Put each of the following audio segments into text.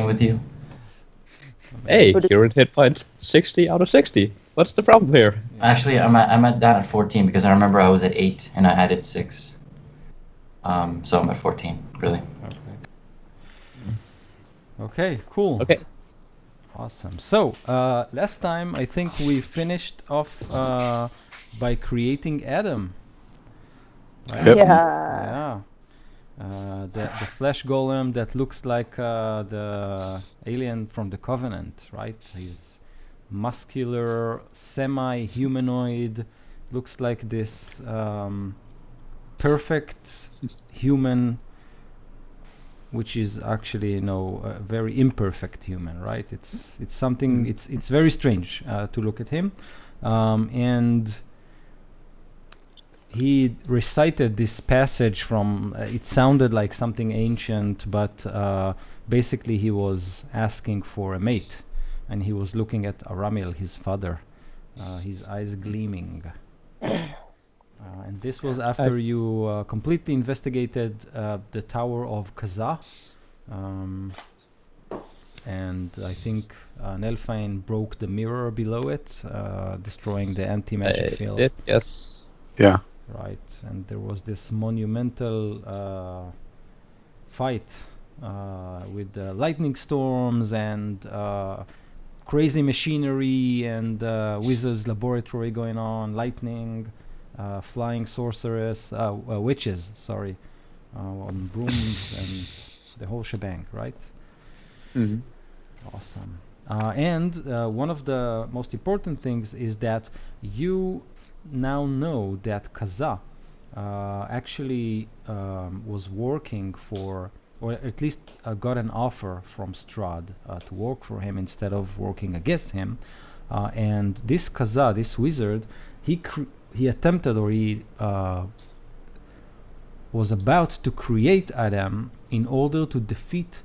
with you. Hey, you're at hit point 60 out of 60. What's the problem here? Actually, I'm down at 14 because I remember I was at 8 and I added 6. So I'm at 14, really. Okay, cool. Okay. Awesome. So, last time I think we finished off by creating Adam. Right? Yep. Yeah. The flesh golem that looks like the alien from the Covenant, right? He's muscular, semi-humanoid, looks like this perfect human, which is actually a very imperfect human, right? It's something. It's very strange to look at him, and he recited this passage from. It sounded like something ancient, but basically he was asking for a mate, and he was looking at Aramil, his father, his eyes gleaming. And this was after you completely investigated the Tower of Kazaa. And I think Nelfine broke the mirror below it, destroying the anti-magic field. Yes. Yeah. Right, and there was this monumental fight with lightning storms and crazy machinery and wizards laboratory going on, lightning, flying sorceress, witches, sorry, on brooms and the whole shebang, right? Mm-hmm. Awesome. And one of the most important things is that you now know that Kazaa actually was working for, or at least got an offer from Strahd to work for him instead of working against him. And this Kazaa, this wizard, he attempted, or he was about to create Adam in order to defeat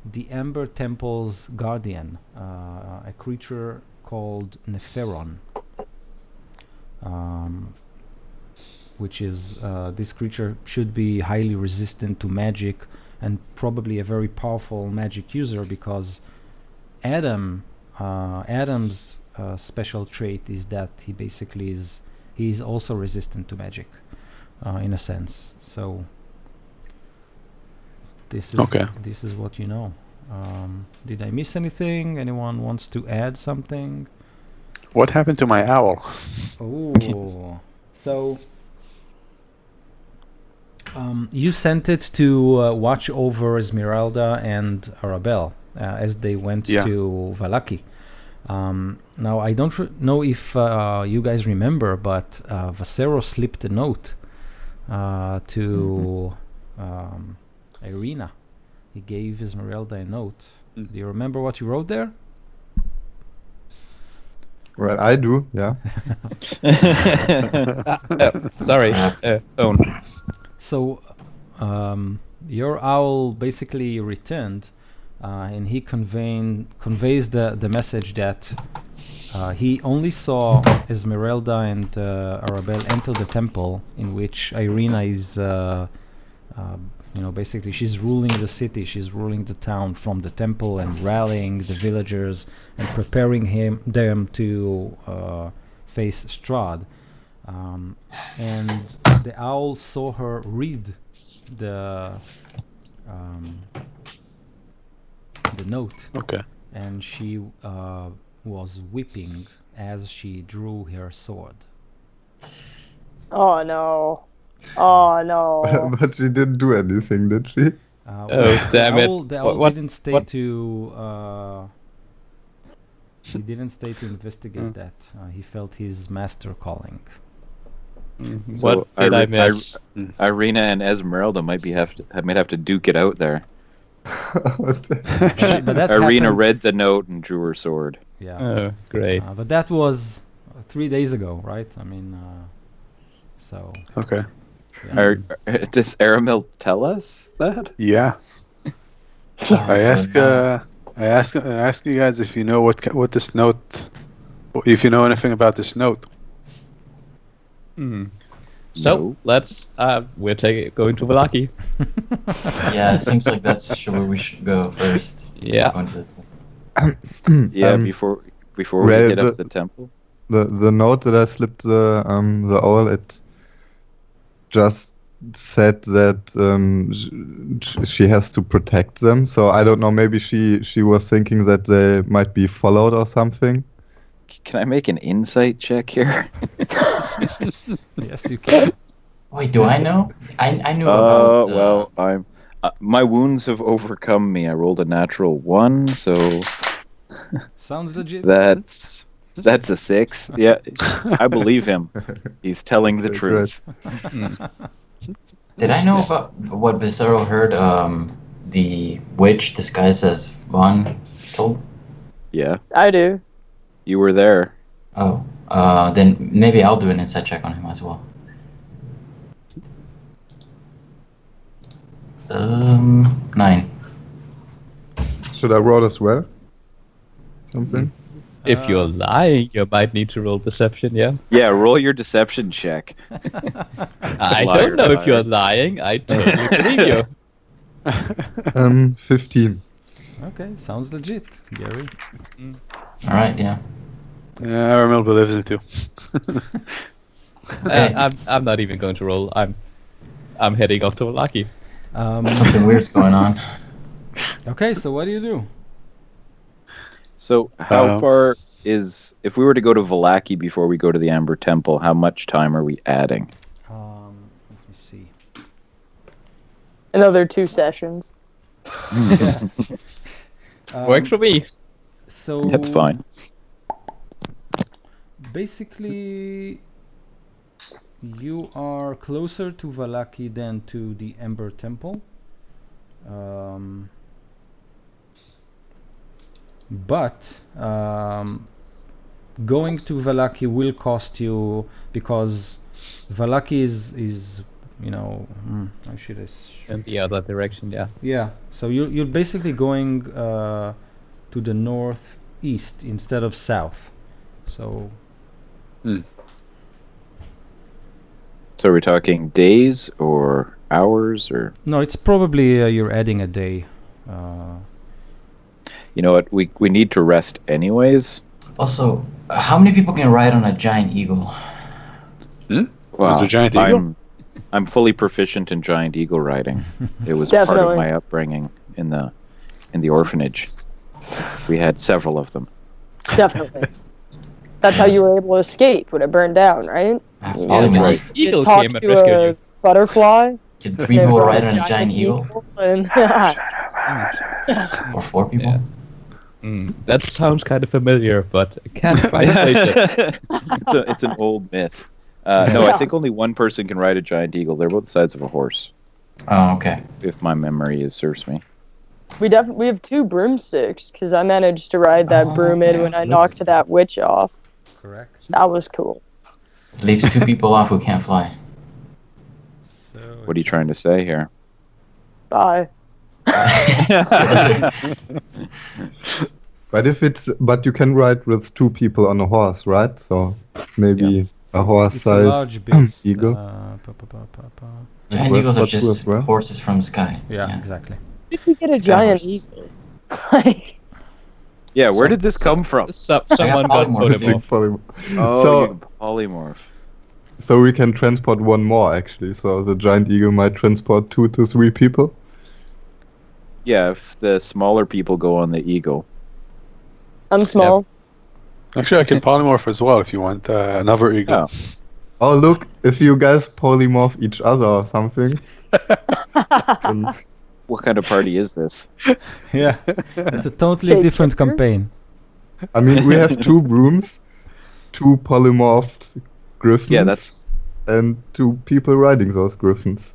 the Ember Temple's guardian, a creature called Neferon. Which is this creature should be highly resistant to magic and probably a very powerful magic user, because Adam's special trait is that he basically he's also resistant to magic in a sense. So this is what you know. Did I miss anything? Anyone wants to add something? What happened to my owl? Oh, so you sent it to watch over Esmeralda and Arabelle as they went to Vallaki. Now, I don't know if you guys remember, but Vasero slipped a note to Irina. He gave Esmeralda a note. Do you remember what you wrote there? Well, I do, yeah. Sorry, phone. So, your owl basically returned, and he conveys the message that he only saw Esmeralda and Arabelle enter the temple, in which Irina is, basically she's ruling the city, she's ruling the town from the temple and rallying the villagers and preparing them to face Strahd. And the owl saw her read the note. Okay. And she was weeping as she drew her sword. Oh no. Oh no. But she didn't do anything, did she? Damn it. The owl didn't stay to... he didn't stay to investigate that. He felt his master calling. What did I miss? Irina and Esmeralda might have to duke it out there. But that Irina happened, read the note and drew her sword. Yeah. Oh, great. But that was 3 days ago, right? I mean, so... Okay. Yeah. Does Aramil tell us that? Yeah. I ask you guys if you know what this note, if you know anything about this note. So let's we're going to Valaki. Yeah, it seems like that's where we should go first. Yeah. Going to Yeah, before we well, hit up the temple. the note that I slipped the owl, it just said that she has to protect them. So I don't know. Maybe she was thinking that they might be followed or something. Can I make an insight check here? Yes, you can. Wait, do I know? I knew about. Well, I'm. My wounds have overcome me. I rolled a natural 1, so Sounds legit. that's a 6. Yeah, I believe him. He's telling the Okay, truth. Did I know about what Bizarro heard? The witch disguised as Vaughn told. Yeah, I do. you were there. Oh, then maybe I'll do an insight check on him as well. 9. Should I roll as well? Something. If you're lying, you might need to roll deception. Yeah. Yeah, roll your deception check. I Liar, don't know if liar. you're lying. I totally believe you. 15. Okay, sounds legit, Gary. All right, yeah. Yeah, Armel believes him too. I'm not even going to roll. I'm heading off to Valaki. Something weird's going on. Okay, so what do you do? So, how far is if we were to go to Valaki before we go to the Amber Temple? How much time are we adding? Let me see. Another 2 sessions. Works for me. So That's fine. basically, you are closer to Valaki than to the Ember Temple. But going to Valaki will cost you, because Valaki is how should I In the other direction, yeah. yeah, so you're basically going to the northeast instead of south. So So, are we talking days or hours or? no, it's probably you're adding a day. You know what? We need to rest anyways. Also, how many people can ride on a giant eagle? Wow, a giant eagle? I'm fully proficient in giant eagle riding. It was part Definitely. of my upbringing in the orphanage. We had several of them. Definitely. That's how you were able to escape when it burned down, right? Polymorph. right. You Eagle talk came and to rescued a you. butterfly. Can 3 and people brought ride on a giant eagle? And Or 4 people? Yeah. That sounds kind of familiar, but I can't quite place it. It's an old myth. No, I think only one person can ride a giant eagle. They're both sides of a horse, Oh, okay. if my memory serves me. we have 2 broomsticks, because I managed to ride that broom in when I that's knocked that witch off. Correct. That was cool. Leaves 2 people off who can't fly. So What are you trying to say here? Bye. But you can ride with 2 people on a horse, right? So maybe a it's a horse-sized large beast. eagle. Giant Well, eagles are that's just as well. horses from the sky. Yeah, exactly. If we get a giant horse. eagle, like, Yeah, where did this come from? Someone got polymorph. polymorph. Oh, So- you can polymorph. So we can transport 1 more actually. So the giant eagle might transport 2 to 3 people. Yeah, if the smaller people go on the eagle. I'm small. Actually, I can polymorph as well if you want another eagle. Oh. Oh look, if you guys polymorph each other or something. then What kind of party is this? Yeah, it's a totally Say different Chipper? campaign. I mean, we have 2 brooms, 2 polymorphed griffins, Yeah, that's and 2 people riding those griffins.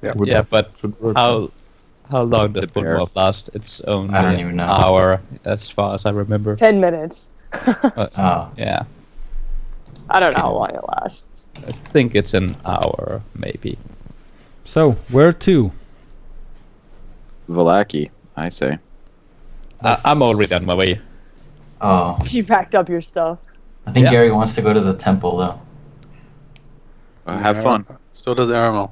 Yeah. Would- Yeah, but should work. how long does The bear. polymorph last? It's only I don't even know. an hour, as far as I remember. 10 minutes. Oh, Yeah, I don't know how long it lasts. I think it's an hour, maybe. So where to? Valaki, I say. I'm already on my way. oh. You packed up your stuff. I think Yeah. Gary wants to go to the temple, though. Have fun. So does Aramel.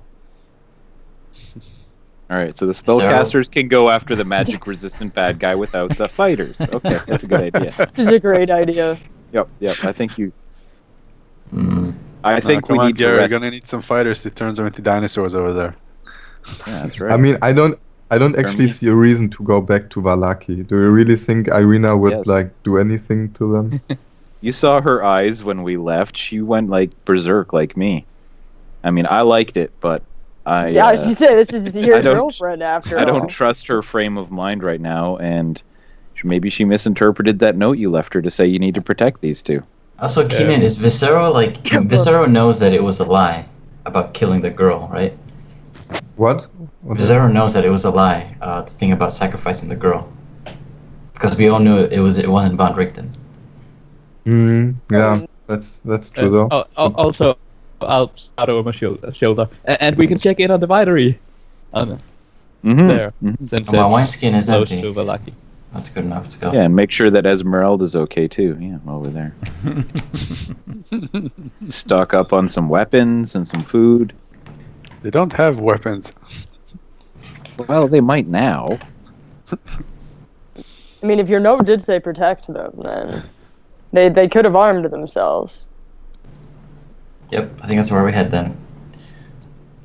All right, so the spellcasters can go after the magic-resistant bad guy without the fighters. Okay, that's a good idea. This is a great idea. Yep. I think you. Mm. I think we come on, need to Gary. We're rest. gonna need some fighters to turn them into dinosaurs over there. Yeah, that's right. I mean, I don't actually see a reason to go back to Vallaki. Do you really think Irina would Yes. like do anything to them? You saw her eyes when we left. She went like berserk, like me. I mean, I liked it, but Yeah, she said this is your I don't- girlfriend after all. I don't trust her frame of mind right now, and maybe she misinterpreted that note you left her to say you need to protect these two. Also, Keenan, is Viscero like Viscero knows that it was a lie about killing the girl, right? What? Viscero knows that it was a lie. The thing about sacrificing the girl, because we all knew it wasn't Von Richten. Yeah, that's true though. Also, I'll shadow on my shoulder. And we can check in on the winery. There. Since My it's wineskin is close empty. to Vallaki. That's good enough. Let's go. Yeah, and make sure that Esmeralda's okay too. Yeah, while we're there. Stock up on some weapons and some food. They don't have weapons. Well, they might now. I mean, if your note did say protect them, then they could have armed themselves. Yep, I think that's where we head then.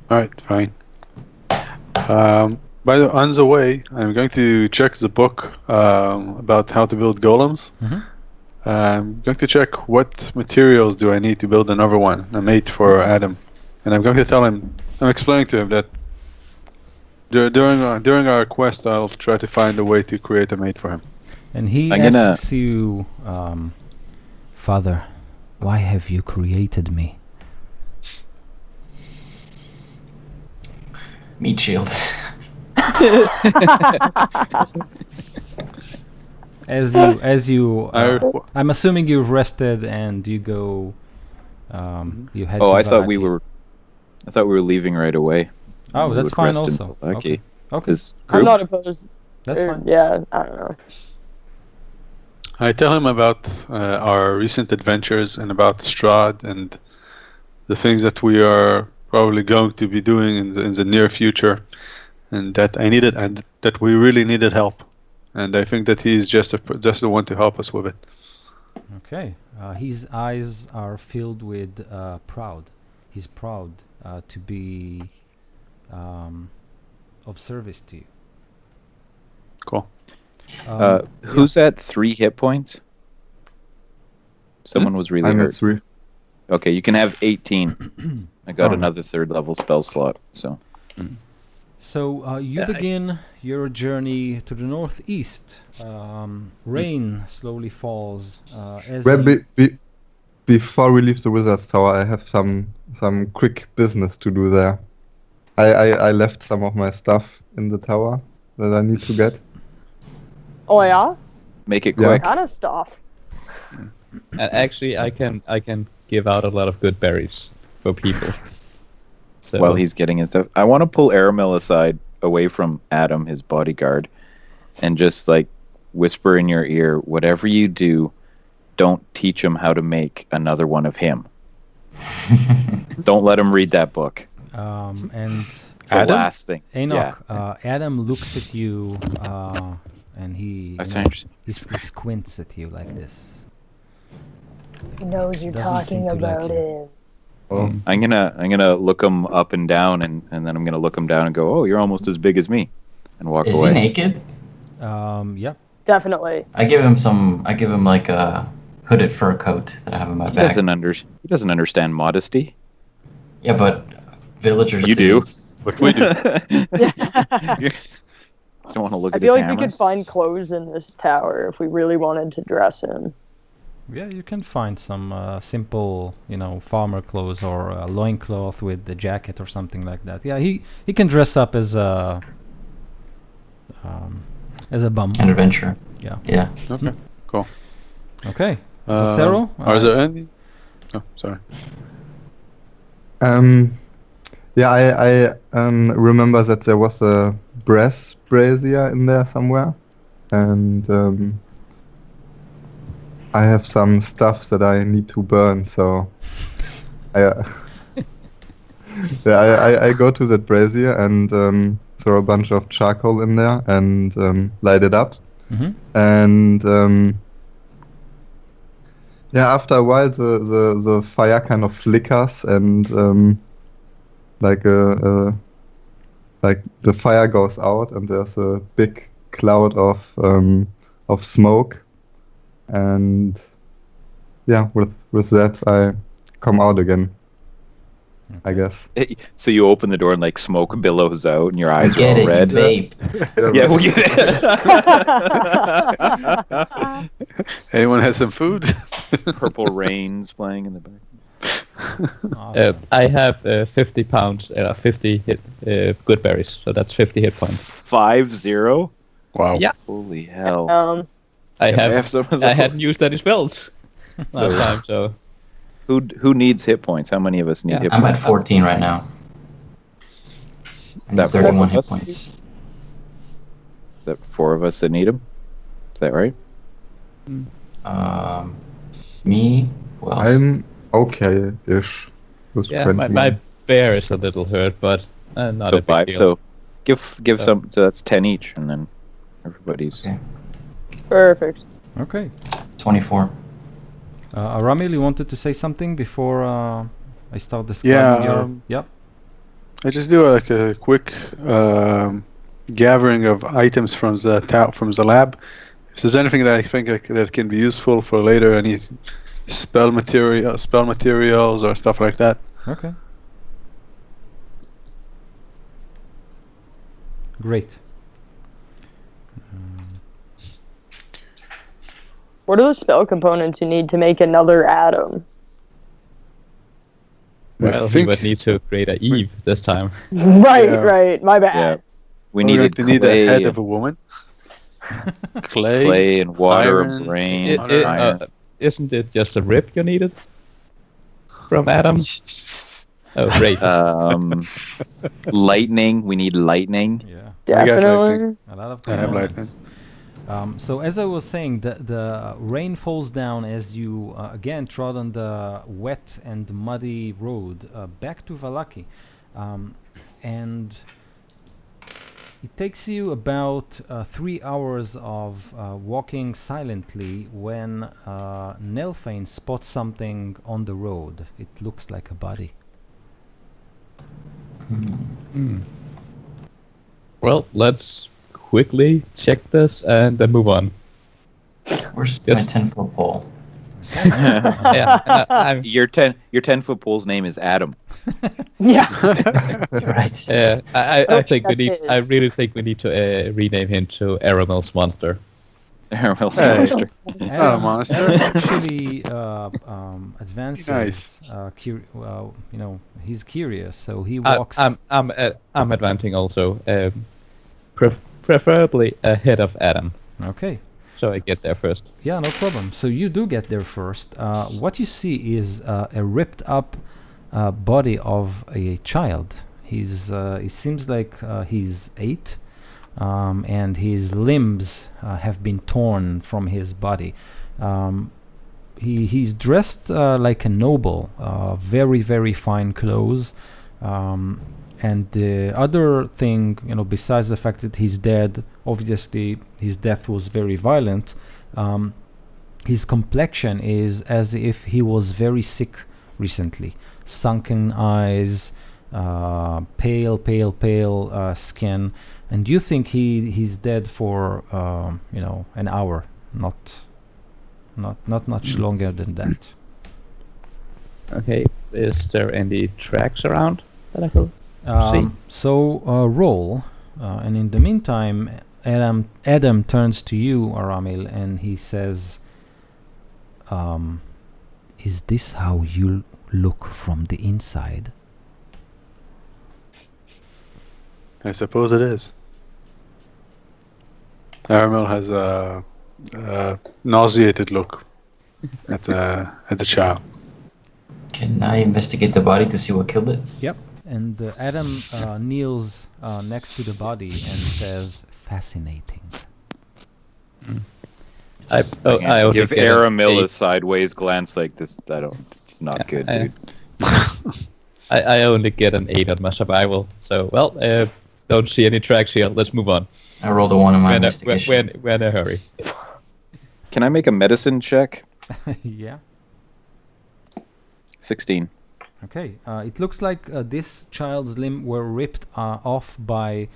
All right, fine. On the way, I'm going to check the book about how to build golems. I'm going to check what materials do I need to build another one, a mate for Adam. And I'm going to tell him, I'm explaining to him that during our quest, I'll try to find a way to create a mate for him. And he asks you, Father, why have you created me? Meat shield. As you, I'm assuming you've rested and you go. You head. Oh, to I thought we Vallaki. were leaving right away. Oh, We that's would fine rest in also. Vallaki. Okay. His I'm group? not opposed. That's fine. Yeah, I don't know. I tell him about our recent adventures and about Strahd and the things that we are probably going to be doing in the near future, and that that we really needed help, and I think that he's just the one to help us with it. Okay. His eyes are filled with proud. He's proud to be of service to you. Cool. Who's at 3 hit points? Someone was really I'm hurt. at 3. Okay, you can have 18. I got another 3rd level spell slot. So So you begin your journey to the northeast. Rain slowly falls. Before we leave the Wizard's Tower, I have some quick business to do there. I left some of my stuff in the tower that I need to get. Oh yeah, make it Yeah. quick. kind of stuff. And actually, I can give out a lot of good berries for people. So, While he's getting his stuff, I want to pull Aramil aside, away from Adam, his bodyguard, and just like whisper in your ear, whatever you do, don't teach him how to make another one of him. Don't let him read that book. And It's the last thing. Enoch, Yeah. Adam looks at you, and he squints at you like this. He knows you're Doesn't seem talking to like about you. it. Oh, I'm gonna look him up and down, and then I'm gonna look him down and go, "Oh, you're almost as big as me," and walk Is away. he naked? Yeah. Definitely. I give him like a hooded fur coat that I have in my He bag. he doesn't understand modesty. Yeah, but villagers You do. But we do. You don't want to look I at feel his like we hammer. could find clothes in this tower if we really wanted to dress him. Yeah, you can find some simple, farmer clothes or a loincloth with the jacket or something like that. Yeah, he can dress up as a bum. An adventure. Yeah. Yeah. Okay, cool. Okay. Cero? Are there any? Oh, sorry. Yeah, I remember that there was a brass brazier in there somewhere, and I have some stuff that I need to burn, so I I go to that brazier and throw a bunch of charcoal in there and light it up. Mm-hmm. And after a while, the fire kind of flickers and like the fire goes out and there's a big cloud of smoke. And with that I come out again. I guess. So you open the door and like smoke billows out and your eyes are Get all it, red. you vape. Yeah, we get it. Anyone has some food? Purple rains playing in the back. Awesome. I have 50 pounds, 50 hit good berries, so that's 50 hit points. 5-0? Wow. Yeah. Holy hell. I Yeah, have. some of I hadn't those. used any spells last So- time, so Who needs hit points? How many of us need Yeah, hit I'm points? at 14 right now. I need That 31 4 hit of us? points. Is that 4 of us that need them? Is that right? Me? Who else? I'm okay-ish with yeah, 21. my bear is a little hurt, but not So a big 5. deal. So give So- some. So that's 10 each, and then everybody's. Okay. Perfect. Okay. 24. Aramil, you wanted to say something before I start describing your... Yep. I just do like a quick gathering of items from the lab. If there's anything that I think that can be useful for later, any spell materials or stuff like that. Okay. Great. What are the spell components you need to make another Adam? Well, I he think would need to create a Eve this time. Right, Yeah. right. My bad. Yeah. We we're going needed to need clay, a head of a woman. Clay. clay and water, iron, a brain, iron. Isn't it just a rib you needed from Adam? Oh, great. lightning. We need lightning. Yeah. I got Definitely. A lot of I have components. So as I was saying, the rain falls down as you again trod on the wet and muddy road back to Valaki, and it takes you about 3 hours of walking silently when Nelfane spots something on the road. It looks like a body. Well, let's quickly check this and then move on. Where's Yes. my 10-foot pole? Yeah, I'm, Your 10-foot pole's name is Adam. Yeah. You're right. I don't think we think need. that's I his. really think we need to rename him to Aramel's monster. Aramel's Hey. monster. It's not a monster. Adam actually advances. Nice. He's curious, so he I, walks. I'm advancing also, preferably ahead of Adam, Okay. so I get there first. Yeah, no problem. So you do get there first. What you see is a ripped up body of a child. He seems like he's 8, and his limbs have been torn from his body. He's dressed like a noble, very, very fine clothes. And the other thing, besides the fact that he's dead, obviously his death was very violent. His complexion is as if he was very sick recently. Sunken eyes, pale skin, and you think he's dead for an hour, not much longer than that. Okay, is there any tracks around that I could see? So roll, and in the meantime, Adam turns to you, Aramil, and he says, "Is this how you look from the inside?" I suppose it is. Aramil has a nauseated look at the child. Can I investigate the body to see what killed it? Yep. And Adam kneels next to the body and says, "Fascinating." I ought to Give get a- Aramil a sideways glance like this. It's not good, I- dude. I only get an 8 on my survival. So, well, don't see any tracks here. Let's move on. I rolled a 1 on my We're investigation. in a hurry. Can I make a medicine check? Yeah. 16. Okay. It looks like this child's limb were ripped off by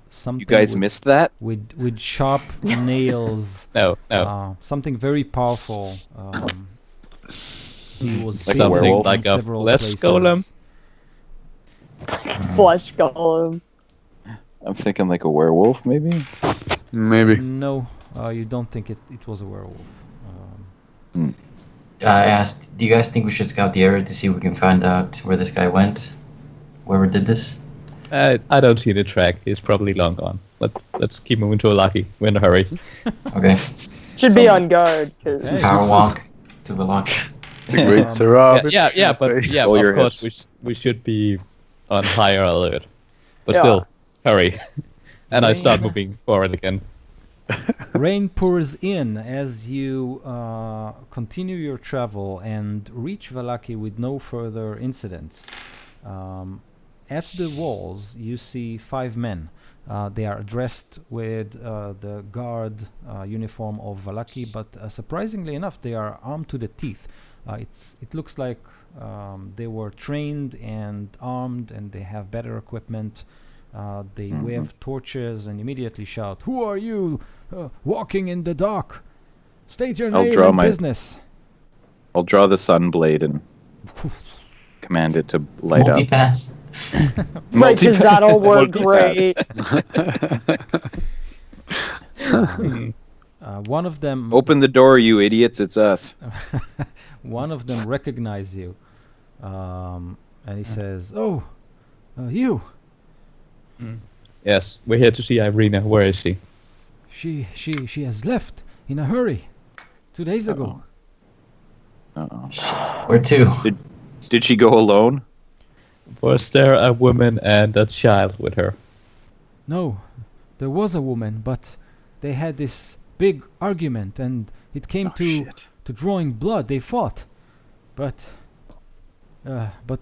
something. You guys missed that? with sharp nails. No. Something very powerful. He was Like a beaten werewolf? in Like a several flesh places. golem? Flesh golem. I'm thinking like a werewolf, maybe? Maybe. No, you don't think it was a werewolf. I asked, do you guys think we should scout the area to see if we can find out where this guy went? Whoever did this? I don't see the track. He's probably long gone. Let's keep moving to Alaki. We're in a hurry. Okay. Should be on guard, because Hey. Power walk to the lock. The great Sarab. But Hold your of course we should be on higher alert. But Yeah. still, hurry. And I start Rain. moving forward again. Rain pours in as you continue your travel and reach Vallaki with no further incidents. At the walls, you see 5 men. They are dressed with the guard uniform of Vallaki, but surprisingly enough, they are armed to the teeth. It looks like they were trained and armed, and they have better equipment. They wave torches and immediately shout, "Who are you? Walking in the dark. State your I'll name draw and my- business." I'll draw the sun blade and command it to light up. Multipass. right, because that'll work Multipass. great. One of them Open the door, you idiots! It's us. one of them recognize you, and he says, "Oh, you. Yes, we're here to see Irina. Where is she? She has left in a hurry 2 days ago." Uh-oh. Where to? Did she go alone? Was there a woman and a child with her? No, there was a woman, but they had this big argument, and it came to drawing blood. They fought, but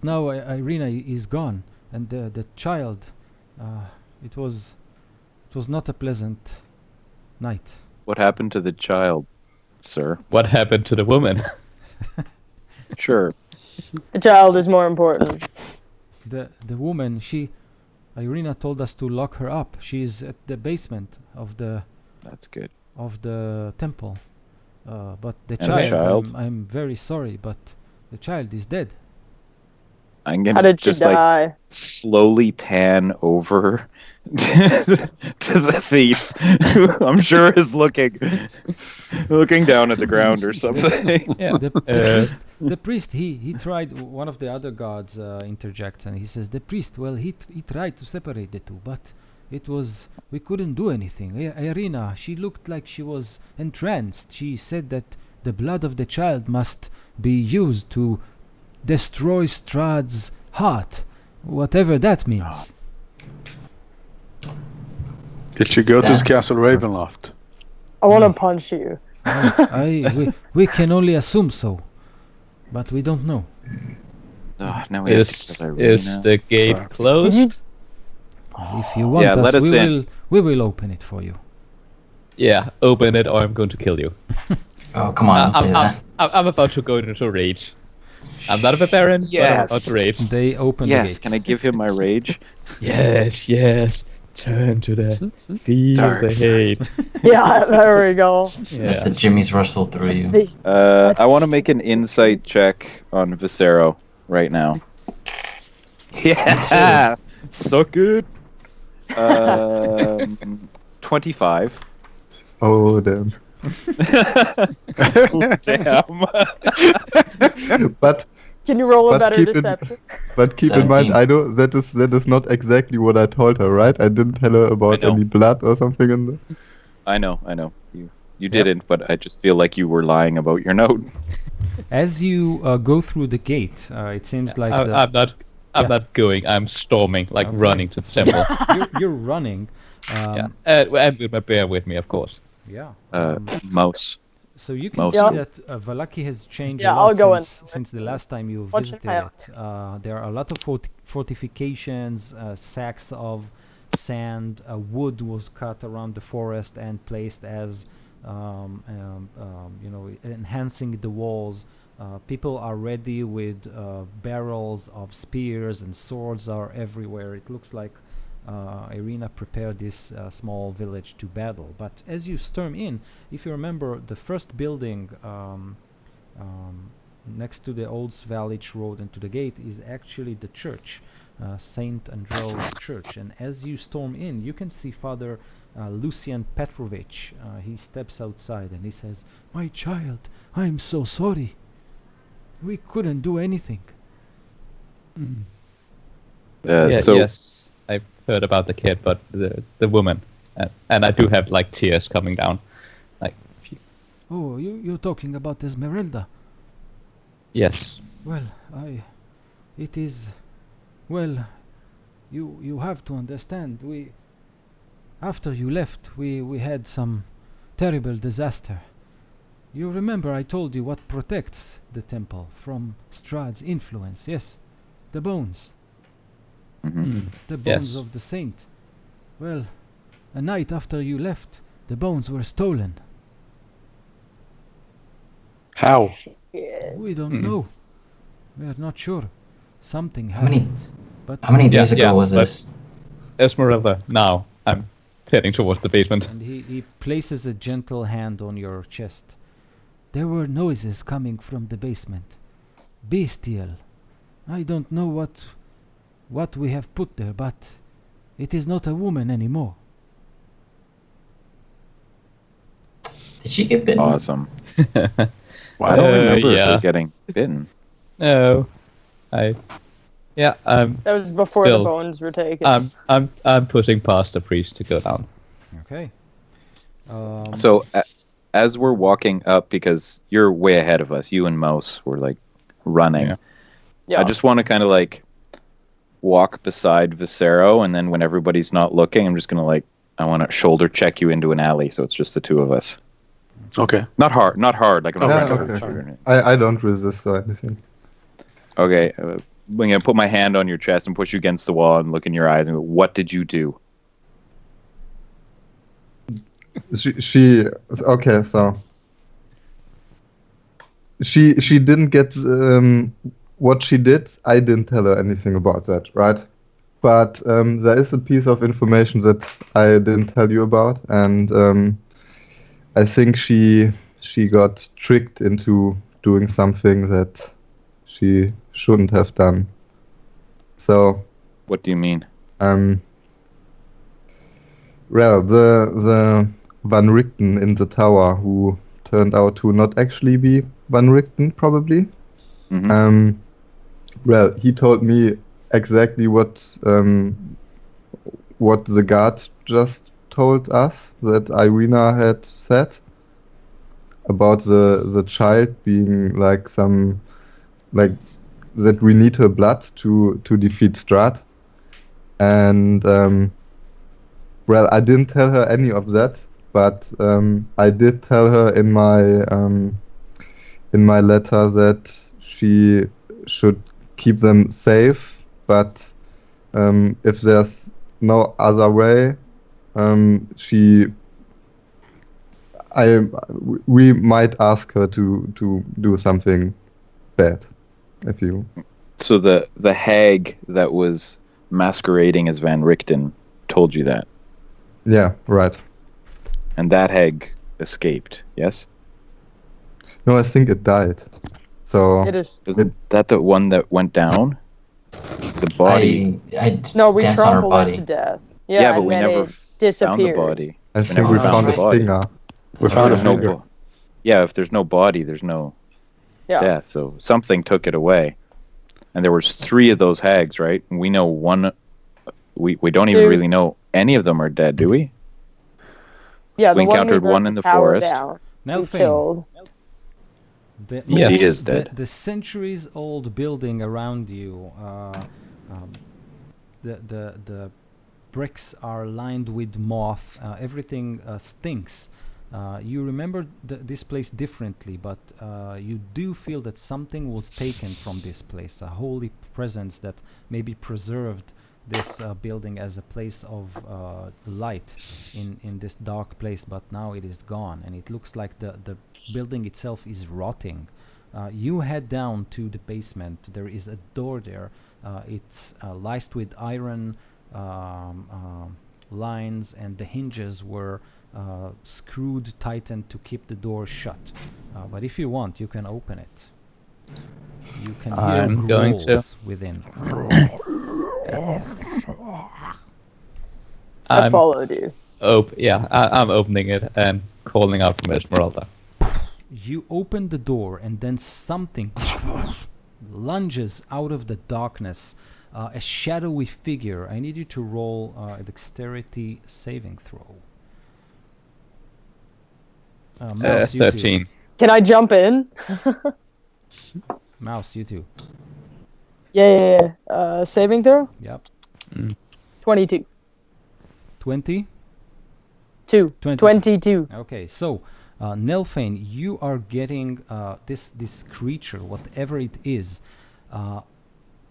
now Irina is gone, and the child. It was not a pleasant night. What happened to the child, sir? What happened to the woman? Sure. The child is more important. The woman, Irina told us to lock her up. She's at the basement of the That's good. temple. But the And the child, child? I'm very sorry, but the child is dead. I'm gonna How did she just like die? slowly pan over to the thief, who I'm sure is looking down at the ground or something. Yeah. The priest, he tried. One of the other gods interjects, and he says, "The priest, well, he tried to separate the two, but we couldn't do anything. Irina, she looked like she was entranced. She said that the blood of the child must be used to destroy Strahd's heart, whatever that means." Did she go to his That's- castle Ravenloft? I want to punch you. We can only assume so, but we don't know. Now we have to Is kill Irina. the gate Did closed? you? If you want Yeah, us, let us in. we will open it for you. Yeah, open it or I'm going to kill you. Oh, come on, don't say that. I'm about to go into rage. I'm not a barbarian, but I'm Yes. about to rage. They open the Yes, gate. can I give him my rage? Yes. Turn to the feel Dark the hate. Yeah, there we go. Yeah. The Jimmy's rustle through you. I want to make an insight check on Viscero right now. Yeah, so good. 25. Oh damn! Damn. But Can you roll a But better keep in- deception? keep in mind, 17. I know that is not exactly what I told her, right? I didn't tell her about I know. any blood or something in there. I know. You didn't, but I just feel like you were lying about your note. As you go through the gate, it seems like I'm not. I'm Yeah. not going. I'm storming, like Okay. running to the temple. you're running. Yeah, and with my bear with me, of course. Yeah. Mouse. So you can Mostly. see Yeah. that Valaki has changed Yeah, a lot I'll go in. since the last time you What's visited my- it. There are a lot of fortifications, sacks of sand, wood was cut around the forest and placed as, enhancing the walls. People are ready with barrels of spears and swords are everywhere. It looks like Irina prepared this small village to battle. But as you storm in, if you remember, the first building next to the Old Svalich Road and to the gate is actually the church, Saint Andrew's Church. And as you storm in, you can see Father Lucian Petrovich. He steps outside and he says, "My child, I'm so sorry. We couldn't do anything." Yes, I've heard about the kid, but the woman, and I do have like tears coming down. Like, Oh, you're talking about Esmeralda. yes, Well, it is, well, you have to understand. After you left, we had some terrible disaster. You remember I told you what protects the temple from Strahd's influence? Yes, the bones. The bones Yes. of the saint. Well, a night after you left, the bones were stolen. How? Yeah. We don't know. We are not sure. Something How many- happened. But How many days Yeah, ago was but- this? Esmeralda. Now I'm heading towards the basement. and he places a gentle hand on your chest. There were noises coming from the basement. Bestial. I don't know what we have put there, but it is not a woman anymore. Did she get bitten? Awesome. I don't remember yeah. her getting bitten. No, I'm That was before Still, the bones were taken. I'm pushing past the priest to go down. Okay. So as we're walking up, because you're way ahead of us, you and Mouse were like running. Yeah. Yeah. I just want to kind of like walk beside Viscero, and then when everybody's not looking, I'm just gonna I want to shoulder check you into an alley, so it's just the two of us. Okay. Not hard, like I'm not Yeah, trying to okay. hurt you or anything. I don't resist or anything. Okay, I'm gonna put my hand on your chest and push you against the wall and look in your eyes and go, "What did you do?" She okay, so she didn't get what she did. I didn't tell her anything about that, right? But there is a piece of information that I didn't tell you about, and I think she got tricked into doing something that she shouldn't have done. So What do you mean? well, the Van Richten in the tower, who turned out to not actually be Van Richten, probably. Mhm. Well, he told me exactly what the guard just told us that Irina had said about the child being like that we need her blood to defeat Strahd. And well, I didn't tell her any of that, but I did tell her in my letter that she should keep them safe, but if there's no other way, we might ask her to do something bad. If you So the hag that was masquerading as Van Richten told you that, yeah, right. and that hag escaped. Yes. No, I think it died. So It is. Isn't that the one that went down? The body. I No, we danced on her trampled it body. to death. Yeah, but and we then never it found the disappeared. body. I We think never we found found the a body. finger. We found a There's no finger. bo- Yeah, if there's no body, there's no Yeah. death. So something took it away, and there was 3 of those hags, right? And we know one. We don't even Two. really know any of them are dead, do we? Yeah, We the one encountered who burnt one in the tower forest. down and Nelfane, killed. Yes. He is dead. The centuries-old building around you, the bricks are lined with moth. Everything stinks. You remember this place differently, but you do feel that something was taken from this place, a holy presence that maybe preserved this building as a place of light in this dark place, but now it is gone, and it looks like the building itself is rotting. You head down to the basement. There is a door there. It's laced with iron lines, and the hinges were screwed, tightened to keep the door shut. But if you want, you can open it. You can hear I'm going to. growls within. I I'm followed you. I'm opening it and calling out from Esmeralda. You open the door, and then something lunges out of the darkness. A shadowy figure. I need you to roll a dexterity saving throw. Mouse, you 13. too. Can I jump in? Mouse, you too. Yeah. Saving throw? Yep. 22. 20? 22. 22. Okay, so Nelfane, you are getting this creature, whatever it is,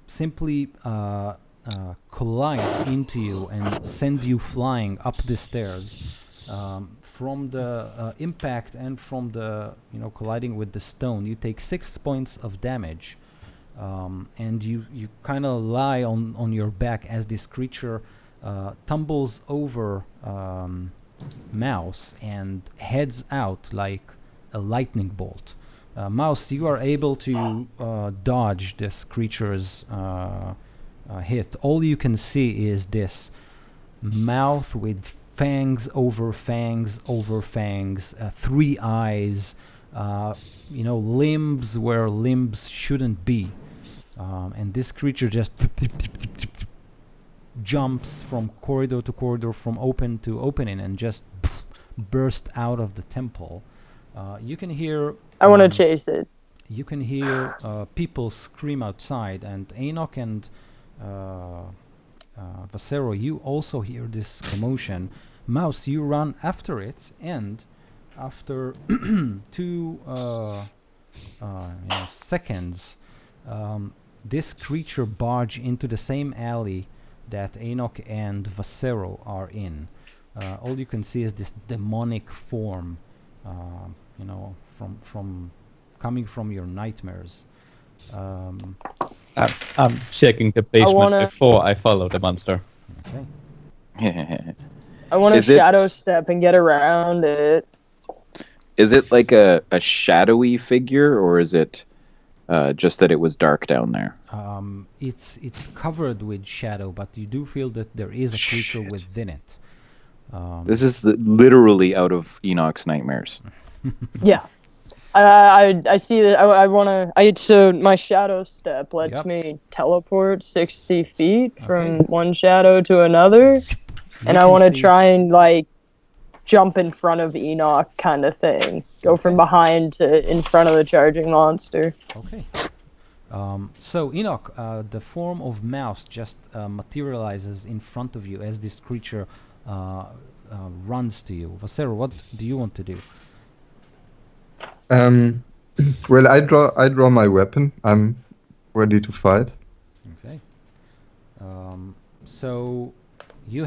simply collide into you and send you flying up the stairs. From the impact and from the colliding with the stone, you take 6 points of damage, and you kind of lie on your back as this creature tumbles over Mouse and heads out like a lightning bolt. Mouse, you are able to dodge this creature's hit. All you can see is this mouth with fangs over fangs over fangs, 3 eyes, limbs where limbs shouldn't be. And this creature just jumps from corridor to corridor, from open to opening, and just burst out of the temple. You can hear... I want to chase it. You can hear people scream outside, and Enoch and Vasero, you also hear this commotion. Mouse, you run after it, and after 2 seconds, this creature barge into the same alley that Enoch and Vasero are in. All you can see is this demonic form, from coming from your nightmares. I'm checking the basement before I follow the monster. Okay. I want to shadow step and get around it. Is it like a shadowy figure, or is it just that it was dark down there? It's covered with shadow, but you do feel that there is a creature within it. This is literally out of Enoch's nightmares. Yeah. I see that. I want to. So my shadow step lets me teleport 60 feet from one shadow to another, and I want to try and jump in front of Enoch, kind of thing. Go from behind to in front of the charging monster. Okay. So Enoch, the form of Mouse just materializes in front of you as this creature runs to you. Vasero, what do you want to do? Well, I draw my weapon. I'm ready to fight. Okay. So you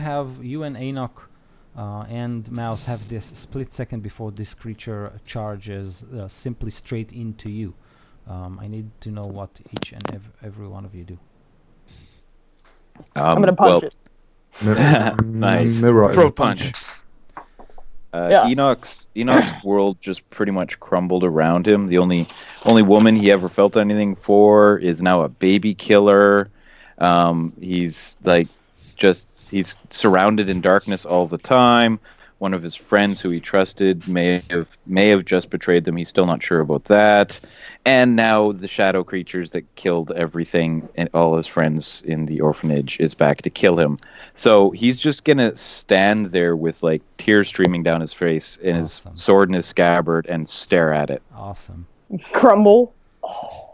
and Enoch and Mouse have this split second before this creature charges simply straight into you. I need to know what each and every one of you do. I'm gonna punch it. Nice. Mirror Throat punch. Yeah. Enoch's world just pretty much crumbled around him. The only woman he ever felt anything for is now a baby killer. He's he's surrounded in darkness all the time. One of his friends who he trusted may have just betrayed them. He's still not sure about that. And now the shadow creatures that killed everything and all his friends in the orphanage is back to kill him. So he's just gonna stand there with tears streaming down his face and his sword in his scabbard and stare at it. Awesome. Crumble.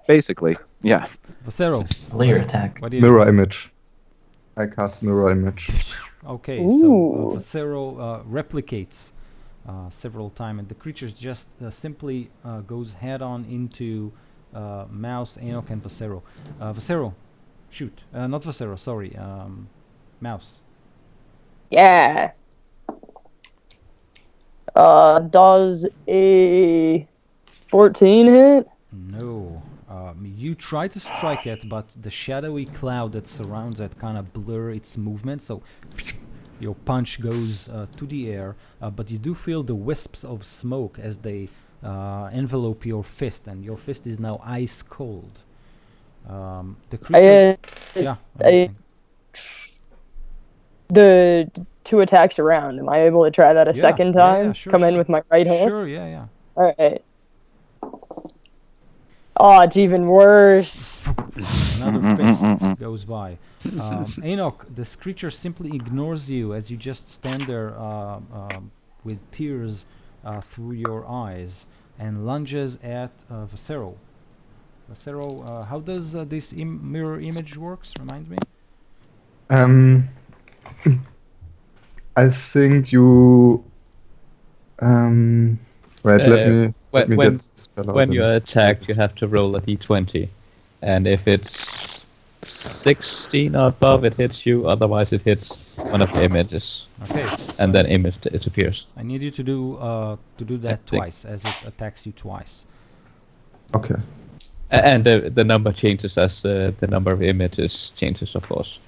Basically, yeah. Vasero. Layer attack. What do you Mirror image. I cast mirror image. Okay, Ooh. so Vasero replicates several times, and the creature just simply goes head on into Mouse, Enoch, and Vasero. Vasero, shoot. Not Vasero, sorry. Mouse. Yeah. Does a 14 hit? No. You try to strike it, but the shadowy cloud that surrounds it kind of blur its movement, so your punch goes to the air, but you do feel the wisps of smoke as they envelope your fist, and your fist is now ice cold. The creature... yeah, I'm listening. The 2 attacks around. Am I able to try that a second time? Sure, Come in with my right hand? Sure, yeah. Alright. Oh, it's even worse. Another fist goes by. Enoch, this creature simply ignores you as you just stand there with tears through your eyes and lunges at Vasero. Vasero, how does this mirror image works? Remind me. I think you. Right, let me get the spell out. When you're attacked, you have to roll a d20, and if it's 16 or above, it hits you. Otherwise, it hits one of the images. Okay. And then it appears. I need you to do that twice, as it attacks you twice. Okay. And the number changes as the number of images changes, of course.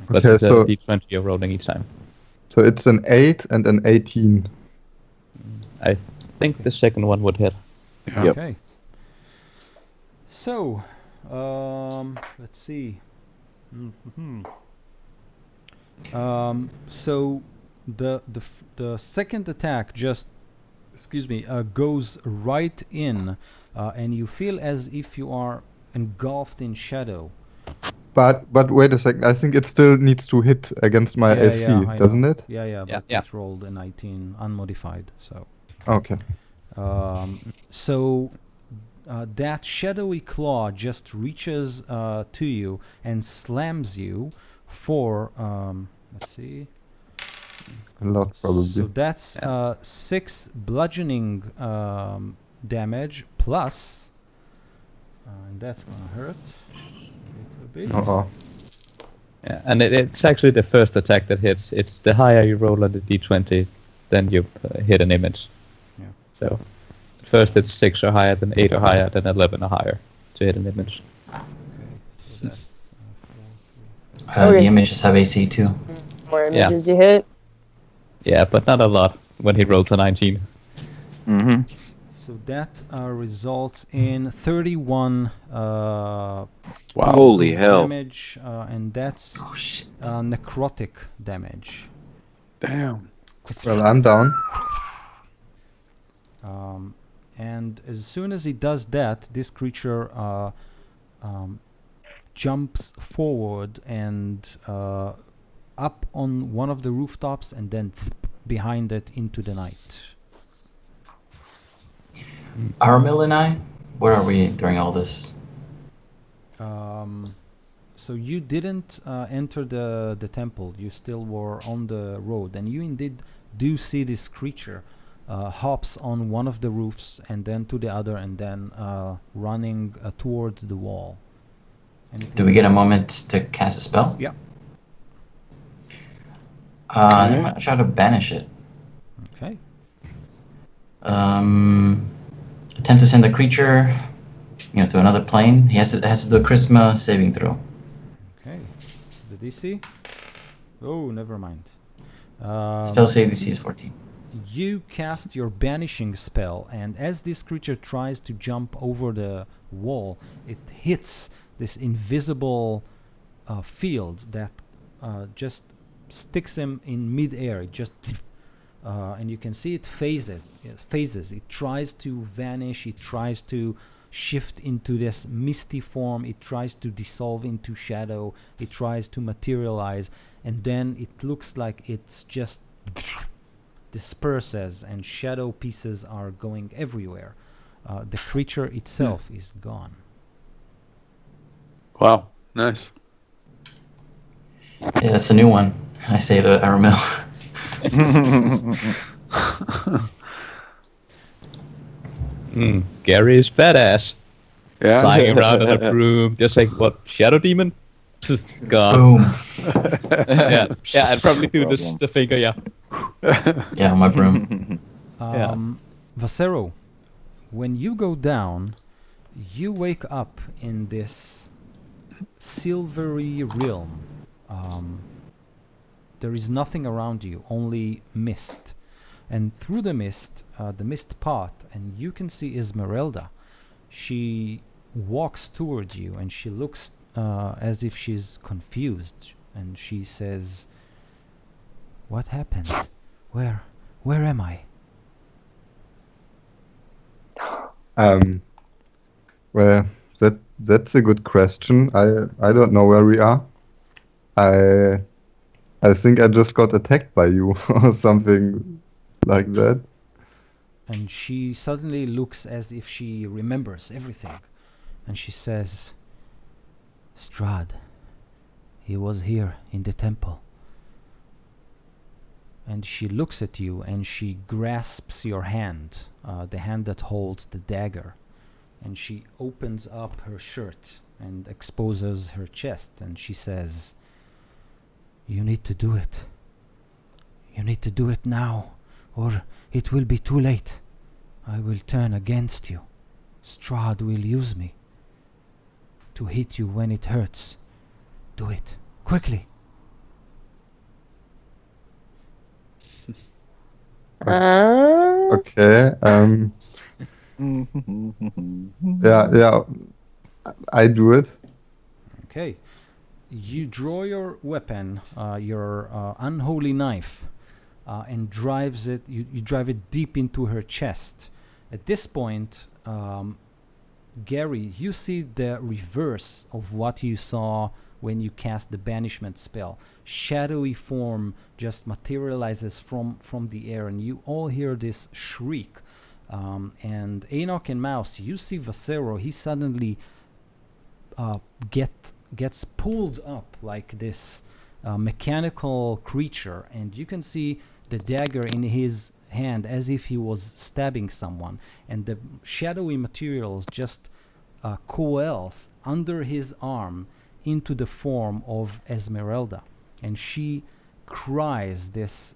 But Okay, the so d20 you're rolling each time. So it's an 8 and an 18. I think the second one would hit. Yep. Okay. So, let's see. So the second attack just, goes right in, and you feel as if you are engulfed in shadow. But wait a second. I think it still needs to hit against my AC, doesn't it? Yeah, Yeah, but yeah. it's rolled a 19 unmodified, so. Okay. So that shadowy claw just reaches to you and slams you for, let's see. A lot, probably. So that's 6 bludgeoning damage plus, and that's gonna hurt a little bit. Uh-oh. Yeah, and it's actually the first attack that hits. It's the higher you roll on the d20, then you hit an image. Yeah. So first it's 6 or higher, then 8 or higher, then 11 or higher to hit an image. Okay, so that's The images have AC too. More images you hit. Yeah, but not a lot when he rolls a 19. Mm-hmm. So that results in 31 Wow. points Holy of hell. damage, and that's Oh shit. necrotic damage. Damn. Well, I'm down. And as soon as he does that, this creature jumps forward and up on one of the rooftops and then behind it into the night. Aramil and I, where are we during all this? So you didn't enter the temple. You still were on the road, and you indeed do see this creature hops on one of the roofs and then to the other, and then running toward the wall. Anything? Do we get a moment to cast a spell? Yeah. I'm gonna try to banish it. Okay. Attempt to send the creature, to another plane. It has to do a charisma saving throw. Okay. The DC? Oh, never mind. Spell save DC is 14. You cast your banishing spell, and as this creature tries to jump over the wall, it hits this invisible field that just sticks him in mid-air. It just and you can see it phases. It tries to vanish. It tries to shift into this misty form. It tries to dissolve into shadow. It tries to materialize, and then it looks like it's just disperses, and shadow pieces are going everywhere. The creature itself is gone. Wow. Nice. Yeah, that's a new one. I say to Aramil. Gary is badass. Yeah. Flying around on a broom, just like what Shadow Demon. Gone. Boom. Yeah, and probably through Problem. the finger. Yeah. Yeah, my broom. Yeah. Vasero, when you go down, you wake up in this silvery realm. There is nothing around you, only mist. And through the mist part, and you can see Esmeralda. She walks toward you, and she looks as if she's confused. And she says, "What happened? Where am I?" Well, that's a good question. I don't know where we are. I think I just got attacked by you or something like that. And she suddenly looks as if she remembers everything. And she says, "Strahd, he was here in the temple." And she looks at you and she grasps your hand, the hand that holds the dagger. And she opens up her shirt and exposes her chest. And she says, "You need to do it. You need to do it now, or it will be too late. I will turn against you. Strahd will use me to hit you when it hurts. Do it, quickly." Okay. Yeah. I do it. Okay. You draw your weapon, your unholy knife, and drives it. You drive it deep into her chest. At this point, Gary, you see the reverse of what you saw when you cast the banishment spell. Shadowy form just materializes from the air, and you all hear this shriek. And Enoch and Mouse, you see Vasero. He suddenly gets pulled up like this mechanical creature, and you can see the dagger in his hand as if he was stabbing someone, and the shadowy materials just coalesce under his arm into the form of Esmeralda, and she cries this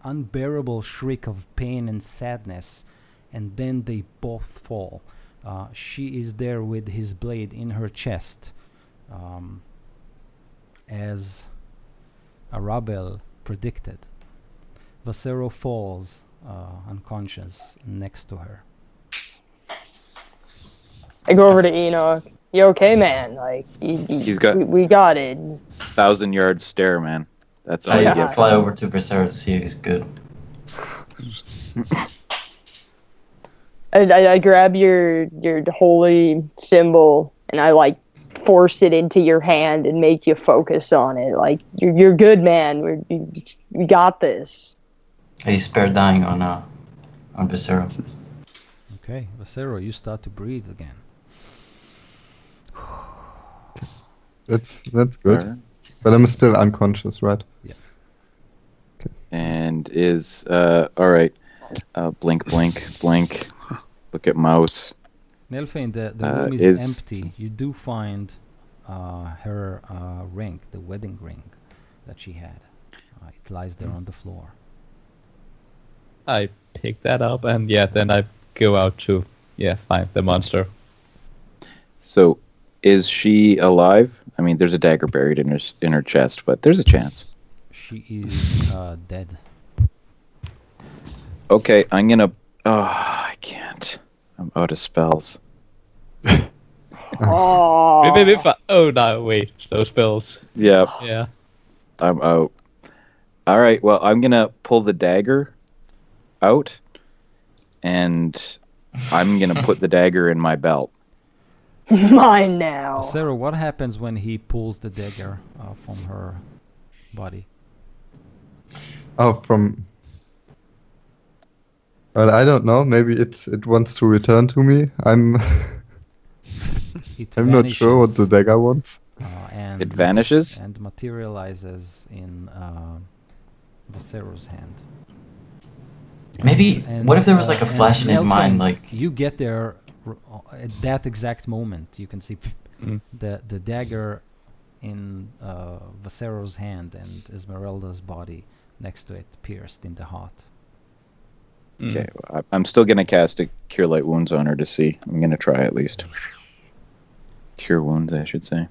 unbearable shriek of pain and sadness, and then they both fall. She is there with his blade in her chest, as Arabel predicted. Vasero falls unconscious next to her. I go over to Enoch. "You okay, man? Like, we got it." 1,000-yard stare, man. That's all I you get. fly over to Berserk to see if he's good. I grab your holy symbol and I like force it into your hand and make you focus on it. Like, you're good, man. We got this. He spared dying on Berserk. Okay, Vasero, you start to breathe again. That's good. Alright. But I'm still unconscious, right? And is all right. Blink. Look at Mouse. Nelfane, the room is empty. You do find her ring, the wedding ring that she had. It lies there on the floor. I pick that up and then I go out to find the monster. So, is she alive? I mean, there's a dagger buried in her chest, but there's a chance. She is dead. Okay, I'm gonna. Oh, I can't. I'm out of spells. Oh. Oh no! Wait, those spells. Yeah, Yeah. I'm out. All right. Well, I'm gonna pull the dagger out, and I'm gonna put the dagger in my belt. Mine now. Sarah, what happens when he pulls the dagger from her body? Oh, from. Well, I don't know. Maybe it wants to return to me. I'm not sure what the dagger wants. And It vanishes? and materializes in Vasero's hand. Maybe. What if there was like a and flash in his mind, Nelfane, like you get there at that exact moment. You can see Mm. the dagger in Vasero's hand and Esmeralda's body next to it, pierced in the heart. Mm. Okay, well, I'm still gonna cast a Cure Light Wounds on her to see. I'm gonna try at least. Cure Wounds, I should say.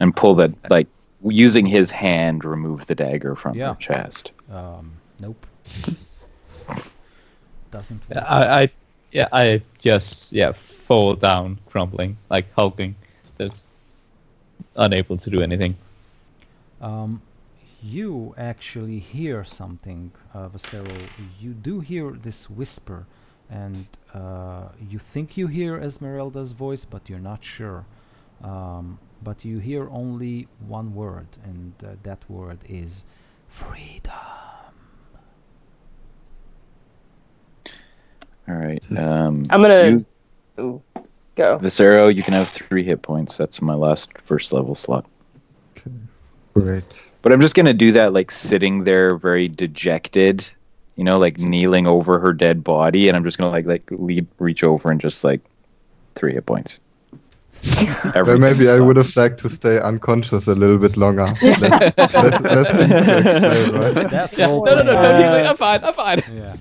And pull that, like, using his hand, remove the dagger from Yeah. her chest. Nope. Doesn't work. I just fall down, crumbling, like hulking, just unable to do anything. You actually hear something, Vasero. You do hear this whisper, and you think you hear Esmeralda's voice, but you're not sure. But you hear only one word, and that word is freedom. All right. I'm gonna go. Viscero, you can have 3 hit points. That's my last first level slot. Great. But I'm just gonna do that, like sitting there, very dejected, like kneeling over her dead body, and I'm just gonna reach over and just 3 hit points. Well, maybe I would have liked to stay unconscious a little bit longer. Less things to explain, right? That's Yeah. role No, playing. I'm fine. I'm fine. Yeah.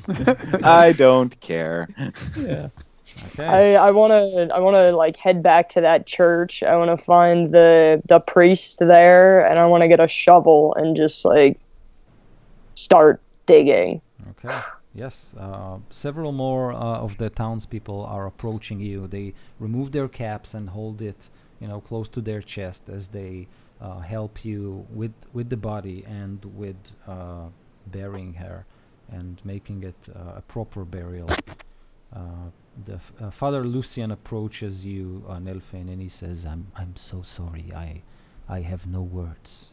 I don't care. Yeah. Okay. I wanna head back to that church. I wanna find the priest there, and I wanna get a shovel and just start digging. Okay. Yes. Several more of the townspeople are approaching you. They remove their caps and hold it, close to their chest as they help you with the body and with burying her and making it a proper burial. Father Lucian approaches you, Nelfane, and he says, "I'm so sorry. I have no words.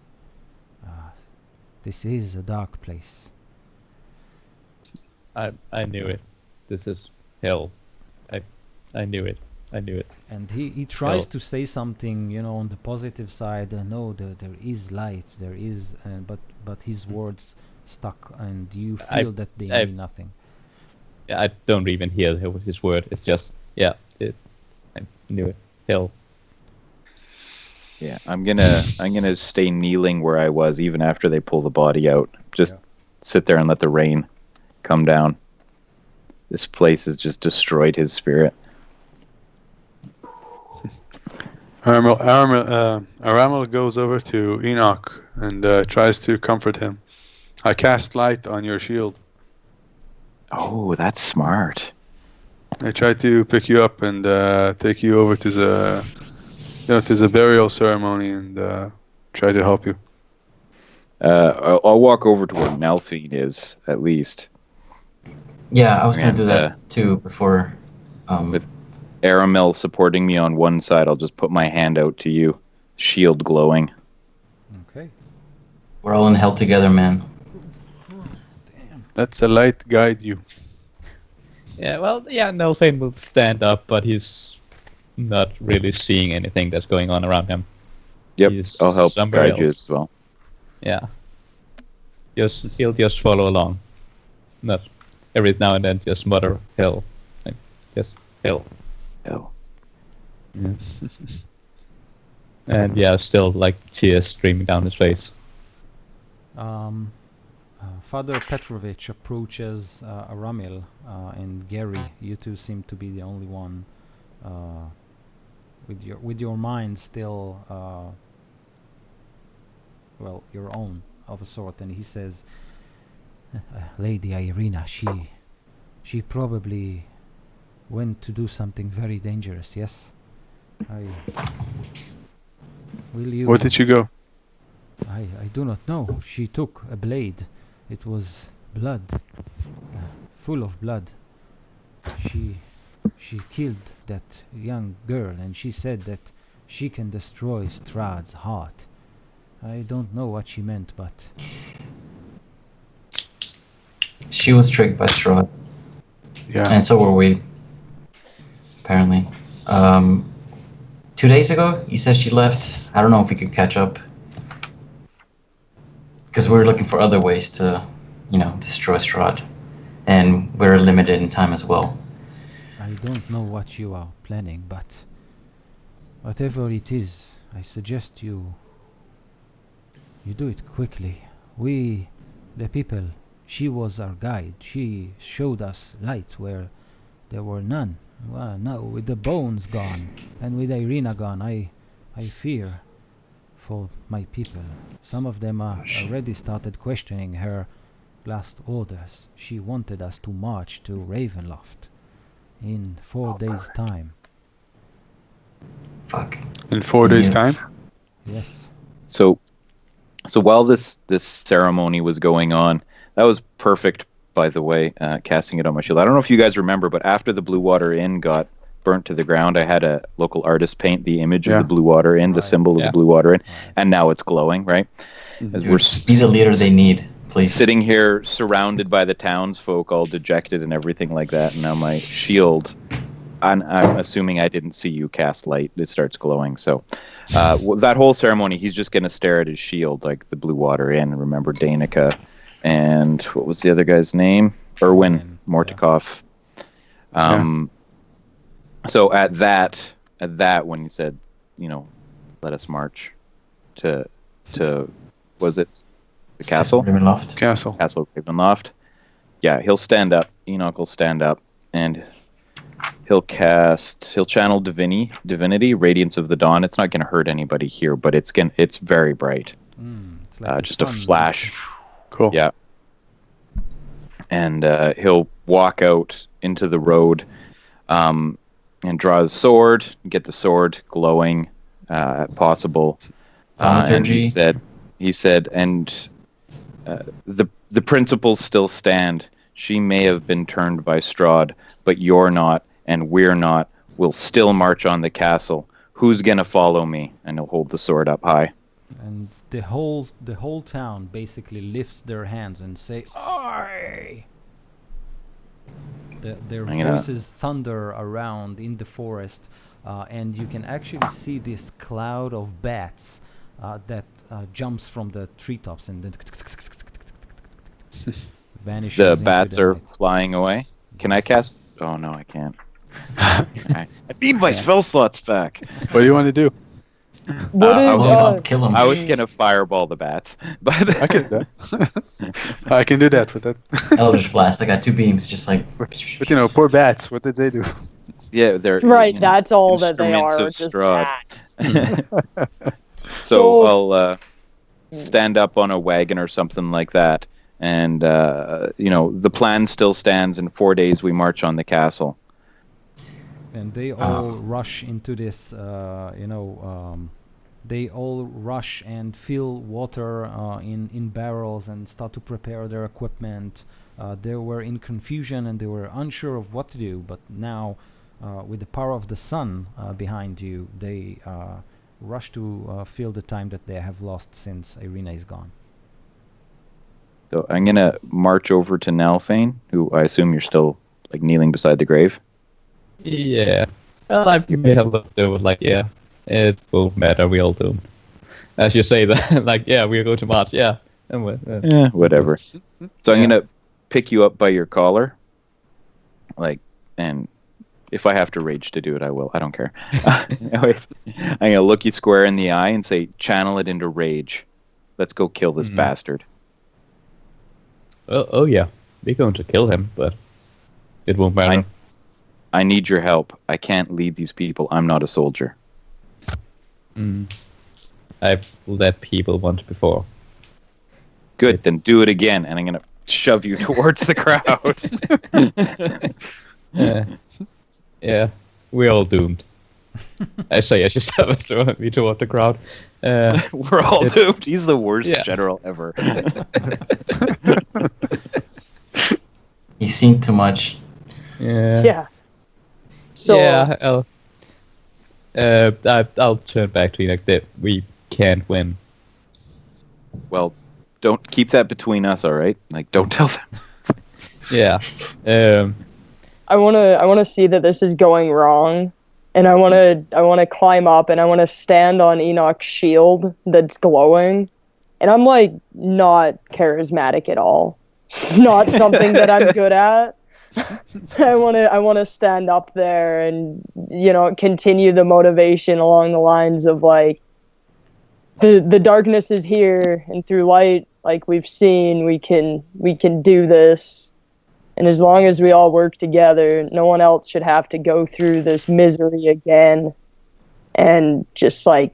This is a dark place." I knew it. This is hell. I knew it. And he tries Hell. to say something, on the positive side. No, there is light. There is, but his words stuck, and you feel that they mean nothing. I don't even hear his word. It's just I knew it. Hell. Yeah, I'm gonna stay kneeling where I was even after they pull the body out. Just sit there and let the rain come down. This place has just destroyed his spirit. Aramil goes over to Enoch and tries to comfort him. I cast light on your shield. Oh, that's smart. I try to pick you up and take you over to the burial ceremony and try to help you. I'll walk over to where Nelfine is, at least. Yeah, I was gonna And, do that too before. With Aramil supporting me on one side, I'll just put my hand out to you, shield glowing. Okay. We're all in hell together, man. Let the light guide you. Yeah, well, Nelfane will stand up, but he's not really seeing anything that's going on around him. Yep, He's I'll help somewhere guide you else. as well. Yeah. He'll just follow along. Not every now and then just mutter hell. Like, just hell. Hell. Yeah. And still tears streaming down his face. Father Petrovich approaches Aramil and Gary. You two seem to be the only one with your mind still, your own of a sort. And he says, "Lady Irina, she probably went to do something very dangerous. Yes, will you?" Where did you go? I do not know. She took a blade. It was blood, full of blood. She killed that young girl, and she said that she can destroy Strahd's heart. I don't know what she meant, but She was tricked by Strahd, Yeah. and so were we. Apparently, 2 days ago, you said she left. I don't know if we could catch up. Because we were looking for other ways to, destroy Strahd. and we're limited in time as well. I don't know what you are planning, but whatever it is, I suggest you do it quickly. We, the people, she was our guide. She showed us light where there were none. Well, now with the bones gone and with Irina gone, I fear for my people. Some of them already started questioning her last orders. She wanted us to march to Ravenloft in 4 days' time. Fuck. In 4 days' Yeah. time? Yes. So while this ceremony was going on, that was perfect, by the way, casting it on my shield. I don't know if you guys remember, but after the Blue Water Inn got burnt to the ground, I had a local artist paint the image of the Blue Water Inn, the Right. symbol of the Blue Water Inn, and now it's glowing, right? As Dude, be the leader they need, please. sitting here surrounded by the townsfolk, all dejected and everything like that, and now my shield, I'm assuming I didn't see you cast light, it starts glowing. So that whole ceremony, he's just going to stare at his shield like the Blue Water Inn. Remember Danica and what was the other guy's name? Erwin Mortikov. So at that when he said, let us march to was it the castle? Ravenloft. Castle. Castle Ravenloft. Yeah, he'll stand up. Enoch will stand up and he'll channel divinity, Radiance of the Dawn. It's not going to hurt anybody here, but it's very bright. It's like the Just a sun. flash. Cool. Yeah. And he'll walk out into the road and draw his sword, get the sword glowing possible. And he said, and the principles still stand. She may have been turned by Strahd, but you're not, and we're not. We'll still march on the castle. Who's gonna follow me? And he'll hold the sword up high. And the whole town basically lifts their hands and say, "Aye!" Their voices thunder around in the forest, and you can actually see this cloud of bats that jumps from the treetops and then vanishes. The into bats the are night. flying away. Can I cast? Oh no, I can't. I need my spell slots back. What do you want to do? What I is was Blow 'em up, kill 'em. I was gonna fireball the bats, but I can do that. I can do that with that. Eldritch Blast. I got 2 beams, just like. But poor bats. What did they do? yeah, they're right? That's all that they instruments are. of Just Strahd. bats. So I'll stand up on a wagon or something like that, and the plan still stands. In 4 days, we march on the castle. And they all rush into this, they all rush and fill water in barrels and start to prepare their equipment. They were in confusion and they were unsure of what to do, but now, with the power of the sun behind you, they rush to fill the time that they have lost since Irina is gone. So I'm gonna march over to Nalfane, who I assume you're still kneeling beside the grave. Yeah. Well, you may have looked over it won't matter, we all doomed. As you say that, we're going to march, yeah. And Whatever. So I'm gonna pick you up by your collar, and if I have to rage to do it, I will. I don't care. Anyways, I'm gonna look you square in the eye and say, "Channel it into rage. Let's go kill this bastard." Oh yeah, we're going to kill him, but it won't matter. I need your help. I can't lead these people. I'm not a soldier. I've led people once before. Good, then do it again, and I'm gonna shove you towards the crowd. Yeah, we're all doomed. I say I should shove me toward the crowd. We're all doomed. He's the worst general ever. He's seen too much. Yeah. Yeah. So Yeah, I'll turn back to you that we can't win. Well, don't keep that between us, all right? Don't tell them. Yeah. I wanna see that this is going wrong, and I wanna climb up and I wanna stand on Enoch's shield that's glowing, and I'm not charismatic at all. not something that I'm good at. I want to stand up there and, you know, continue the motivation along the lines of like the darkness is here, and through light, like we've seen, we can do this. And as long as we all work together, no one else should have to go through this misery again. And just like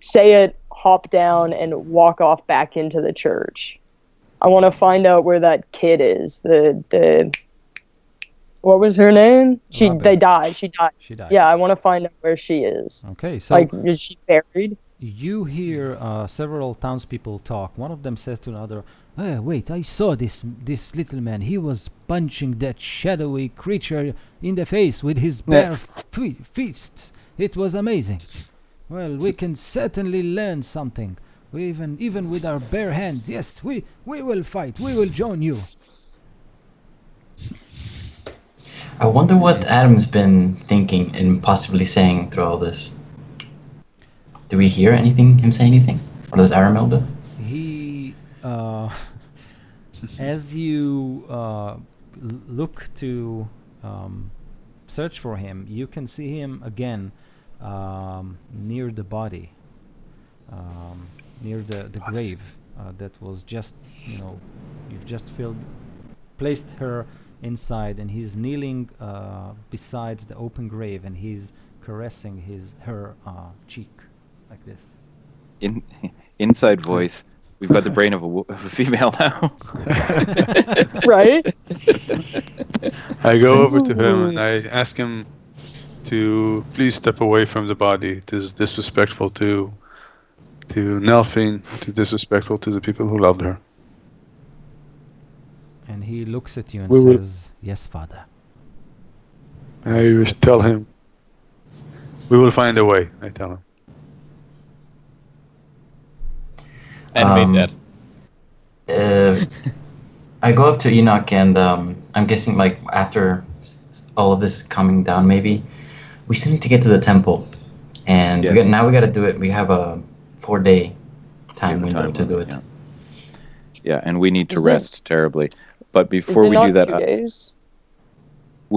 say it, hop down, and walk off back into the church. I want to find out where that kid is. The what was her name? Robin. They died. She died. She died. Yeah, I want to find out where she is. Okay, so Like, is she buried? you hear several townspeople talk. One of them says to another, wait, I saw this little man. He was punching that shadowy creature in the face with his bare fists. It was amazing. Well, we can certainly learn something. We even with our bare hands. Yes, we will fight. We will join you. I wonder what Adam's been thinking and possibly saying through all this. Do we hear anything, him say anything? Or does Aramel do? He, as you look to search for him, you can see him again near the body, near the grave that was just, you know, you've just placed her inside, and he's kneeling besides the open grave, and he's caressing her cheek like this. Inside voice. We've got the brain of a female now. Right? I go over to him and I ask him to please step away from the body. It is disrespectful to Nelphine. It is disrespectful to the people who loved her. And he looks at you and We will- says, "Yes, Father." I tell him, we will find a way, I tell him. And made that. I go up to Enoch and I'm guessing like after all of this is coming down, maybe we still need to get to the temple, and Yes. we got to do it. We have a 4-day time We have a window to do it. limit, Yeah, and we need to Is it- rest terribly. But Is before it we not do that, 2 days?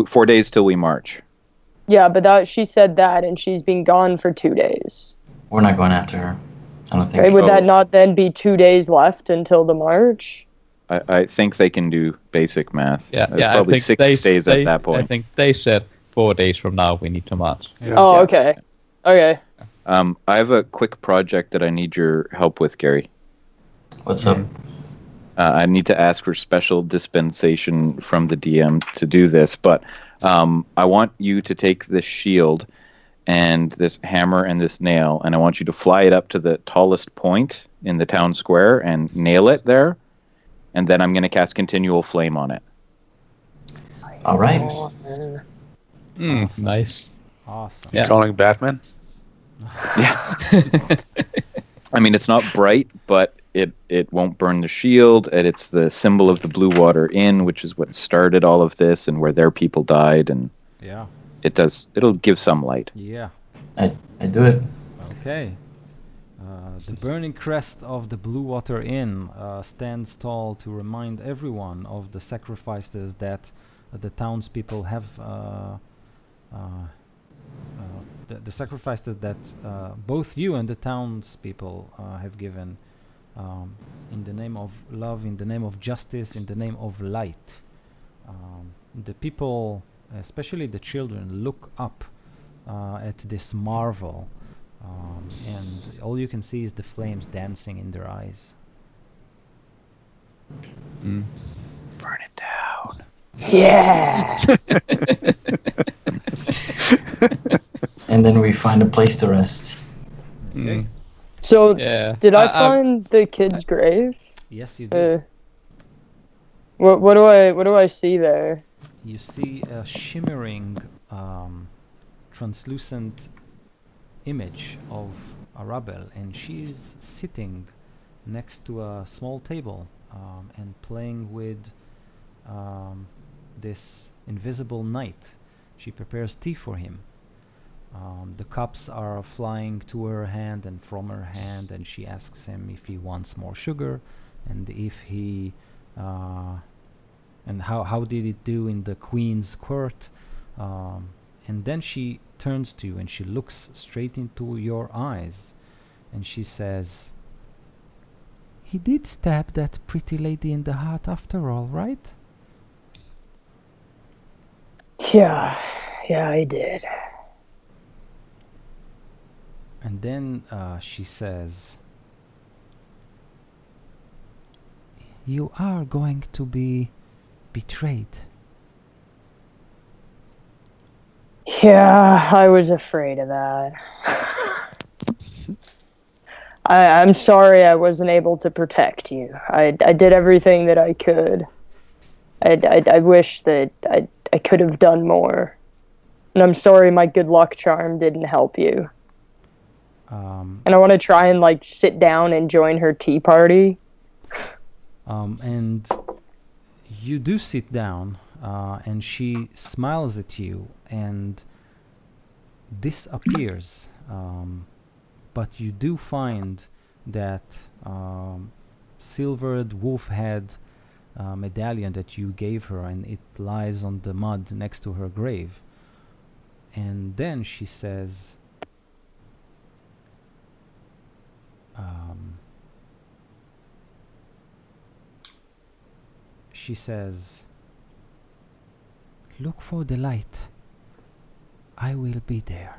4 days till we march. Yeah, but she said that, and she's been gone for 2 days. We're not going after her. I don't think. Right? Would Oh. that not then be 2 days left until the march? I think they can do basic math. Yeah, There's yeah. probably I think 6 days at that I point. think they said 4 days from now we need to march. Oh, Yeah. okay. Okay. I have a quick project that I need your help with, Gary. What's up? I need to ask for special dispensation from the DM to do this, but I want you to take this shield and this hammer and this nail, and I want you to fly it up to the tallest point in the town square and nail it there, and then I'm going to cast continual flame on it. All right. Mm, Awesome. nice. Awesome. Yeah. Calling Batman? Yeah. I mean, it's not bright, but it won't burn the shield, and it's the symbol of the Blue Water Inn, which is what started all of this and where their people died, and Yeah. it'll give some light. Yeah. I do it. Okay. The burning crest of the Blue Water Inn stands tall to remind everyone of the sacrifices that the townspeople have. The sacrifices that both you and the townspeople have given in the name of love, in the name of justice, in the name of light. The people, especially the children, look up at this marvel. And all you can see is the flames dancing in their eyes. Mm. Burn it down. Yeah. And then we find a place to rest. Mm. So, Yeah. did I find the kid's grave? Yes, you did. What do I see there? You see a shimmering, translucent image of Arabelle, and she's sitting next to a small table and playing with this invisible knight. She prepares tea for him. The cups are flying to her hand and from her hand, and she asks him if he wants more sugar and if he and how did it do in the queen's court? And then she turns to you and she looks straight into your eyes, and she says, "He did stab that pretty lady in the heart after all, right?" Yeah, I did. And then she says, "You are going to be betrayed." Yeah, I was afraid of that. I'm sorry I wasn't able to protect you. I did everything that I could. I wish that I could have done more. And I'm sorry my good luck charm didn't help you. And I want to try and like sit down and join her tea party. And you do sit down, and she smiles at you and disappears. But you do find that silvered wolf head medallion that you gave her, and it lies on the mud next to her grave. And then she says, "Look for the light. I will be there."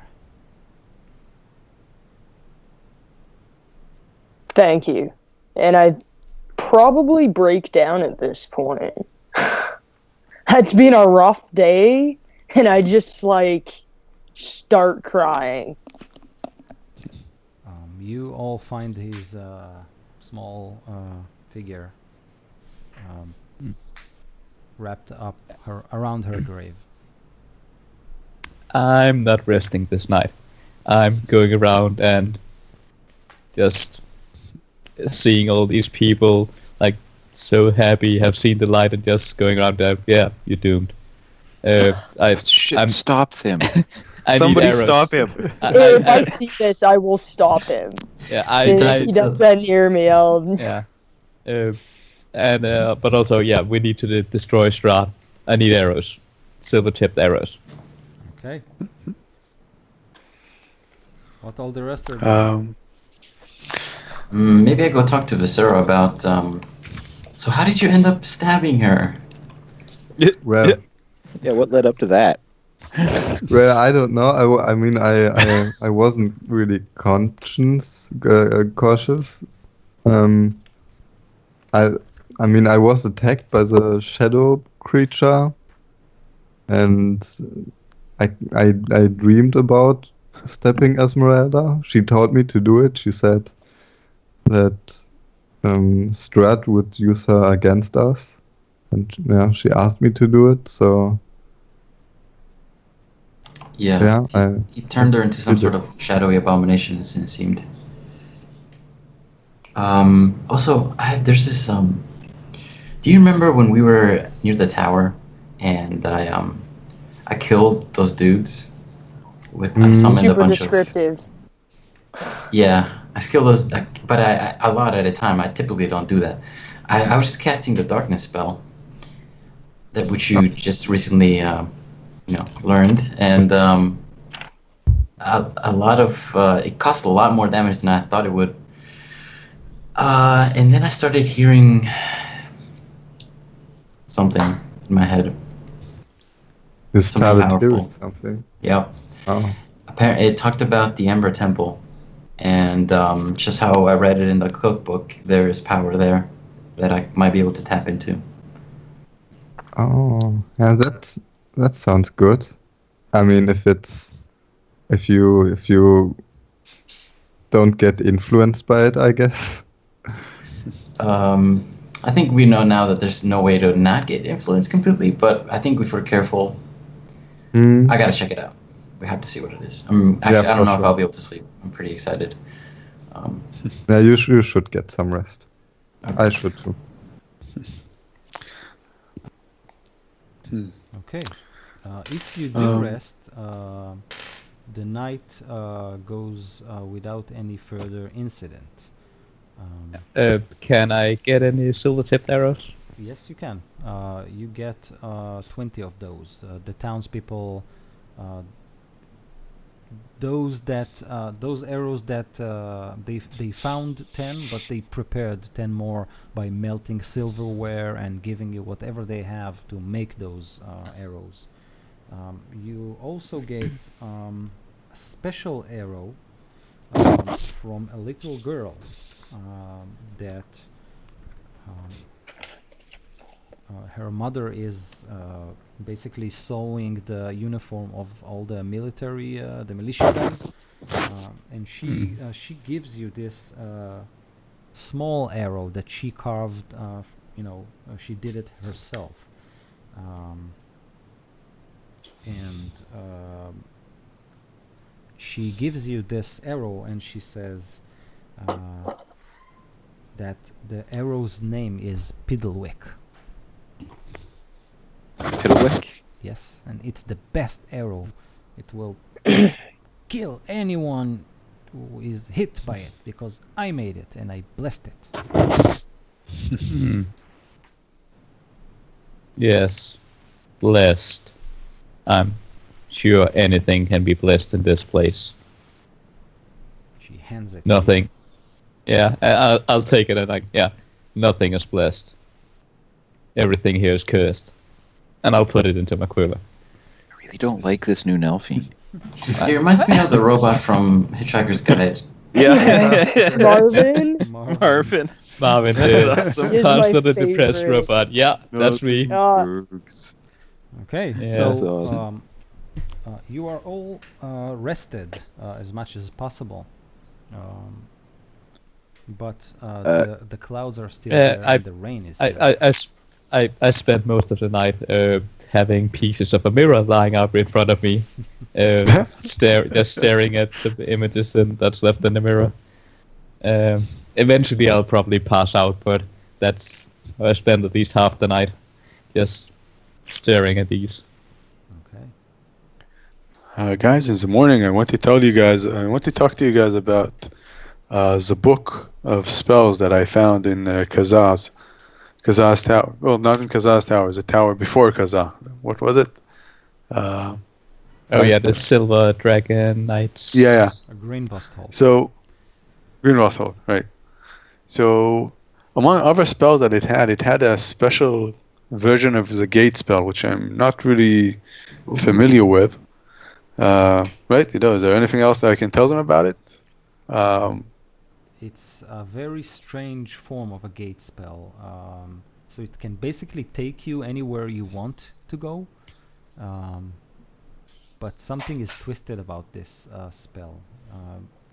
Thank you. And I probably break down at this point. It's been a rough day, and I just like start crying. You all find his small figure wrapped up around her grave. I'm not resting this night. I'm going around and just seeing all these people like so happy, have seen the light, and just going around there. Yeah, you're doomed. Stop him. I Somebody need arrows. stop him. If I see this, I will stop him. Yeah, If he doesn't hear me, I'll... Yeah. But also, yeah, we need to destroy Strahd. I need arrows. Silver-tipped arrows. Okay. What all the rest are doing? Maybe I go talk to Viscera about. So how did you end up stabbing her? Well, Yeah, what led up to that? well, I don't know. I mean, I wasn't really cautious. I mean, I was attacked by the shadow creature, and I dreamed about stepping Esmeralda. She told me to do it. She said that Strahd would use her against us, and yeah, she asked me to do it. So Yeah, yeah, he turned her into some sort of shadowy abomination, it seemed. Also, there's this. Do you remember when we were near the tower, and I killed those dudes with I summoned a Super bunch descriptive. of. Yeah, I killed those, but I a lot at a time. I typically don't do that. I was just casting the darkness spell, which you just recently learned, and a lot of it cost a lot more damage than I thought it would. And then I started hearing something in my head. you Something started powerful. hearing something. Yep. Oh, Apparently, it talked about the Ember Temple, and just how I read it in the cookbook. There is power there that I might be able to tap into. oh, yeah, that sounds good. I mean, if you don't get influenced by it, I guess. I think we know now that there's no way to not get influenced completely, but I think if we're careful, I gotta check it out. We have to see what it is. Actually, I don't know if I'll be able to sleep. I'm pretty excited. Yeah, you should get some rest. I should too. Okay. If you do rest, the night goes without any further incident. Can I get any silver-tipped arrows? Yes, you can. You get 20 of those. The townspeople, uh, those arrows that they found 10, but they prepared 10 more by melting silverware and giving you whatever they have to make those arrows. You also get a special arrow from a little girl that um, her mother is basically sewing the uniform of all the military, the militia guys, and she gives you this small arrow that she carved. She did it herself, and she gives you this arrow, and she says that the arrow's name is Piddlewick. Piddlewick? Yes, and it's the best arrow. It will kill anyone who is hit by it because I made it and I blessed it. Yes, blessed. I'm sure anything can be blessed in this place. She hands it. Nothing. Yeah, I'll take it and nothing is blessed. Everything here is cursed. And I'll put it into my quiver. I really don't like this new Nelphine. It reminds me of the robot from Hitchhiker's Guide. Yeah. Marvin. Marvin. Marvin, That's the He is my constant depressed favorite. robot. Yeah, that's me. Okay, Yeah, so that's awesome. you are all rested as much as possible. But the clouds are still there and the rain is there. I spent most of the night having pieces of a mirror lying up in front of me, just staring at the images that's left in the mirror. Eventually, I'll probably pass out, but that's how I spend at least half the night, just staring at these. Okay. Guys, in the morning, I want to talk to you guys about the book of spells that I found in Kazaz Tower. Well, not in Kazaz Tower, the tower before Kazaz. What was it? The Silver Dragon Knights. Yeah. A Greenvost Hall. So, Greenvost Hall, right. So, among other spells that it had a special version of the gate spell, which I'm not really familiar with. Right? Is there anything else that I can tell them about it? It's a very strange form of a gate spell. So it can basically take you anywhere you want to go. But something is twisted about this spell.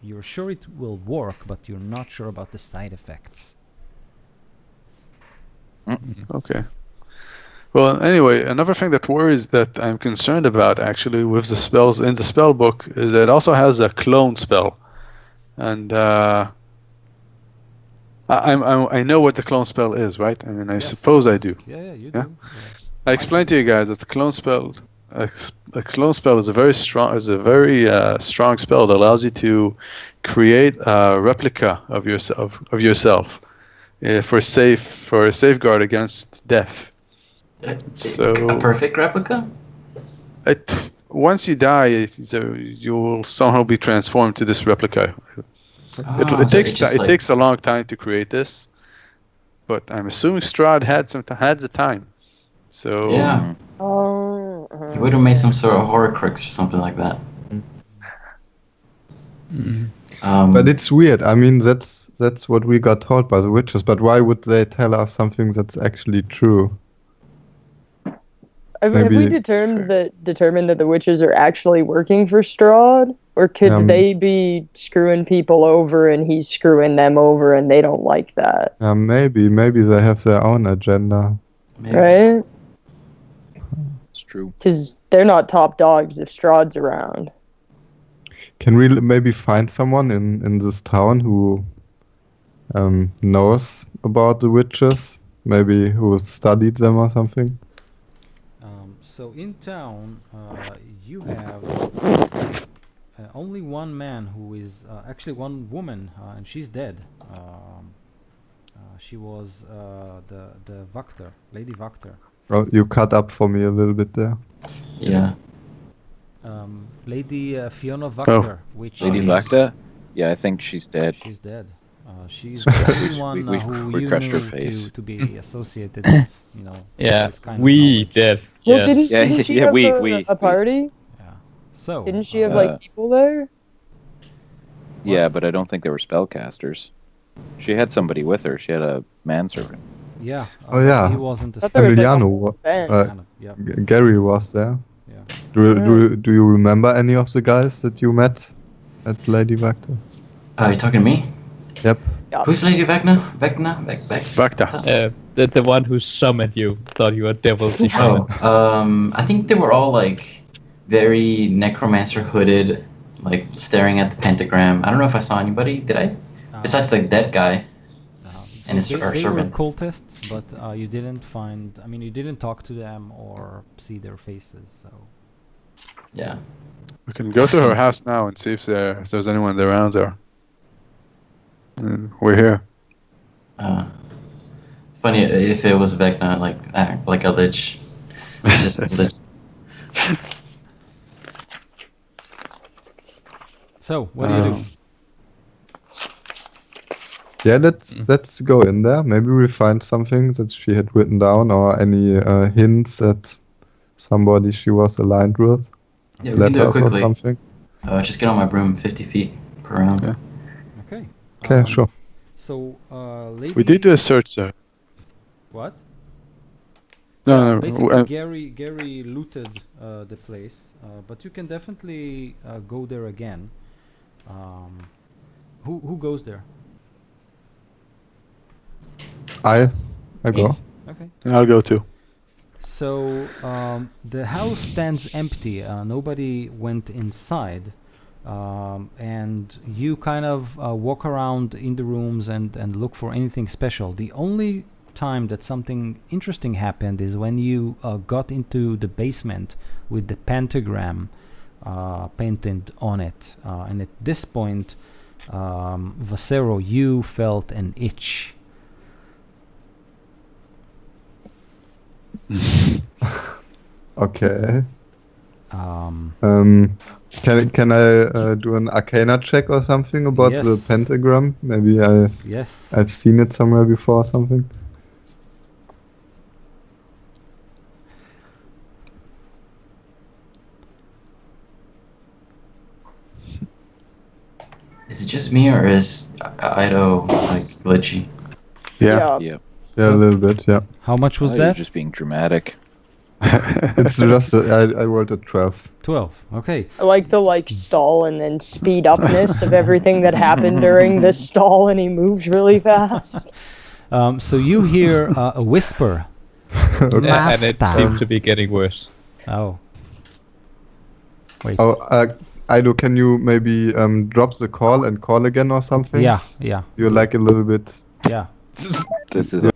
You're sure it will work, but you're not sure about the side effects. Okay. Well, anyway, another thing that I'm concerned about actually with the spells in the spell book is that it also has a clone spell, and I know what the clone spell is, right? I mean, I suppose I do. Yeah, you Yeah? do. I explained to you guys that the clone spell, a clone spell is a very strong spell that allows you to create a replica of yourself for a safeguard against death. So A perfect replica? Once you die, you will somehow be transformed to this replica. It takes a long time to create this, but I'm assuming Strahd had the time. So Yeah. He would have made some sort of horcrux or something like that. But it's weird. I mean, that's what we got told by the witches. But why would they tell us something that's actually true? Have we determined that the witches are actually working for Strahd? Or could they be screwing people over and he's screwing them over and they don't like that? Maybe they have their own agenda. Maybe. Right? It's true. Because they're not top dogs if Strahd's around. Can we maybe find someone in this town who knows about the witches? Maybe who studied them or something? So in town, you have only one man who is actually one woman, and she's dead. She was the Vakter, Lady Vakter. Oh, you cut up for me a little bit there. Yeah. Lady Fiona Vakter, which Lady Oh, is Vacta? Yeah, I think she's dead. she's dead. She's the only one who we you crushed her knew face. to be associated with, Yeah, this kind of we knowledge. did. Well, Yes. didn't she Yeah, have we- a party? Yeah. So Didn't she have Uh, like people there? Yeah, What? but I don't think they were spellcasters. She had somebody with her. She had a manservant. yeah. Oh, but yeah. He wasn't a I thought there was like a Emiliano, whole band. uh, Yeah. Gary was there. Yeah. Do you remember any of the guys that you met at Lady Vactor? You talking to me? Yep. Yeah. Who's Lady Vecna? Vacta. The one who summoned you thought you were devil. Oh, I think they were all like very necromancer hooded, like staring at the pentagram. I don't know if I saw anybody. Did I? Besides like that guy. So and his they were servant. cultists, but you didn't find. I mean, you didn't talk to them or see their faces. So Yeah. We can go to her house now and see if there's anyone around there. And we're here. Funny if it was Vecna, like a lich. Just a lich. So what do you do? Yeah, let's go in there. Maybe we find something that she had written down or any hints at somebody she was aligned with. Yeah, we can do it Letters or quickly. something. Just get on my broom, 50 feet per round. Yeah. Okay. Okay, sure. So, lady. We did do a search there. What? No, no. Basically, Gary looted the place, but you can definitely go there again. Who goes there? I go. Okay. I'll go too. So the house stands empty. Nobody went inside, and you kind of walk around in the rooms and look for anything special. The only time that something interesting happened is when you got into the basement with the pentagram painted on it, and at this point, Vasero, you felt an itch. Okay. Um, Can I do an Arcana check or something about the Yes. pentagram? Maybe yes. I've seen it somewhere before or something. Is it just me or is Ido like glitchy? Yeah. Yeah. Yeah, a little bit. Yeah. How much was Oh, you're that? just being dramatic. It's just I rolled a 12. 12. Okay. I like the stall and then speed upness of everything that happened during the stall, and he moves really fast. So you hear a whisper. Yeah, and it Master. seems to be getting worse. Oh. Wait. Oh, Ido, can you maybe drop the call and call again or something? Yeah, yeah, You're like a little bit. yeah. This is What does it do?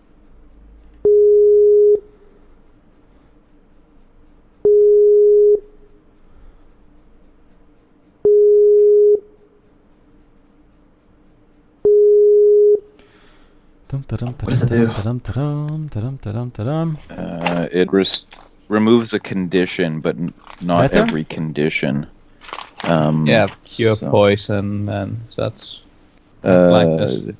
it removes a condition, but not Better? every condition. Yeah, cure so, poison and such. uh, blindness.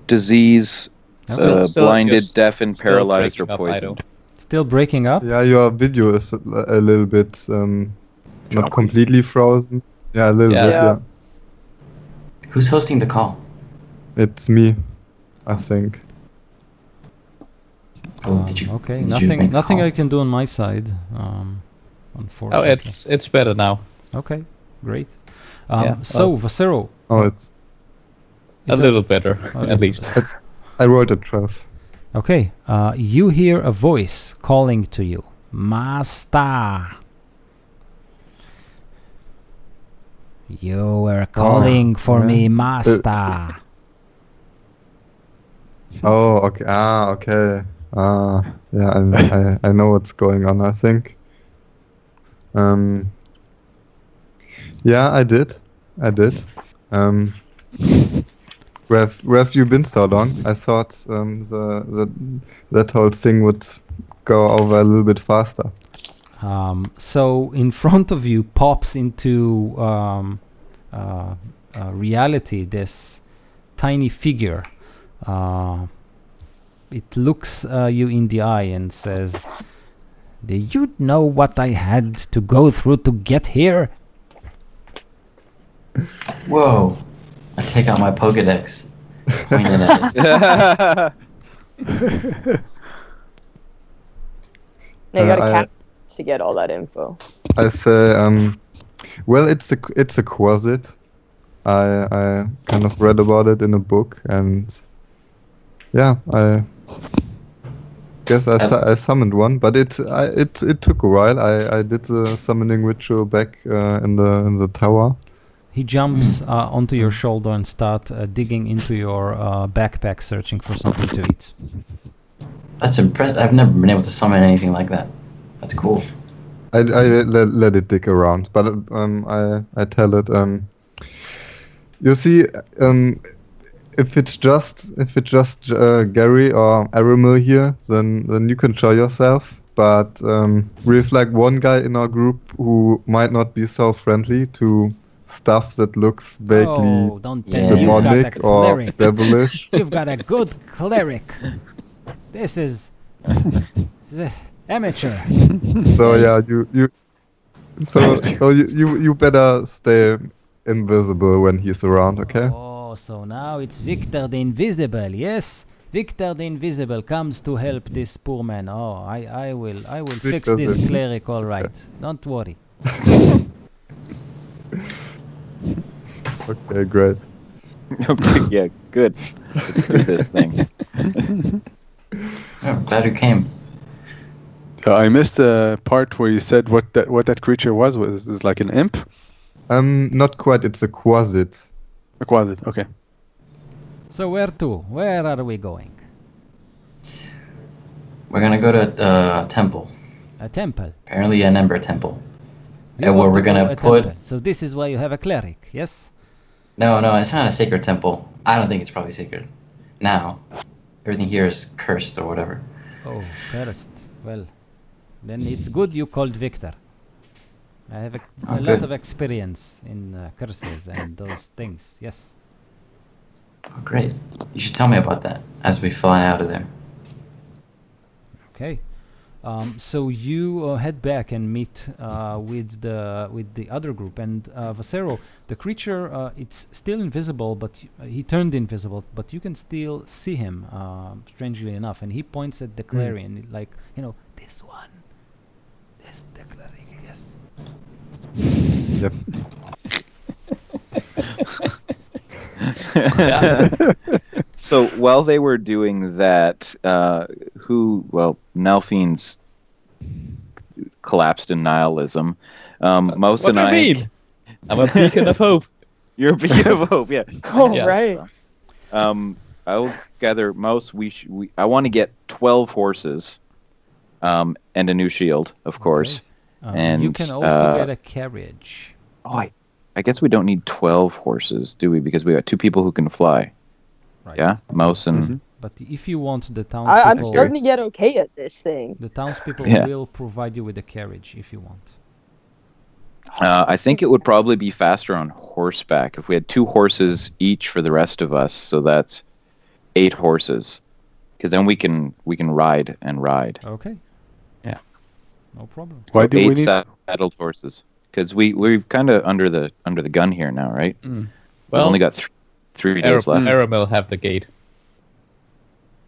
disease, Okay. Still blinded, just deaf, and still paralyzed or breaking up, Ido. poisoned. Still breaking up? Yeah, your video is a little bit not Choppy. completely frozen. Yeah, a little Yeah. bit. Yeah. Yeah, Who's hosting the call? it's me, I think. Oh, did you? Okay, did you make the nothing call? I can do on my side. Oh, Unfortunately. it's better now. Okay, great. Yeah, So, Vasero. Oh, it's A it's little better, Oh, at it's least. I rolled a 12. Okay, you hear a voice calling to you. Master. You were calling for me, yeah. Master. Oh, okay. Okay. Yeah, I know what's going on, I think. Yeah, I did. Where have you been so long? I thought that whole thing would go over a little bit faster. So in front of you pops into reality this tiny figure. It looks you in the eye and says, "Do you know what I had to go through to get here?" Whoa! I take out my Pokedex, point it at it. Now you gotta I- cap to get all that info. I say, well, it's a quasit. I kind of read about it in a book, and yeah, I guess I summoned one, but it took a while. I did the summoning ritual back in the tower. He jumps onto your shoulder and starts digging into your backpack, searching for something to eat. That's impressive. I've never been able to summon anything like that. That's cool. I let it dig around, but I tell it. You see, if it's just Gary or Aramil here, then you can show yourself. But we have like one guy in our group who might not be so friendly to stuff that looks vaguely Oh, don't tell me you've got a demonic or cleric. devilish. You've got a good cleric. This is amateur. So yeah, you better stay invisible when he's around, okay? Oh, so now it's Victor the Invisible, yes? Victor the Invisible comes to help this poor man. Oh, I will fix Victor this the- cleric all right. Don't worry. Okay, great. Okay, yeah, good. Let's do this thing. Oh, glad you came. I missed the part where you said what that creature was. Was it like an imp? Not quite. It's a quasit. Or was it? Okay. So where to? Where are we going? We're gonna go to a temple. A temple. Apparently, an ember temple. You And want where to we're go gonna a put. temple. So this is why you have a cleric, yes? No, it's not a sacred temple. I don't think it's probably sacred. Now, everything here is cursed or whatever. Oh, cursed. Well, then it's good you called Victor. I have a lot good. of experience in curses and those things, yes. Oh, great. You should tell me about that as we fly out of there. Okay. So you head back and meet with the other group, and Vasero, the creature, it's still invisible, but he turned invisible, but you can still see him, strangely enough, and he points at the clarion, like, this one, this the cleric, yes. Yep. So while they were doing that, Nelphine's collapsed in nihilism. Mouse What and do you I. mean? I'm a beacon of hope. You're a beacon of hope, yeah. Oh, Yeah, right. I'll gather Mouse. I want to get 12 horses, and a new shield, of course. Okay. You And, can also get a carriage. Oh, I guess we don't need 12 horses, do we? Because we got 2 people who can fly. Right. Yeah, Mouse and But if you want, the I'm townspeople, starting to get okay at this thing. the townspeople Yeah. will provide you with a carriage if you want. I think it would probably be faster on horseback if we had 2 horses each for the rest of us. So that's 8 horses, because then we can ride and ride. Okay. Yeah. No problem. Why do we 8 need? saddled horses, because we're kind of under the gun here now, right? We've Well, only got 3 days left. Aramil have the gate.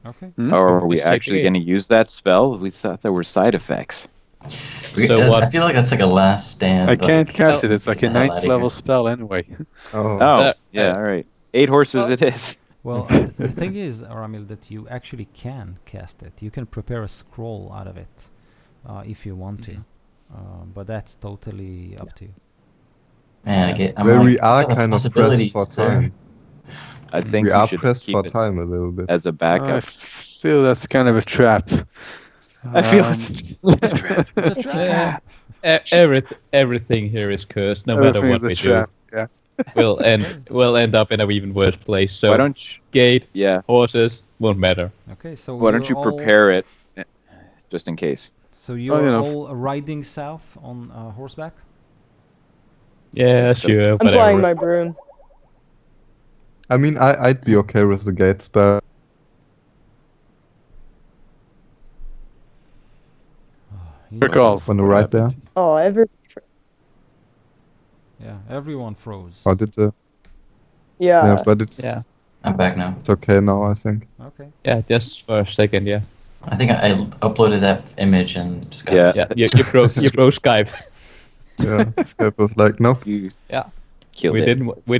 Okay. Hmm? Or are we Just take the actually gate. going to use that spell? We thought there were side effects. So what? I feel like that's like a last stand. I but- can't cast it. It's like a Get the hell 9th outta level here. spell anyway. Oh. Oh, yeah, all right. 8 horses it is. Well, the thing is, Aramil, that you actually can cast it. You can prepare a scroll out of it if you want to. But that's totally up to you. Man, I'm Well, like, we are what the kind of pressed possibilities, for sir? time. I think We we are should pressed keep for it time a little bit. as a I backup. feel that's kind of a trap. I feel Um, it's a trap. It's a trap. Everything here is cursed, no matter everything what is a we trap. do. Yeah. we'll end up in an even worse place. So Why don't you? gate, Yeah. horses won't matter. Okay, so Why don't you're you all- prepare it, just in case? So you're know. all riding south on horseback? Yeah, sure. I'm whatever. flying my broom. I mean, I'd be okay with the gate spell. Good call. On the right there. Oh, Yeah, everyone froze. Or did the... yeah. Yeah, but it's I'm back now. it's okay now, I think. Okay. Yeah, just for a second. Yeah. I think I uploaded that image and just got Yeah. this. Yeah. You broke Skype. Yeah, Skype was like, nope. You Yeah. killed We it.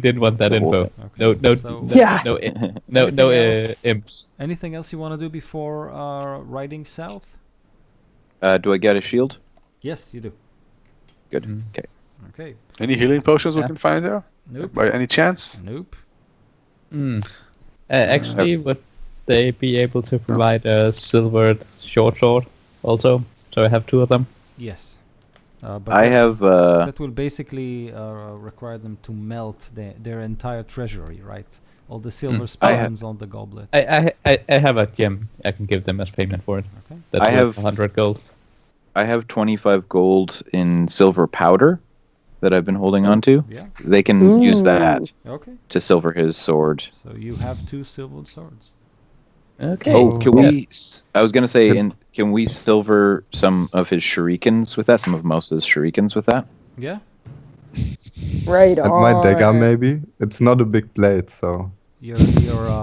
didn't want that The whole info. Okay. No. So Yeah. No Anything else? imps. anything else you want to do before riding south? Do I get a shield? Yes, you do. Good. Mm. Okay. Okay. Any healing potions we Yeah. can find there? Nope. By any chance? Nope. Hmm. Actually, would they be able to provide a silvered short sword also? So I have two of them. Yes. But I that- have. that will basically require them to melt their entire treasury, right? All the silver I ha- spoons on the goblets. I have a gem. I can give them as payment for it. Okay. That's I worth have- 100 gold. I have 25 gold in silver powder that I've been holding on to. Yeah. They can use Ooh. that Okay. to silver his sword. So you have 2 silvered swords. Okay. Oh, can Yeah. we? I was gonna say, can we silver some of his shurikens with that? Some of Mosa's shurikens with that? Yeah. Right And on. my dagger, maybe. It's not a big blade, so... Your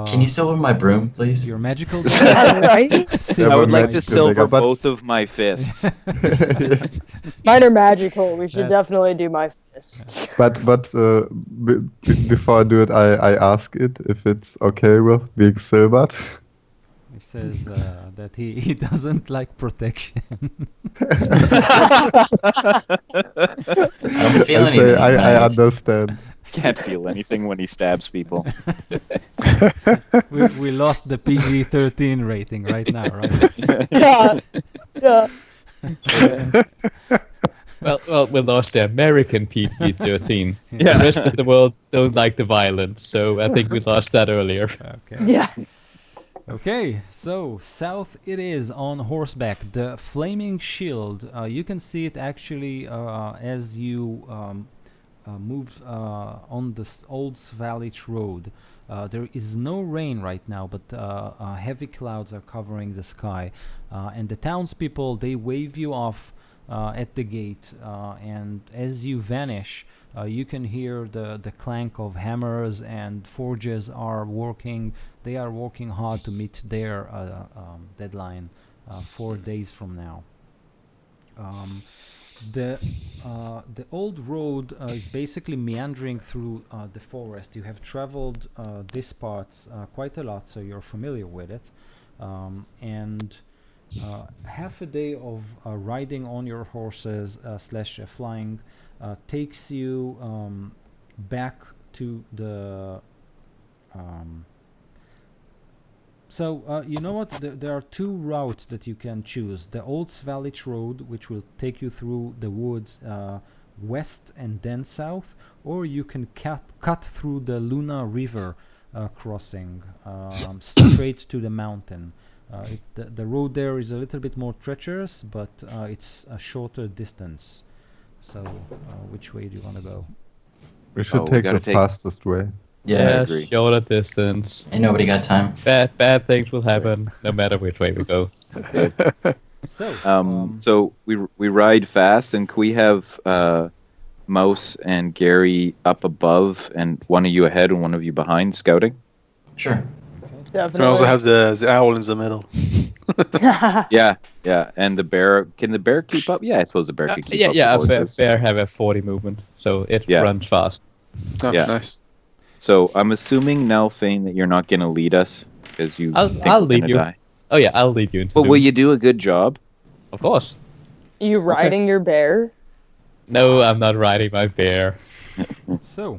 Can you silver my broom, please? your magical Yeah, right? silver I would my like to magical silver dagger, but- both of my fists. Yeah. Mine are magical. We should That- definitely do my fists. But before I do it, I ask it if it's okay with being silvered. He says that he doesn't like protection. I don't feel I say anything. I understand. Can't feel anything when he stabs people. we lost the PG-13 rating right now, right? Yeah. Yeah. Well, we lost the American PG-13. Yeah. The rest of the world don't like the violence, so I think we lost that earlier. Okay. Yeah. Okay, so south it is on horseback. The flaming shield, you can see it actually as you move on this old Svalich road. There is no rain right now, but heavy clouds are covering the sky. And the townspeople, they wave you off at the gate. And as you vanish, you can hear the clank of hammers, and forges are working. They are working hard to meet their deadline 4 days from now. The old road is basically meandering through the forest. You have traveled this part quite a lot, so you're familiar with it. And half a day of riding on your horses slash flying takes you back to the so you know what, there are 2 routes that you can choose: the old Svalich road, which will take you through the woods west and then south, or you can cut through the Luna River crossing straight to the mountain. The road there is a little bit more treacherous, but it's a shorter distance. So which way do you want to go? We should we take gotta the take- fastest way. Yeah, agree. Shorter distance. ain't nobody got time. Bad things will happen no matter which way we go. So So we ride fast, and can we have Mouse and Gary up above, and one of you ahead and one of you behind, scouting? Sure. Definitely. Can also have the owl in the middle. Yeah, and the bear. Can the bear keep up? Yeah, I suppose the bear could keep up. Yeah. with A horses. bear have a 40 movement, so it Yeah. runs fast. Oh, Yeah. nice. So I'm assuming, Nelfane, that you're not going to lead us because you. I'll think lead we're gonna you. die. Oh yeah, I'll lead you into. But will doom. you do a good job? Of course. You riding your bear? No, I'm not riding my bear. So,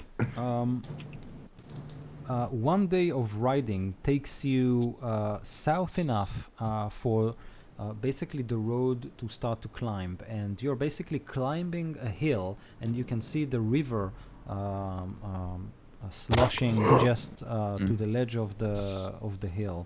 1 day of riding takes you south enough for basically the road to start to climb, and you're basically climbing a hill, and you can see the river sloshing just to the ledge of the hill.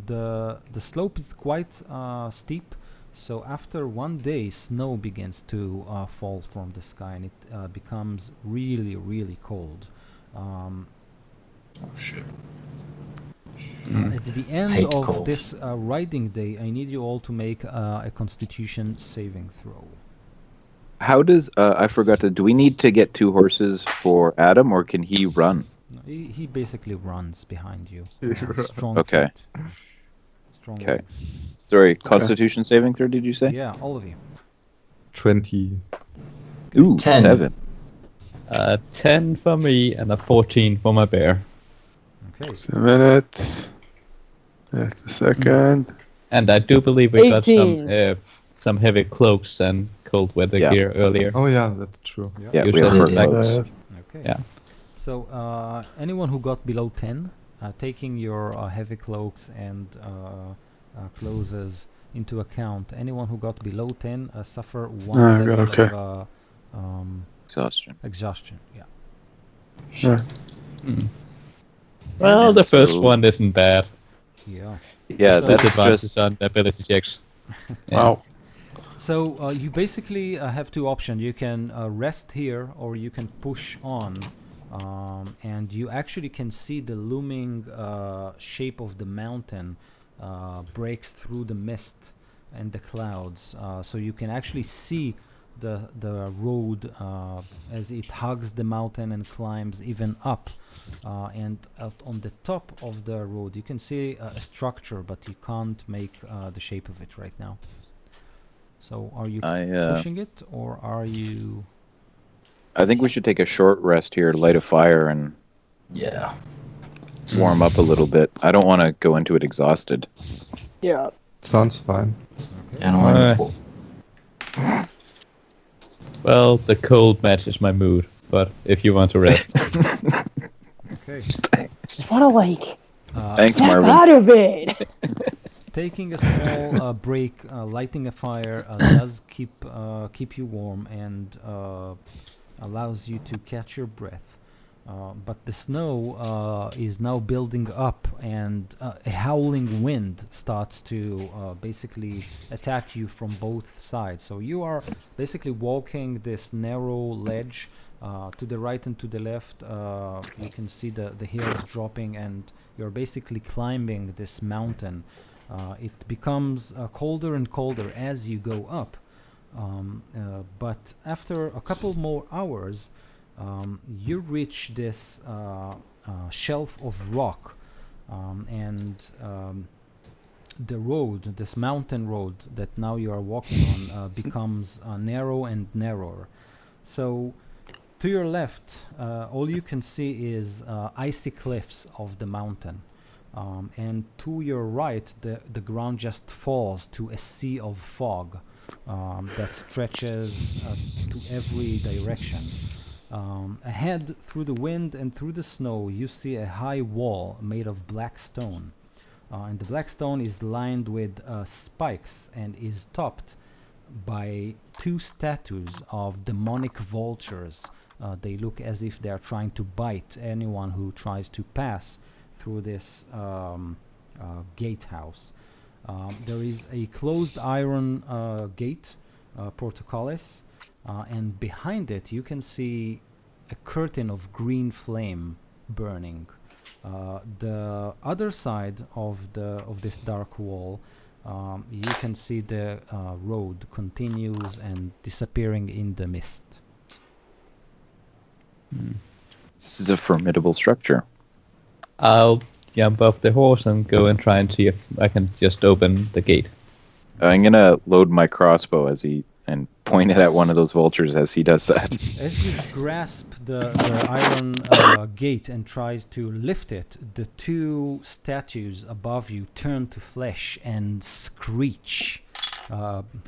The slope is quite steep, so after one day, snow begins to fall from the sky, and it becomes really, really cold. Oh shit. At the end Hate of cold. this riding day, I need you all to make a Constitution saving throw. How does I forgot to? Do we need to get 2 horses for Adam, or can he run? No, he basically runs behind you. He Strong Okay. feet. Strong Okay. legs. Sorry, Constitution saving throw. Did you say? Yeah, all of you. 20. Ooh, 10. 7. 10 for me and a 14 for my bear. Okay. Just a minute. Just a second. And I do believe we got 18. some heavy cloaks and cold weather Yeah. gear earlier. Oh yeah, that's true. Yeah, we Usually have fur they- cloaks. Okay. Yeah. So, anyone who got below 10, taking your heavy cloaks and clothes into account, anyone who got below 10 suffer one Ah, level okay. of Exhaustion. exhaustion. Yeah. Sure. Well, the first So- one isn't bad. Yeah. Yeah, So- that's Disadvantage just on ability checks. Yeah. Wow. So you basically have 2 options. You can rest here, or you can push on, and you actually can see the looming shape of the mountain breaks through the mist and the clouds. So you can actually see the road as it hugs the mountain and climbs even up. And on the top of the road, you can see a structure, but you can't make the shape of it right now. So are you pushing it, or are you... I think we should take a short rest here, light a fire, and Yeah. warm up a little bit. I don't want to go into it exhausted. Yeah. Sounds fine. Okay. And Well, the cold matches my mood, but if you want to rest. Okay. Just want to like Thanks, snap Marvin. out of it. Taking a small break, lighting a fire does keep you warm and allows you to catch your breath. But the snow is now building up, and a howling wind starts to basically attack you from both sides. So you are basically walking this narrow ledge to the right and to the left. You can see the hills dropping, and you're basically climbing this mountain. It becomes colder and colder as you go up. But after a couple more hours, you reach this shelf of rock, and the road, this mountain road that now you are walking on, becomes narrow and narrower. So to your left, all you can see is icy cliffs of the mountain. And to your right, the ground just falls to a sea of fog that stretches to every direction. Ahead, through the wind and through the snow, you see a high wall made of black stone. And the black stone is lined with spikes and is topped by 2 statues of demonic vultures. They look as if they are trying to bite anyone who tries to pass through this gatehouse. There is a closed iron gate, portcullis, and behind it you can see a curtain of green flame burning. The other side of this dark wall, you can see the road continues and disappearing in the mist. This is a formidable structure. I'll jump off the horse and go and try and see if I can just open the gate. I'm gonna load my crossbow and point it at one of those vultures as he does that. As you grasp the iron gate and tries to lift it, the 2 statues above you turn to flesh and screech.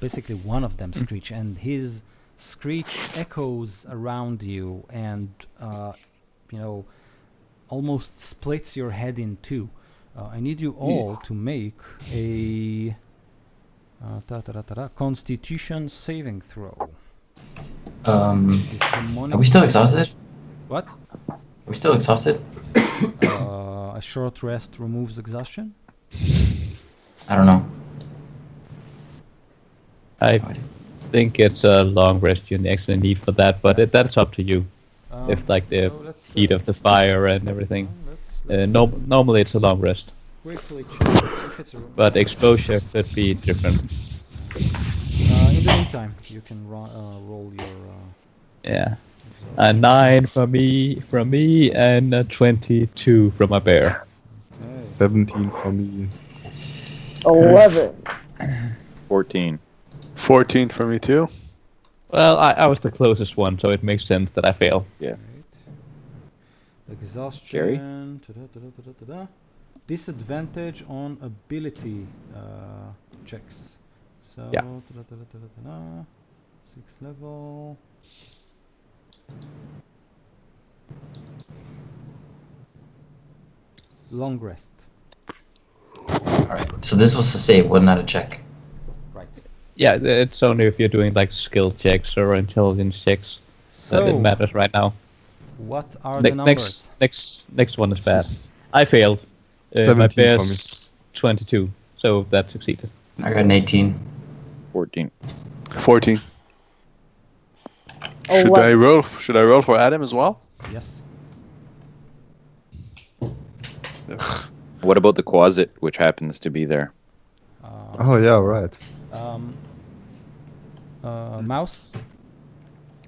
Basically, one of them screech, and his screech echoes around you, and almost splits your head in 2. I need you all to make a Constitution saving throw. Is this demonic? Are we still exhausted? What? Are we still exhausted? A short rest removes exhaustion. I don't know. I think it's a long rest you actually need for that, but that's up to you. If like the so let's, heat of the fire and everything. let's Normally it's a long rest, quickly check if it's a. but exposure could be different. In the meantime, you can roll your. Yeah, Exhaustion. 9 from me, and 22 from my bear. Okay. 17 for me. 11. 14. 14 for me too. Well, I was the closest one, so it makes sense that I fail. Yeah. Exhaustion. Disadvantage on ability checks. So, Yeah. 6th level. Long rest. Alright, so this was a save, was not a check. Right. Yeah, it's only if you're doing like skill checks or intelligence checks that it So, matters right now. what are the numbers? Next one is bad. I failed. My 17 for me. bear's 22, so that succeeded. I got an 18. 14. 14. Should 11. I roll? Should I roll for Adam as well? Yes. What about the closet, which happens to be there? Oh yeah, right. Mouse?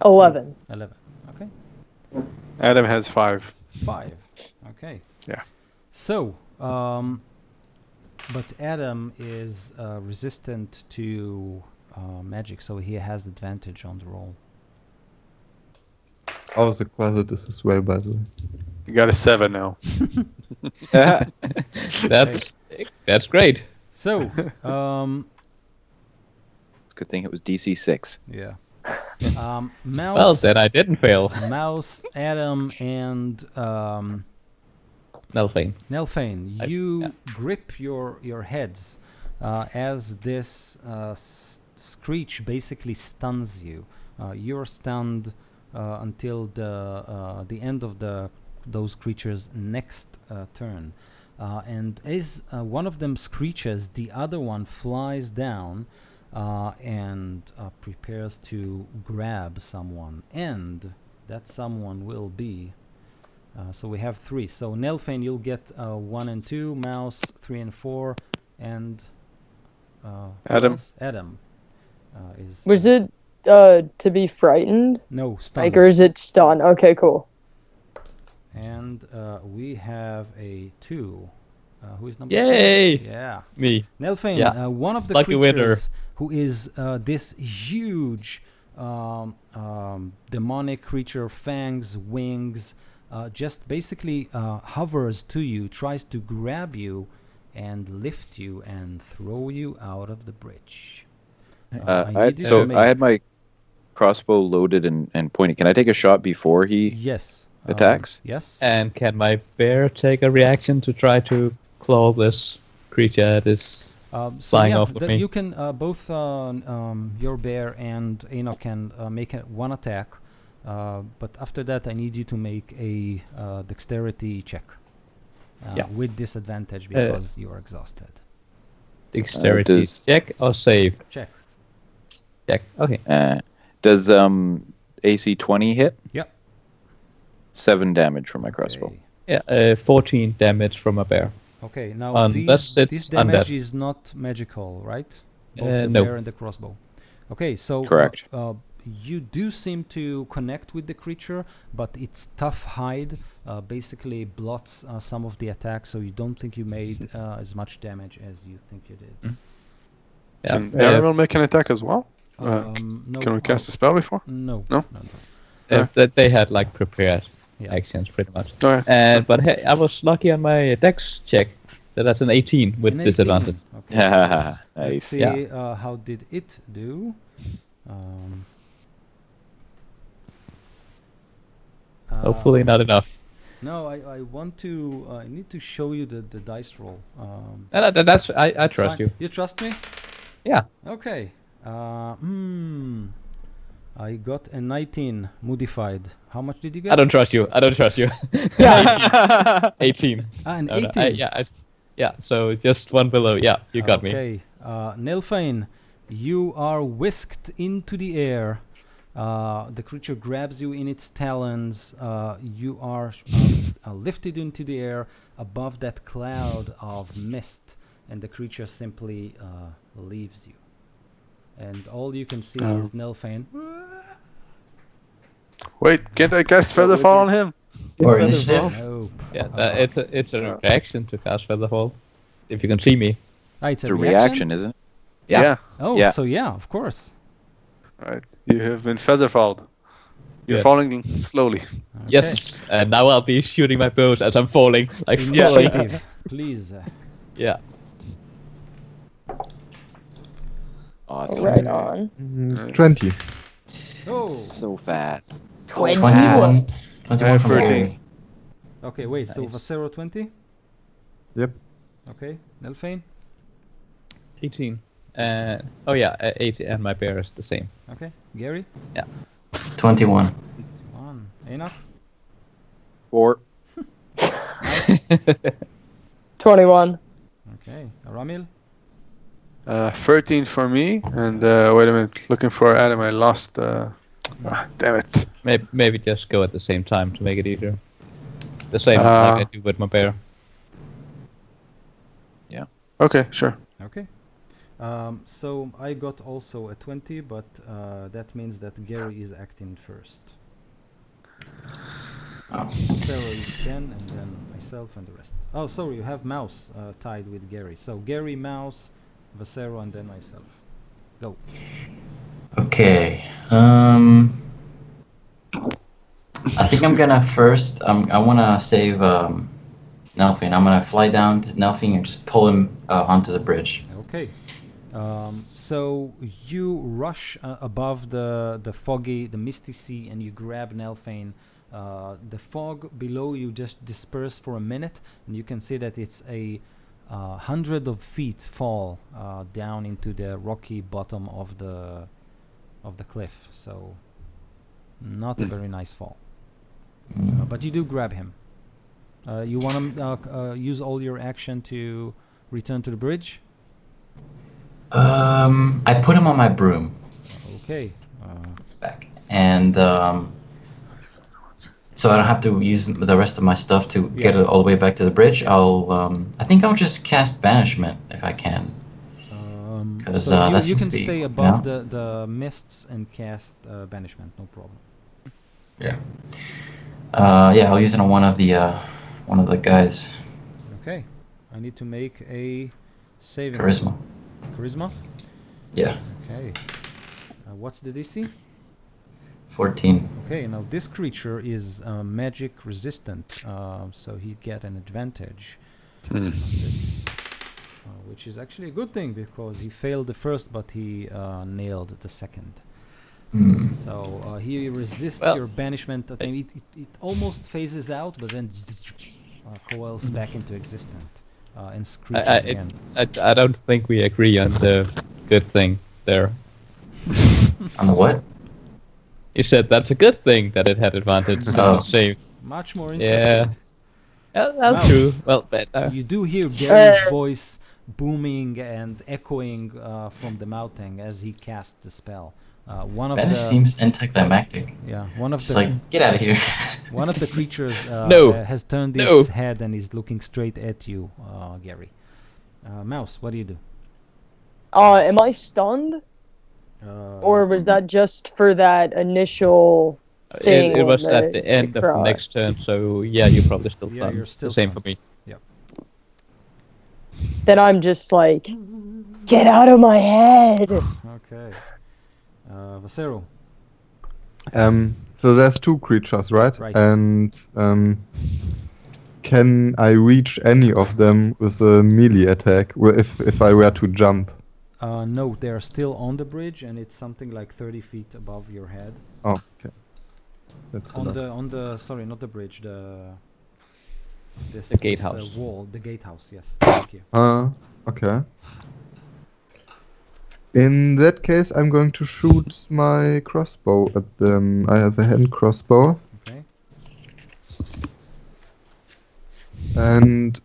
11. 11. Okay. Adam has 5. 5. Okay. Yeah. So, but Adam is resistant to magic, so he has advantage on the roll. Oh, the closet is as well, by the way. You got a 7 now. That's great. So, Good thing it was DC 6. yeah. Mouse. Well, then I didn't fail. Mouse, Adam, and Nelfane. Nelfane, I- you yeah. grip your heads as this screech basically stuns you. You're stunned until the end of those creatures' next turn. And as one of them screeches, the other one flies down and prepares to grab someone. And that someone will be. So we have 3. So Nelfane, you'll get 1 and 2. Mouse 3 and 4, and who Adam. else? Adam is. Was it to be frightened? No, stunned. Like, or is it stun? Okay, cool. And we have a 2. Who is number Yay! 2? Yeah. Me. Nelfane, Yeah. one of the Lucky winner. creatures who is this huge demonic creature, fangs, wings, just basically hovers to you, tries to grab you and lift you and throw you out of the bridge. I need you to make- had my crossbow loaded and pointed. Can I take a shot before he Yes. attacks? Yes. And can my bear take a reaction to try to claw this creature that is So flying yeah, off with me? you can both your bear and Eno can make one attack, but after that I need you to make a dexterity check Yeah. with disadvantage because you are exhausted. dexterity does- check or save? Check. Check. Okay. Does AC 20 hit? Yep. 7 damage from my crossbow. Okay. Yeah, 14 damage from a bear. Okay, now Unless this it's damage undead. is not magical, right? Both the No. bear and the crossbow. Okay, so Correct. you do seem to connect with the creature, but its tough hide basically blots some of the attack, so you don't think you made as much damage as you think you did. Yeah. Can Ariel make an attack as well? No, Can we cast a spell before? No. No? that they had like prepared Yeah. actions pretty much. Oh, yeah. But hey, I was lucky on my dex check. So that's an 18 with An 18. disadvantage. Okay, so let's Nice. see Yeah. how did it do. Hopefully not enough. No, I want to. I need to show you the dice roll. That's I It's trust fine. you. You trust me? Yeah. Okay. I got a 19 modified. How much did you get? I don't trust you. I don't trust you. Yeah. 18. An No, no, 18. yeah. So just one below. Yeah, you got me. Okay. Nelfane, you are whisked into the air. The creature grabs you in its talons. You are lifted into the air above that cloud of mist, and the creature simply leaves you. And all you can see is Nelfane. Wait, can't I cast Feather Fall on him? Or initiative? Nope. Yeah, it's a reaction to cast Featherfall. If you can see me. Ah, it's It's a a reaction? reaction, isn't it? Yeah. Oh, Yeah. so yeah, of course. Alright, you have been featherfalled. You're Yeah. falling slowly. Okay. Yes, and now I'll be shooting my bows as I'm falling, like falling. Initiative, please. Yeah. Awesome. Right on. 20. Oh. So fast. 21. 21 from 13. Gary. Okay, wait. So Nice. Vasero 20. Yep. Okay, Nelfane. 18. Oh yeah, 80, and my bear is the same. Okay, Gary. 21. 1. Enoch. 4. 21. Okay, Ramil. 13 for me, and wait a minute, looking for Adam, I lost, damn it. Maybe just go at the same time to make it easier. The same like I do with my bear. Okay, sure. Okay. So I got also a 20, but that means that Gary is acting first. Oh. Sarah again, and then myself and the rest. Oh, sorry, you have Mouse tied with Gary. So Gary, Mouse, Vasero, and then myself. Go. Okay. I think I'm gonna first. I wanna save Nelfine. I'm gonna fly down to Nelfine and just pull him onto the bridge. Okay. So you rush above the foggy, the misty sea, and you grab Nelfane. The fog below you just disperse for a minute, and you can see that it's a 100 of feet fall down into the rocky bottom of the cliff. So not a very nice fall. But you do grab him. You want to use all your action to return to the bridge? I put him on my broom Okay. back, and so I don't have to use the rest of my stuff to get it all the way back to the bridge. I think I'll just cast banishment if I can. 'Cause, So that you seems can to be, stay you above know? the mists and cast banishment, no problem. Yeah. Yeah, I'll use it on one of the guys. Okay. I need to make a saving. Charisma. Charisma? Yeah. Okay. What's the DC? 14. Okay, now this creature is magic resistant, so he get an advantage. This, which is actually a good thing because he failed the first, but he nailed the second. So he resists your banishment. I think it almost phases out, but then coils back into existence and screeches again. I don't think we agree on the good thing there. On the what? You said that's a good thing that it had advantage. Oh. Save. Much more Yeah. interesting. That's Mouse. true. Well, but, You do hear Gary's voice booming and echoing from the mountain as he casts the spell. One of Banish the seems anticlimactic. one of Just the like, get out of here. one of the creatures No. Has turned No. its head and is looking straight at you, Gary. Mouse, what do you do? Am I stunned? Or Uh, was that just for that initial thing? it was when at the end of the cry? next turn, so yeah, you probably still Yeah, stunned. you're still the same stunned. for me. Then I'm just like, get out of my head! okay. Vasero. So there's two creatures, right? Right. And can I reach any of them with a melee attack if I were to jump? No, they are still on the bridge, and it's something like 30 feet above your head. Oh, okay. That's enough. On the sorry, not the bridge, this gatehouse. wall, the gatehouse. Yes, thank you. Okay. In that case, I'm going to shoot my crossbow at them. I have a hand crossbow, Okay. and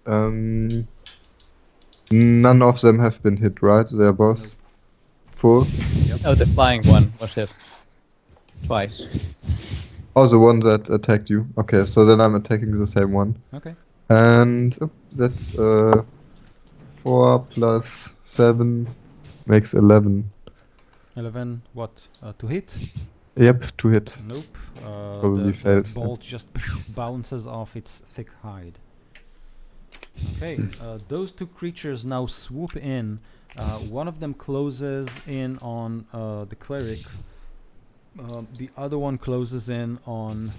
none of them have been hit, right? They're both full. Oh, the flying one was hit twice. Oh, the one that attacked you. Okay, so then I'm attacking the same one. Okay. And that's 4 plus 7 makes 11. 11. What? To hit? Yep, to hit. Nope. Probably The fails. bolt just bounces off its thick hide. Okay, those two creatures now swoop in. One of them closes in on the cleric. The other one closes in on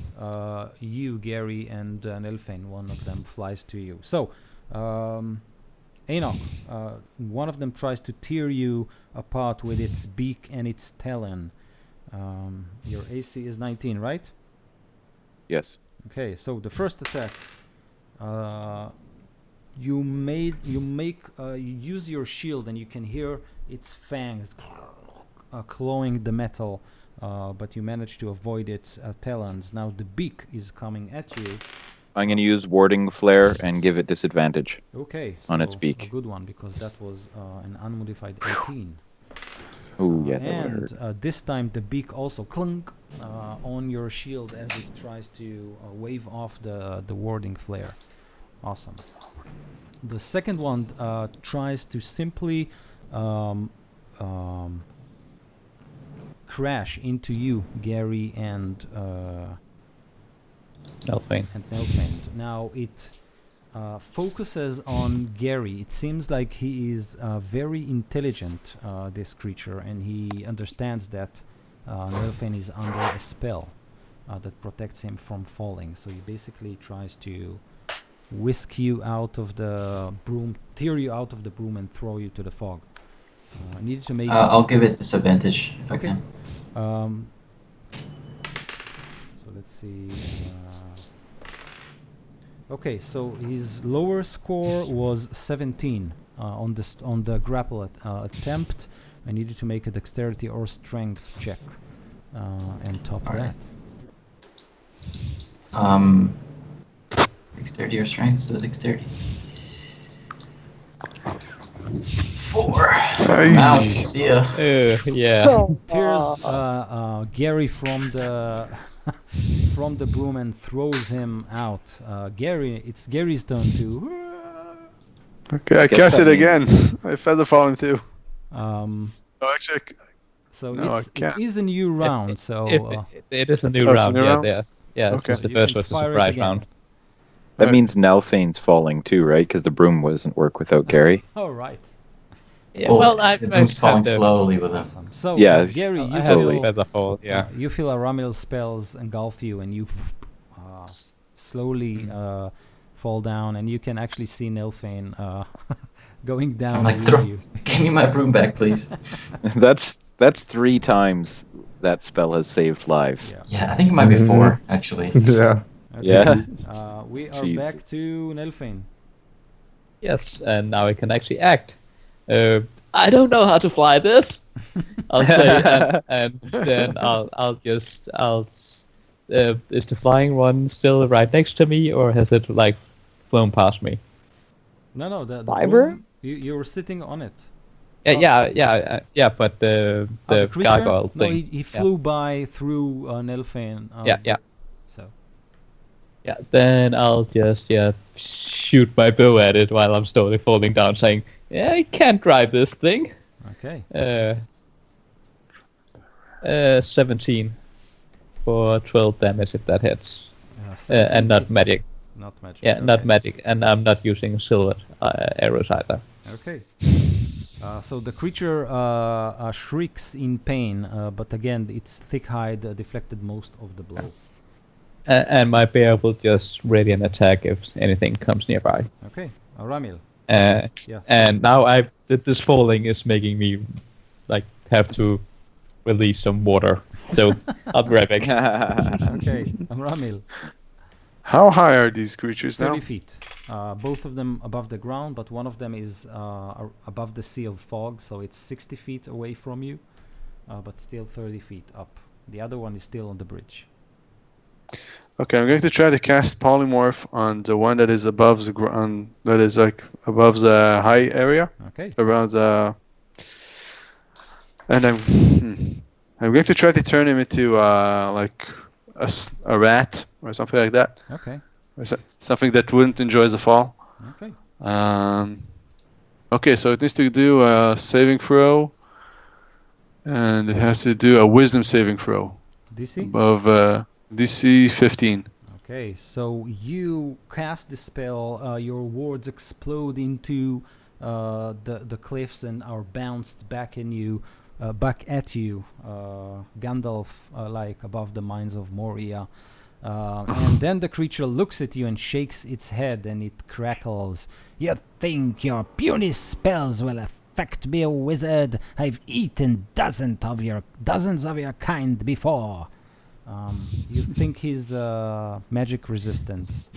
you, Gary, and Nelfane. One of them flies to you. So, Enoch, one of them tries to tear you apart with its beak and its talon. Your AC is 19, right? Yes. Okay, so the first attack, you use your shield and you can hear its fangs clawing the metal, but you manage to avoid its talons. Now the beak is coming at you. I'm going to use warding flare and give it disadvantage. Okay, On its so beak. a good one because that was an unmodified 18. Oh, yeah, that would And hurt. this time the beak also clunk on your shield as it tries to wave off the warding flare. Awesome. The second one tries to simply crash into you, Gary, and Nelfane. Nelfand. Now it focuses on Gary. It seems like he is very intelligent, this creature, and he understands that Nelfand is under a spell that protects him from falling. So he basically tries to whisk you out of the broom, tear you out of the broom, and throw you to the fog. I needed to make. I'll give it disadvantage. If I Okay. can. So let's see. Okay, so his lower score was 17 on the grapple attempt. I needed to make a dexterity or strength check and top All that. right. Dexterity or strength? So dexterity. 4. I'm out. See ya. Yeah. Tears Gary from the from the broom and throws him out. Gary, it's Gary's turn to. Okay, I Guess cast that it means- again. I feather falling too. Um, Oh, actually, so No, I it can't. is a new round. So It is a new Oh, it's a round. new Yeah, round? yeah. Okay. Since the You first can was a fire it surprise again. round. That Right. means Nelfane's falling too, right? Because the broom doesn't work without Gary. all right, Yeah. Well, the broom's falling slowly with him. awesome. So Yeah, Gary, you I have feel feather fall. Yeah. you feel Aramel's spells engulf you, and you slowly fall down, and you can actually see Nelfane going down I'm like, with you. give me my broom back, please. That's 3 times that spell has saved lives. Yeah. Yeah, I think it might be Mhm. 4, actually. Yeah. Okay. Yeah. We are back Jesus. to Nelfane. Yes, and now I can actually act. I don't know how to fly this. I'll say, and then I'll is the flying one still right next to me, or has it like flown past me? No, the Fiber? broom, you were sitting on it. Yeah. But the creature? gargoyle No, thing. he flew by through Nelfane. Yeah. So Yeah, then I'll just shoot my bow at it while I'm slowly falling down, saying, "Yeah, I can't drive this thing." okay. 17 for 12 damage if that hits, and 17 not hits. magic. Not magic. Yeah, not okay. magic, and I'm not using silver arrows either. Okay. So the creature shrieks in pain, but again, its thick hide deflected most of the blow. And my bear will just ready an attack if anything comes nearby. Okay. Ramil. Yeah. And now this falling is making me like have to release some water. So I'll be right back. Okay. Ramil. how high are these creatures 30 now? feet. both of them above the ground, but one of them is above the sea of fog, so it's 60 feet away from you, but still 30 feet up. The other one is still on the bridge. Okay, I'm going to try to cast polymorph on the one that is above the ground, that is like above the high area, Okay. around the. And I'm going to try to turn him into like a rat or something like that. Okay. Or something that wouldn't enjoy the fall. Okay. Okay, so it needs to do a saving throw, and it has to do a wisdom saving throw DC? above DC 15. Okay, so you cast the spell, your wards explode into the cliffs and are bounced back back at you, Gandalf, like above the mines of Moria. And then the creature looks at you and shakes its head, and it crackles. You think your puny spells will affect me, wizard? I've eaten dozens of your kind before. You think his magic resistance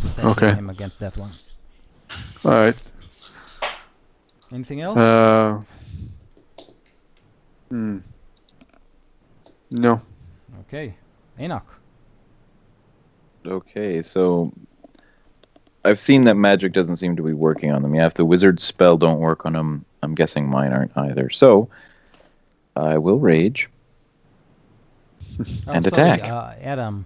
protecting him against that one. All right. Anything else? No. Okay. Enoch. Okay, so I've seen that magic doesn't seem to be working on them. Yeah, if the wizard's spell don't work on them, I'm guessing mine aren't either. So I will rage and attack. Adam.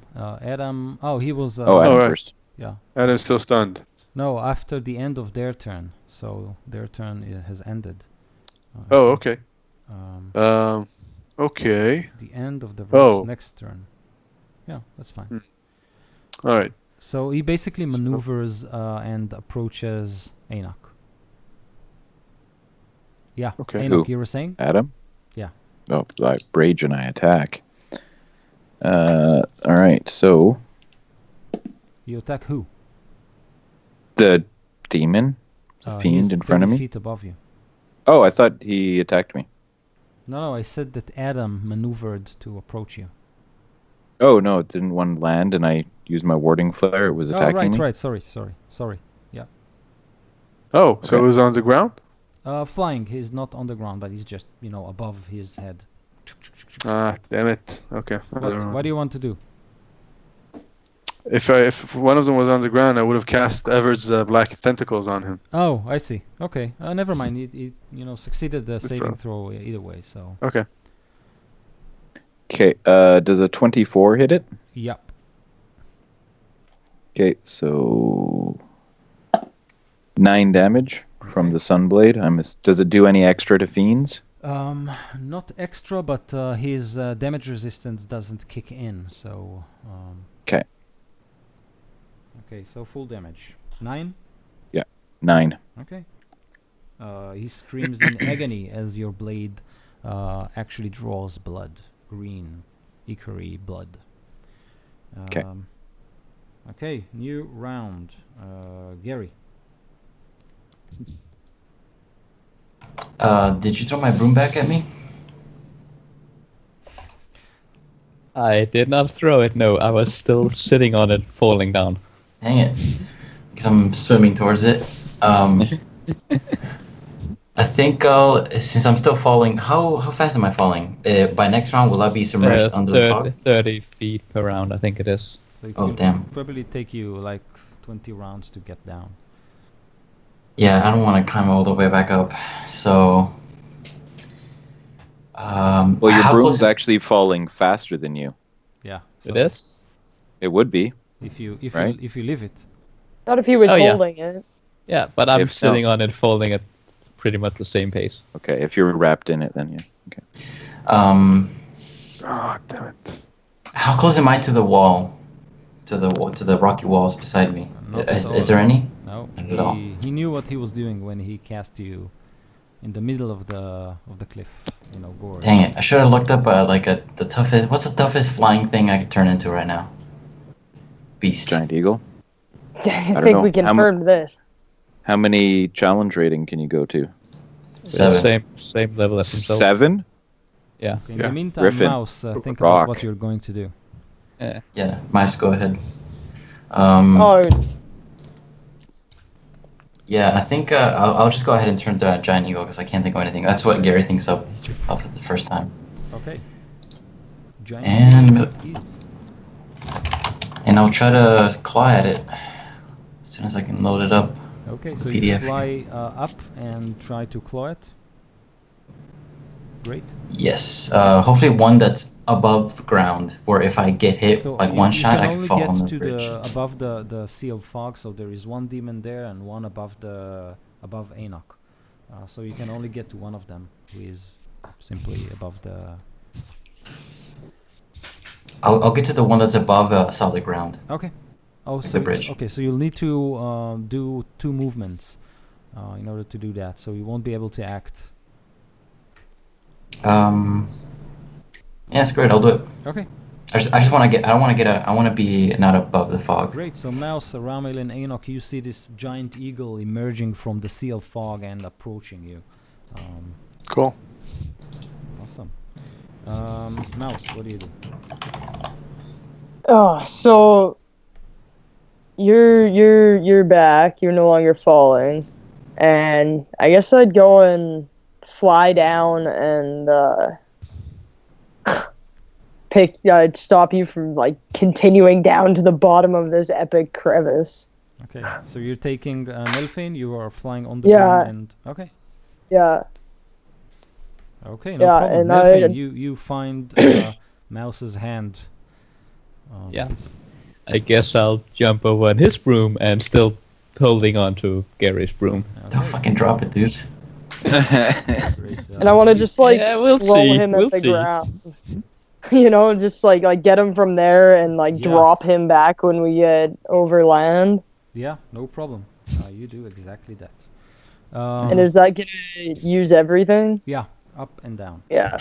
He was. Adam Alright. first. Yeah. Adam's still stunned. No, after the end of their turn. So their turn has ended. Oh, okay. Um, Okay. the end of the rogue's next turn. Yeah, that's fine. All right. So he basically maneuvers and approaches Enoch. Yeah. Okay. Enoch, Who? you were saying? Adam? Yeah. Oh, I rage and I attack. All right, so You attack who? the demon, the He's fiend in front of 30 me. feet above you. Oh, I thought he attacked me. No, I said that Adam maneuvered to approach you. Oh no, it didn't one land and I used my warding flare. It was attacking me. Right. Sorry. Yeah. Oh, so Okay. it was on the ground? Flying. He's not on the ground, but he's just, above his head. Ah, damn it. Okay. I don't know. What do you want to do? If one of them was on the ground, I would have cast Ever's black tentacles on him. Oh, I see. Okay. Never mind. It succeeded the saving throw. throw either way. So. Okay. Okay, does a 24 hit it? Yep. Okay, so 9 damage from the Sunblade. Does it do any extra to fiends? Not extra, but his damage resistance doesn't kick in. So. Okay. Okay, so full damage. 9. 9. Okay. He screams in agony as your blade actually draws blood. Green, ichory blood. Okay. Okay, new round. Gary. Did you throw my broom back at me? I did not throw it, no. I was still sitting on it, falling down. Dang it. Because I'm swimming towards it. I think since I'm still falling, how fast am I falling? By next round, will I be submerged under the fog? 30 feet per round, I think it is. So it Oh, will damn. probably take you like 20 rounds to get down. Yeah, I don't want to climb all the way back up. So. Well, your how broom's close? actually falling faster than you. Yeah. It is? It would be. If you Right? if you leave it. Not if he was Oh, yeah. holding it. Yeah, but I'm If sitting on it, falling at pretty much the same pace. Okay, if you're wrapped in it, then yeah. Okay. Oh, damn it. How close am I to the wall? To the rocky walls beside me? Not at all. Is there any? No. Not at all. He knew what he was doing when he cast you in the middle of the cliff, gorge. Dang it! I should have looked up the toughest. What's the toughest flying thing I could turn into right now? Beast. Giant eagle. I don't think know. we confirmed this. How many challenge rating can you go to? 7. Same level as himself. 7? Yeah. In Yeah. the meantime, Griffin. Mouse, think Rock. about what you're going to do. Yeah, Mice, go ahead. Oh, Yeah, I think I'll just go ahead and turn to Giant Eagle because I can't think of anything. That's what Gary thinks of the first time. Okay. Giant And Eagle it is. I'll try to claw at it as soon as I can load it up. Okay, The so you PDF. fly up and try to claw it. Great. Yes. Hopefully one that's above ground, where if I get hit So like you, one you shot, can I can only fall get on the to bridge. above the sea of fog. So there is one demon there and one above Enoch. So you can only get to one of them, who is simply above the. I'll get to the one that's above solid ground. Okay. Oh, Like so the bridge. okay. So you'll need to do 2 movements in order to do that. So you won't be able to act. Yeah, it's great. I'll do it. Okay. I just want to get. I don't want to get. I want to be not above the fog. Great. So Mouse, Ramil, and Enoch, you see this giant eagle emerging from the sea of fog and approaching you. Cool. Awesome. Mouse, what do you do? Oh, so you're back. You're no longer falling, and I guess I'd go and fly down and I'd stop you from like continuing down to the bottom of this epic crevice. Okay. So you're taking Nelfin. You are flying on the Yeah. ground and okay. Yeah. Okay, no Yeah, problem. and Nelfin, I- you find Mouse's hand. Yeah. I guess I'll jump over on his broom and still holding on to Gary's broom. Don't fucking drop it, dude. Great. And I want to just like Yeah, we'll throw see. him We'll at the see. ground. You know, just like get him from there and like Yeah. drop him back when we get over land. Yeah, no problem. You do exactly that. And is that gonna use everything? Yeah, up and down. Yeah.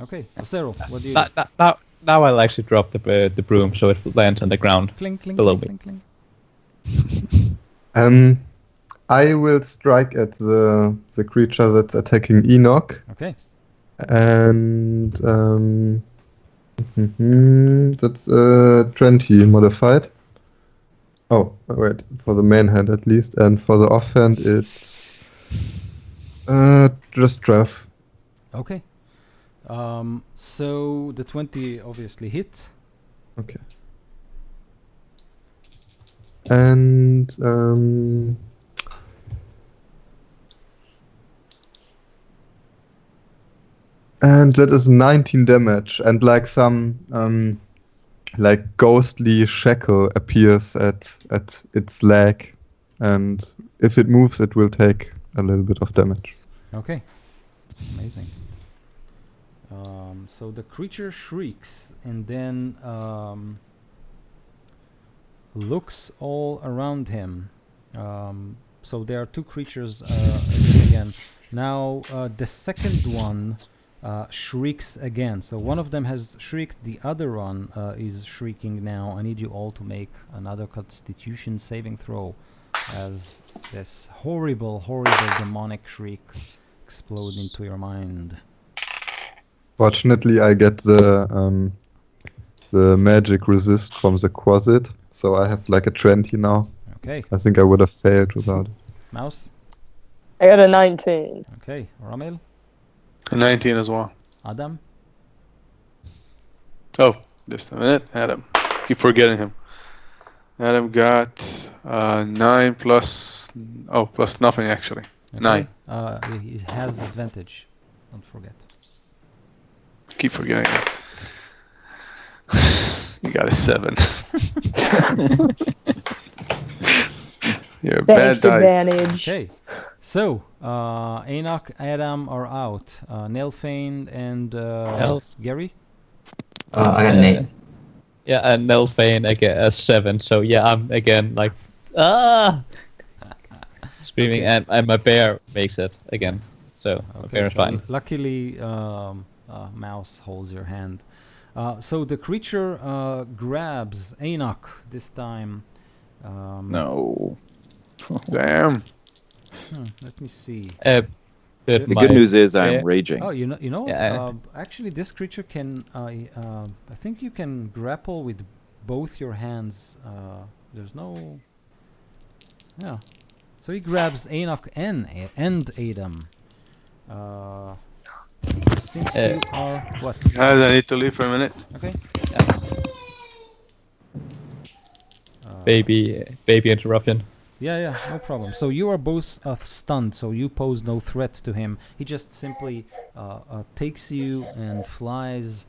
Okay, Acero, what do you do? Now I'll actually drop the broom so it lands on the ground. Clink, clink, below clink, me. clink, clink. I will strike at the creature that's attacking Enoch, Okay. and that's 20 modified. Oh, wait, for the main hand at least, and for the offhand it's just 12. Okay. So the 20 obviously hit. Okay. And that is 19 damage, and like some like ghostly shackle appears at its leg, and if it moves, it will take a little bit of damage. Okay. Amazing. So the creature shrieks and then looks all around him. So there are 2 creatures again. Now the second one shrieks again. So one of them has shrieked, the other one is shrieking now. I need you all to make another Constitution saving throw as this horrible, horrible demonic shriek explode into your mind. Fortunately, I get the magic resist from the quasit, so I have like a 20 now. Okay, I think I would have failed without it. Mouse. I got a 19. Okay, Ramil, A 19 as well. Adam. Oh, just a minute. Adam. Keep forgetting him. Adam got 9 plus... Oh, plus nothing actually. Okay. 9. He has advantage. Don't forget. Keep forgetting him. You got a 7. You're a bad Thanks, dice. advantage. Okay, so Enoch, Adam are out. Nelfane and Gary. I got an 8. Yeah, and Nelfane I get a 7. So yeah, I'm again like screaming, Okay. and my bear makes it again. So my bear is so fine. luckily, Mouse holds your hand. So the creature grabs Enoch this time. No. Damn. Let me see. But The my good news is I'm bear- raging. Oh, you know. Yeah. Actually, this creature can. I think you can grapple with both your hands. There's no. Yeah. So he grabs Enoch and Adam. Since you are what? Guys, I need to leave for a minute. Okay. Baby interruption. Yeah, no problem. So you are both stunned, so you pose no threat to him. He just simply takes you and flies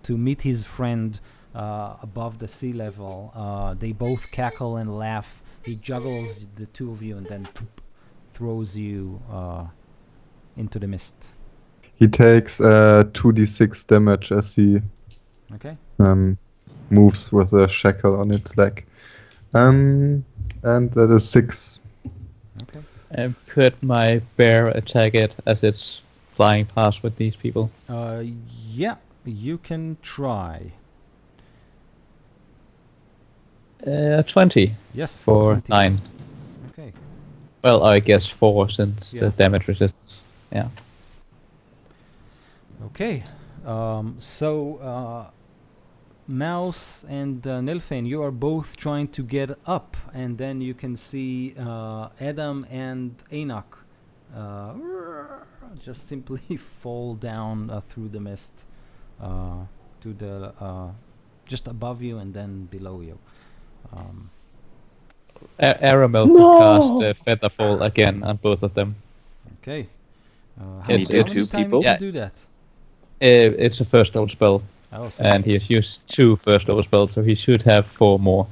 to meet his friend above the sea level. They both cackle and laugh. He juggles the two of you and then throws you into the mist. He takes 2d6 damage as he Okay. moves with a shackle on its leg. And that is 6. Okay. And could my bear attack it as it's flying past with these people? Yeah, you can try. 20 Yes. for 20 9. hits. Okay. Well, I guess 4 since Yeah. the damage resistance. Yeah. Okay. So Mouse and Nilfin, you are both trying to get up, and then you can see Adam and Enoch just simply fall down through the mist to the just above you and then below you. Aramel could cast Featherfall again on both of them. Okay. How Can you do many two time people? you can Yeah. do that? It's a first level spell, Oh, so and he has used 2 first level spells, so he should have 4 more.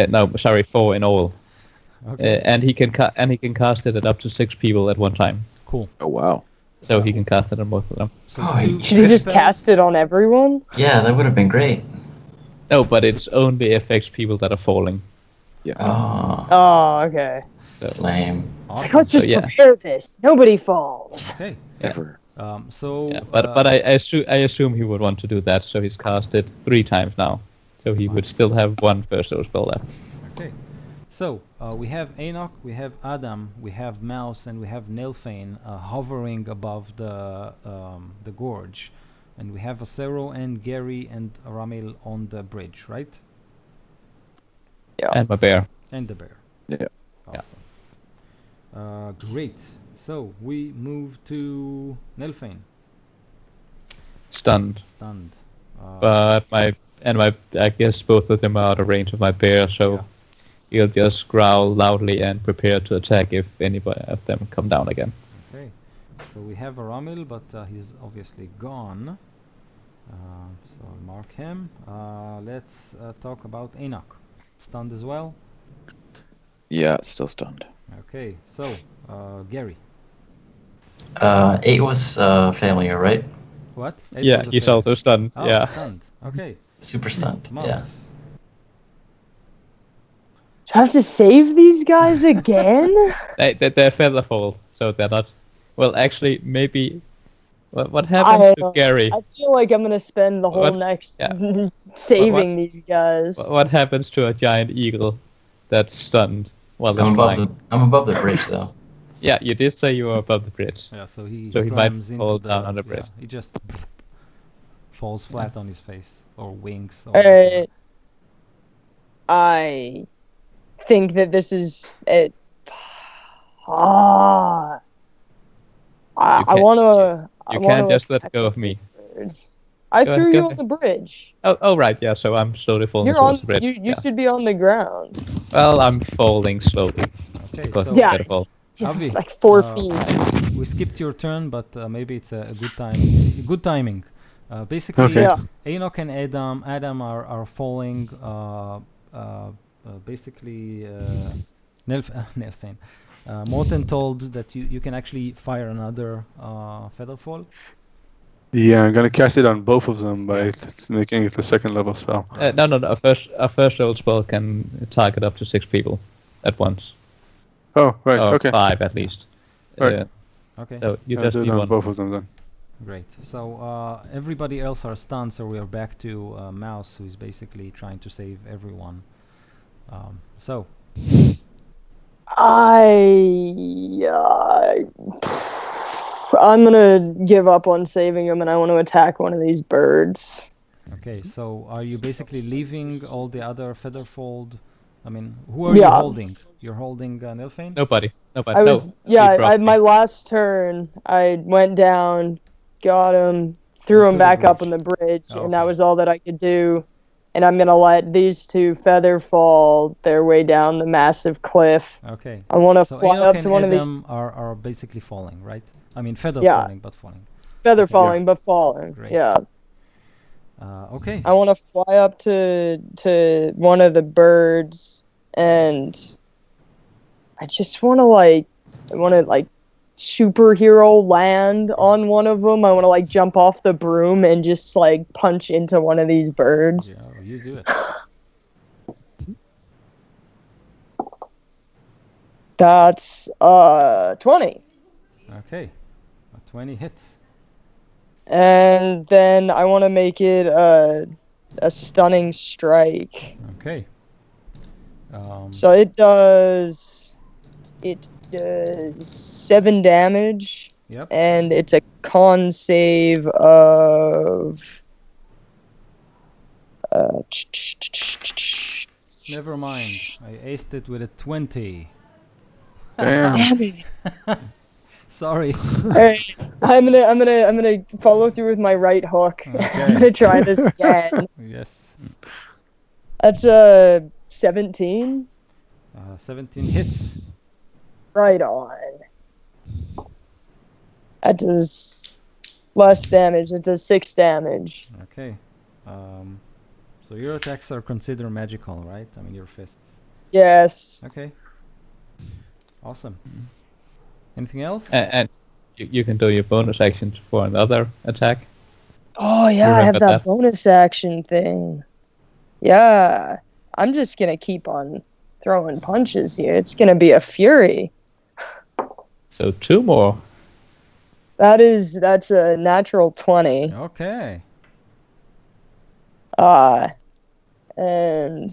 No, sorry, 4 in all. okay. And he can cast it at up to 6 people at one time. Cool. Oh wow. So he can cast it on both of them. So Oh, two Should he just spells? cast it on everyone? Yeah, that would have been great. No, but it only affects people that are falling. Oh, Oh, okay. that's lame. Awesome. Let's just yeah. prepare this. Nobody falls. Okay. Yeah. Ever. So. Yeah, but I assume he would want to do that, so he's cast it 3 times now. So he would still have 1 first level spell left. Okay. So we have Enoch, we have Adam, we have Mouse, and we have Nilfane hovering above the gorge, and we have Acero and Gary and Ramil on the bridge, right? And my bear. And the bear. Yeah. Awesome. Great. So we move to Nilfane. Stunned. Stunned. But I guess both of them are out of range of my bear, so Yeah. he'll just growl loudly and prepare to attack if anybody of them come down again. Okay. So we have Ramil, but he's obviously gone. So I'll mark him. Let's talk about Enoch. Stunned as well. Yeah, still stunned. Okay. So Gary. 8 was familiar, right? What? Yeah, he's also stunned. Oh, yeah. stunned. Okay. Super stunned. Yeah. Mouse. Do I have to save these guys again? They're featherfall, so they're not. Well, actually, maybe. What happens to Gary? I feel like I'm gonna spend the whole What? next Yeah. saving these guys. What happens to a giant eagle that's stunned while they're I'm above flying? I'm above the bridge though. Yeah, you did say you were above the bridge. Yeah. So he So he might slams into fall the, down on the yeah, bridge. he just falls flat on his face or wings. Or Alright. I think that this is it. I can't- want to. You can't just let go of me. I Go threw ahead, you go on the bridge. Oh, right, yeah. So I'm slowly falling You're on. towards the bridge. You yeah. should be on the ground. Well, I'm falling slowly. Okay. Because So of Yeah. Featherfall. Avi, Like 4 uh, feet. we skipped your turn, but maybe it's a good time. Good timing. Basically, Okay. Yeah. Enoch and Adam are falling. Basically, Nilfane. Morten told that you can actually fire another Featherfall. Yeah, I'm gonna cast it on both of them by making it a second level spell. No. A first level spell can target up to 6 people at once. Oh, right. Or Okay. 5 at least. Right. Okay, So you I'll just do it need on one. both of them then. great. So everybody else are stunned, so we are back to Mouse, who is basically trying to save everyone. So I'm gonna give up on saving him, and I want to attack one of these birds. okay, so are you basically leaving all the other Featherfold I mean, who are you Yeah. holding? You're holding Nilfane? Nobody. I was my last turn. I went down, got him, threw Into him the back up bridge. on the bridge, and that Okay. was all that I could do. And I'm gonna let these two feather fall their way down the massive cliff. Okay. I want to So fly Enoch up and to one of these. Adam are basically falling, right? I mean, feather Yeah. falling, but falling. Feather Okay. falling, but falling. Great. Yeah. Okay. I want to fly up to one of the birds, and I just want to superhero land on one of them. I want to like jump off the broom and just like punch into one of these birds. Yeah, you do it. That's 20. Okay. 20 hits. And then I want to make it a stunning strike. Okay. So it does 7 damage. Yep. And it's a con save of Never mind. I aced it with a 20. Damn. damn it. Sorry. Alright, I'm gonna follow through with my right hook. Okay. I'm gonna try this again. Yes. That's 17. 17 hits. Right on. That does less damage. It does 6 damage. Okay. So your attacks are considered magical, right? I mean, your fists. Yes. Okay. Awesome. Anything else? And you can do your bonus actions for another attack. Oh yeah, I have Remember that that. bonus action thing. Yeah. I'm just gonna keep on throwing punches here. It's gonna be a fury. So 2 more. That's a natural 20. Okay. And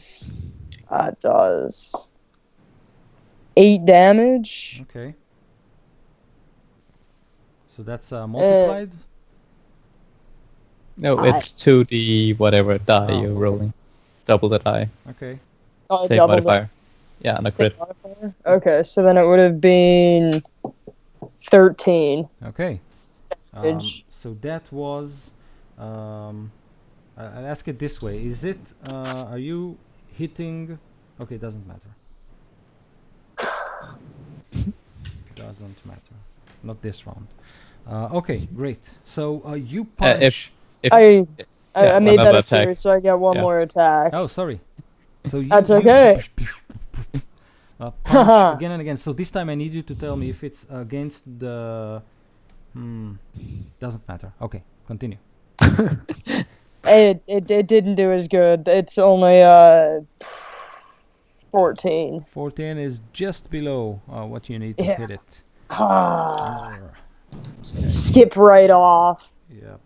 that does 8 damage. Okay. So that's multiplied? No, I- it's 2d whatever die Oh, you're okay. rolling. Double the die. Okay. Oh, Same double the- modifier. Yeah, and a crit. modifier? Okay, so then it would have been 13. Okay. Damage. So that was... I'll ask it this way. Is it... are you hitting... Okay, doesn't matter. Doesn't matter. Not this round. Okay, great. So you punch... If I yeah, made that another a fury, attack. so I get one Yeah. more attack. Oh, sorry. So you, That's you okay. punch again and again. So this time I need you to tell me if it's against the... doesn't matter. Okay, continue. It didn't do as good. It's only 14. 14 is just below what you need to Yeah. hit it. Ah, skip right off. Yep.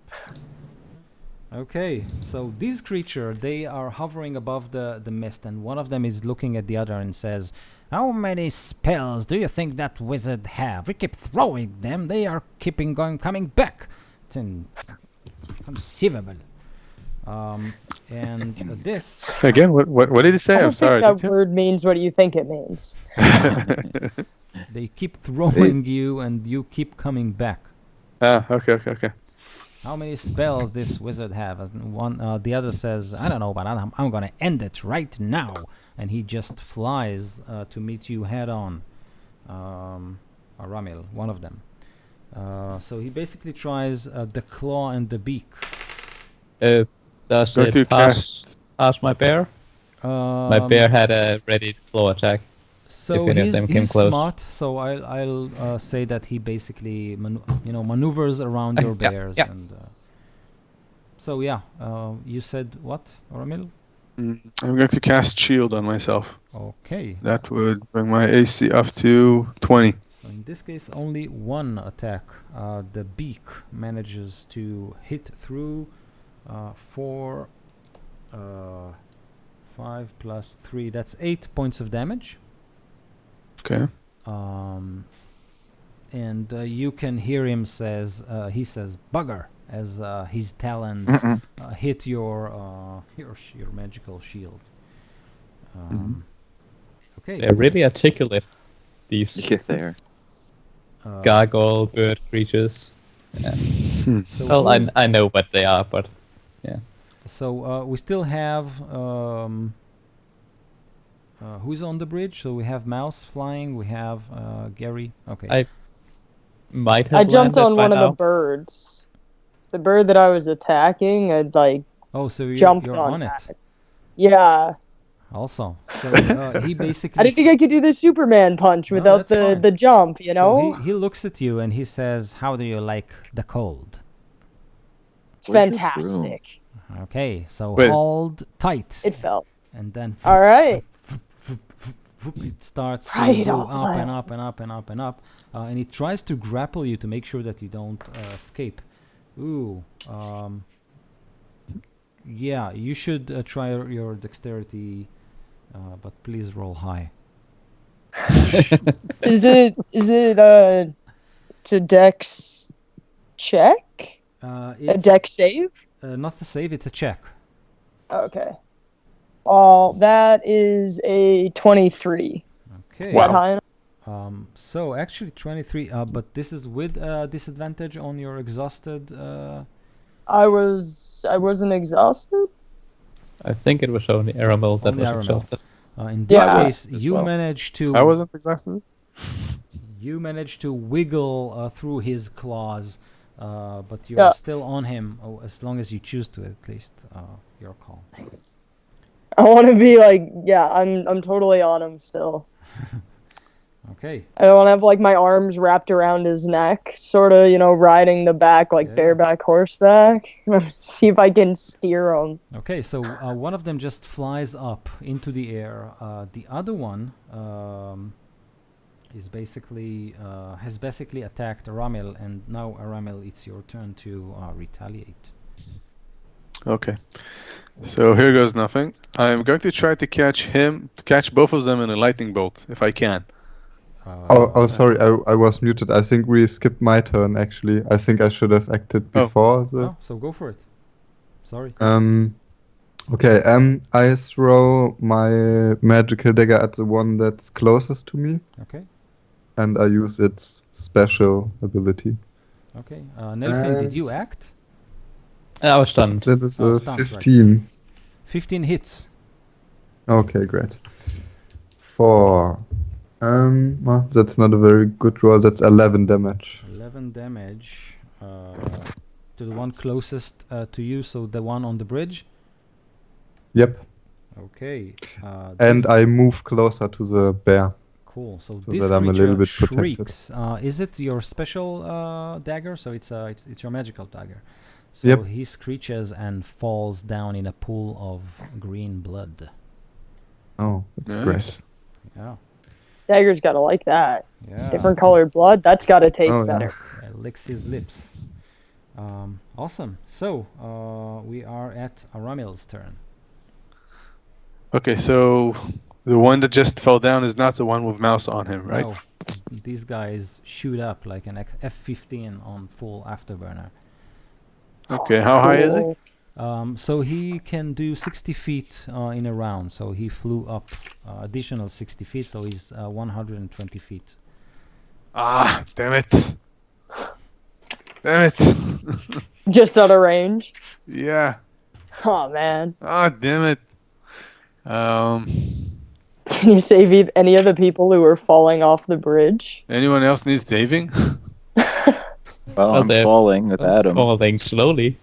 Okay, so these creatures, they are hovering above the mist, and one of them is looking at the other and says, "How many spells do you think that wizard have? We keep throwing them, they are keeping going, coming back. It's inconceivable." And this, Again, what did he say? I I'm don't sorry. think that did word means what you think it means. they keep throwing you, and you keep coming back. Okay. How many spells this wizard have? As one, the other says, "I don't know, but I'm gonna end it right now." And he just flies to meet you head on. Ramil, one of them. So he basically tries the claw and the beak. Does Go to it pass my bear? My bear had a ready claw attack. So if any of them came he's close. smart. So I'll say that he basically maneuvers around your Yeah, bears. yeah. And so yeah, you said what, Ramil? I'm going to cast shield on myself. Okay. That would bring my AC up to 20. So in this case, only one attack. The beak manages to hit through 4, 5 plus 3. That's 8 points of damage. Okay. And you can hear him he says "bugger" as his talons hit your magical shield. Okay. They're really articulate. These Yeah, there. gargoyle bird creatures. So Well, who's- I know what they are, but So we still have who's on the bridge? So we have Mouse flying. We have Gary. Okay. I might have I jumped landed on by one of now. the birds. The bird that I was attacking, I'd like Oh, so jumped you're on on it. that. Yeah. Also, so he basically. I didn't think I could do the Superman punch No, without that's fine. the jump, you know? So he looks at you and he says, "How do you like the cold?" It's Where's your fantastic. Okay, so Wait. hold tight, It felt. and then All right. it starts to Right go off up and line. up and up and up and up, and it tries to grapple you to make sure that you don't escape. Ooh, yeah, you should try your dexterity, but please roll high. Is it it's a dex check? A It's dex save? not a save; it's a check. Okay. Well, that is a 23. Okay. Is that high enough? So actually 23, but this is with disadvantage on your exhausted. I wasn't exhausted. I think it was only Aramil that Only was Aramil. exhausted. In this Yeah. case, As you well. managed to I wasn't exhausted. wiggle through his claws, but you're Yeah. still on him. Oh, as long as you choose to, at least. Your call. I want to be like, yeah, I'm totally on him still. Okay. I don't want to have like my arms wrapped around his neck, sort of, riding the back like Yeah. bareback horseback. See if I can steer him. Okay. So one of them just flies up into the air. The other one is basically has basically attacked Aramil, and now Aramil, it's your turn to retaliate. Okay. So here goes nothing. I'm going to try to catch both of them in a lightning bolt if I can. Oh, sorry, I was muted. I think we skipped my turn, actually. I think I should have acted Oh. before the... Oh, so go for it. Sorry. Okay, I throw my magical dagger at the one that's closest to me, Okay. and I use its special ability. Okay. Nelfin, did you And- act? I was stunned. That is Oh, a stunned, right. 15. 15 hits. Okay, great. 4. Well, that's not a very good roll. That's 11 damage. 11 damage to the one closest to you, so the one on the bridge. Yep. Okay. And this- I move closer to the bear. Cool. So so this that I'm a creature little bit protected. shrieks. Is it your special dagger? So it's your magical dagger. So Yep. he screeches and falls down in a pool of green blood. Oh, that's Nice. great. Yeah. Dagger's gotta like that. Yeah. Different colored blood. That's gotta taste Oh, yeah. better. Licks his lips. Awesome. So we are at Aramil's turn. Okay, so the one that just fell down is not the one with mouse on him, right? No, these guys shoot up like an F-15 on full afterburner. Okay, how high is he? Cool. So he can do 60 feet in a round. So he flew up additional 60 feet. So he's 120 feet. Ah, damn it. Damn it. Just out of range. Yeah. Oh man. Ah, damn it. Can you save any of the people who are falling off the bridge? Anyone else need saving? Well, I'm they're falling with Adam. Falling slowly,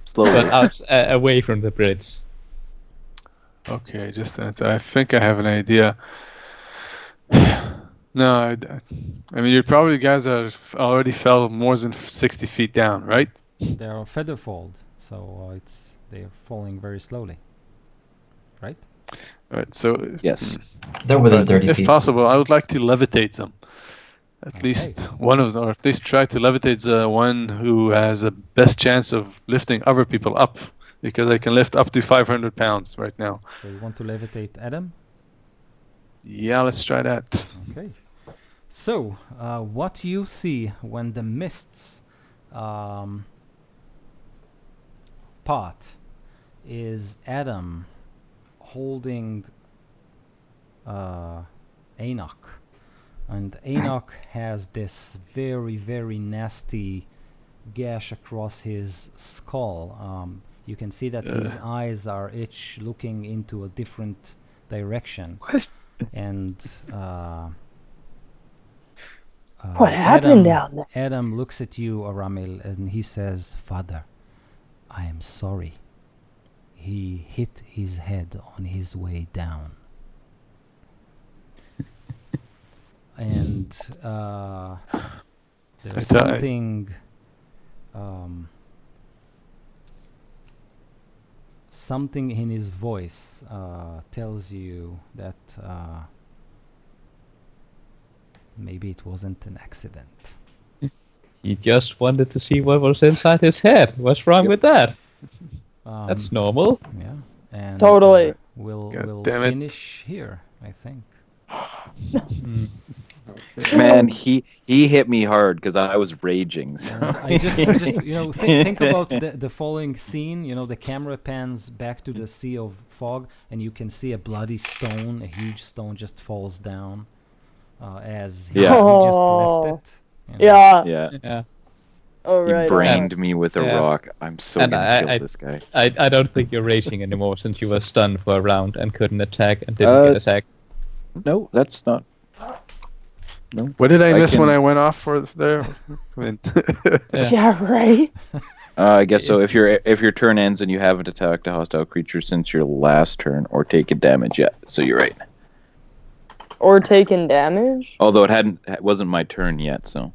Slowly. but out away from the bridge. Okay, just that. I think I have an idea. No, I mean, you probably guys are already fell more than 60 feet down, right? They are featherfold, so they're falling very slowly. Right? Right, so Yes. They're within but 30 if feet. possible, I would like to levitate them. At Okay. least one of them, or at least try to levitate the one who has the best chance of lifting other people up, because I can lift up to 500 pounds right now. So you want to levitate Adam? Yeah, let's try that. Okay. So, what you see when the mists part is Adam holding Enoch. And Enoch has this very, very nasty gash across his skull. You can see that his eyes are each looking into a different direction. And What happened down there? Adam looks at you, Aramil, and he says, "Father, I am sorry. He hit his head on his way down." And there's something something in his voice tells you that maybe it wasn't an accident. He just wanted to see what was inside his head. What's wrong with that? That's normal. Yeah, and Totally. We'll damn it. finish here, I think. Man, he hit me hard because I was raging. So. And I just think about the following scene. The camera pans back to the sea of fog, and you can see a bloody stone, a huge stone, just falls down as he Yeah. just left it. Yeah. Yeah. Oh, He right. brained me with a Yeah. rock. I'm so And gonna kill I- this guy. I don't think you're raging anymore since you were stunned for a round and couldn't attack and didn't get attacked. No, that's not. No. What did I miss can- when I went off for there? I mean, Yeah. Yeah, right. I guess so. If your turn ends and you haven't attacked a hostile creature since your last turn or taken damage yet, so you're right. Or taking damage. Although it wasn't my turn yet, so.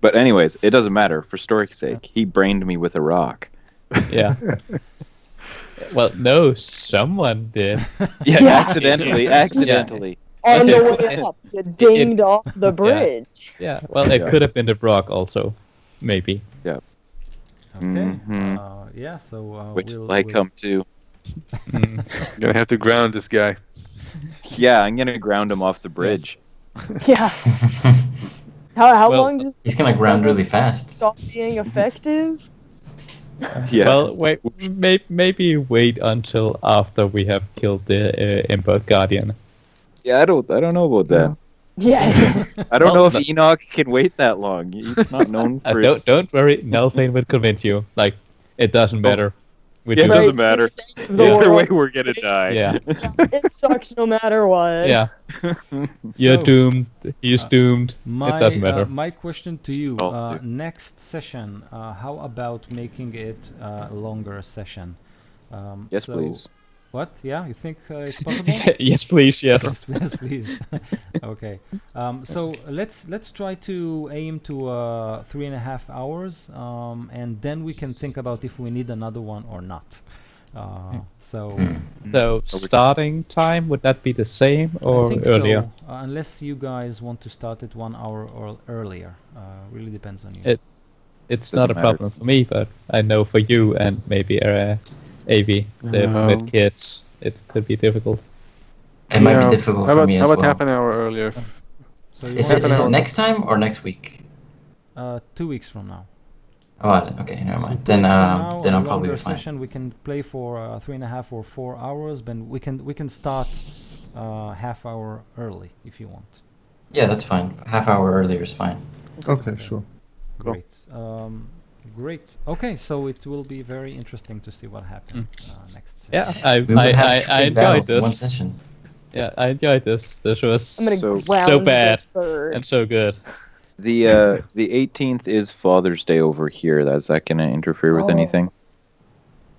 But anyways, it doesn't matter. For story's sake, he brained me with a rock. Yeah. Well, no, someone did. Yeah, Yeah. accidentally. On the way up, you dinged off the bridge. Yeah. Well, it Yeah. could have been the Brock also, maybe. Okay. Mhm. Yeah. So Which we'll, I we'll- come to. Mm. I'm gonna have to ground this guy. Yeah, I'm gonna ground him off the bridge. Yeah. How Well, long does He's gonna ground really fast. stop being effective? Yeah. Well, wait. Maybe wait until after we have killed the Emperor Guardian. Yeah, I don't know about that. Yeah. I don't Well, know if no- Enoch can wait that long. He's not known for his... Don't worry. Nelthane will convince you. Like, it doesn't matter. We Yeah, it do- doesn't matter. The Either way, world- we're gonna die. Yeah. It sucks no matter what. Yeah. You're So, doomed. He's doomed. It doesn't matter. My question to you: Oh, dude. next session, how about making it a longer session? Yes, so- please. What? Yeah, you think it's possible? Yes, please. Yes. Yes, please. Okay. So let's try to aim to 3.5 hours, and then we can think about if we need another one or not. So So starting time, would that be the same I or think earlier? so, unless you guys want to start it 1 hour or earlier. Really depends on you. It's Doesn't not a matter. problem for me, but I know for you and maybe AV, with kids, it could be difficult. It might Yeah, be difficult how for about, me how as about well. half an hour earlier? So you Is want it, is to- it next time or next week? 2 weeks from now. Oh, okay, never So mind. 2 weeks from now, Then a I'll probably longer be fine. session. We can play for 3.5 or 4 hours, but we can start half hour early if you want. Yeah, that's fine. Half hour earlier is fine. Okay, sure. Cool. Great. Great. Okay, so it will be very interesting to see what happens next session. Yeah, We would have two I big enjoyed battles in one this. session. Yeah, I enjoyed this. This was I'm gonna So- ground so bad this bird. and so good. The 18th is Father's Day over here. Is that gonna interfere with Oh. anything?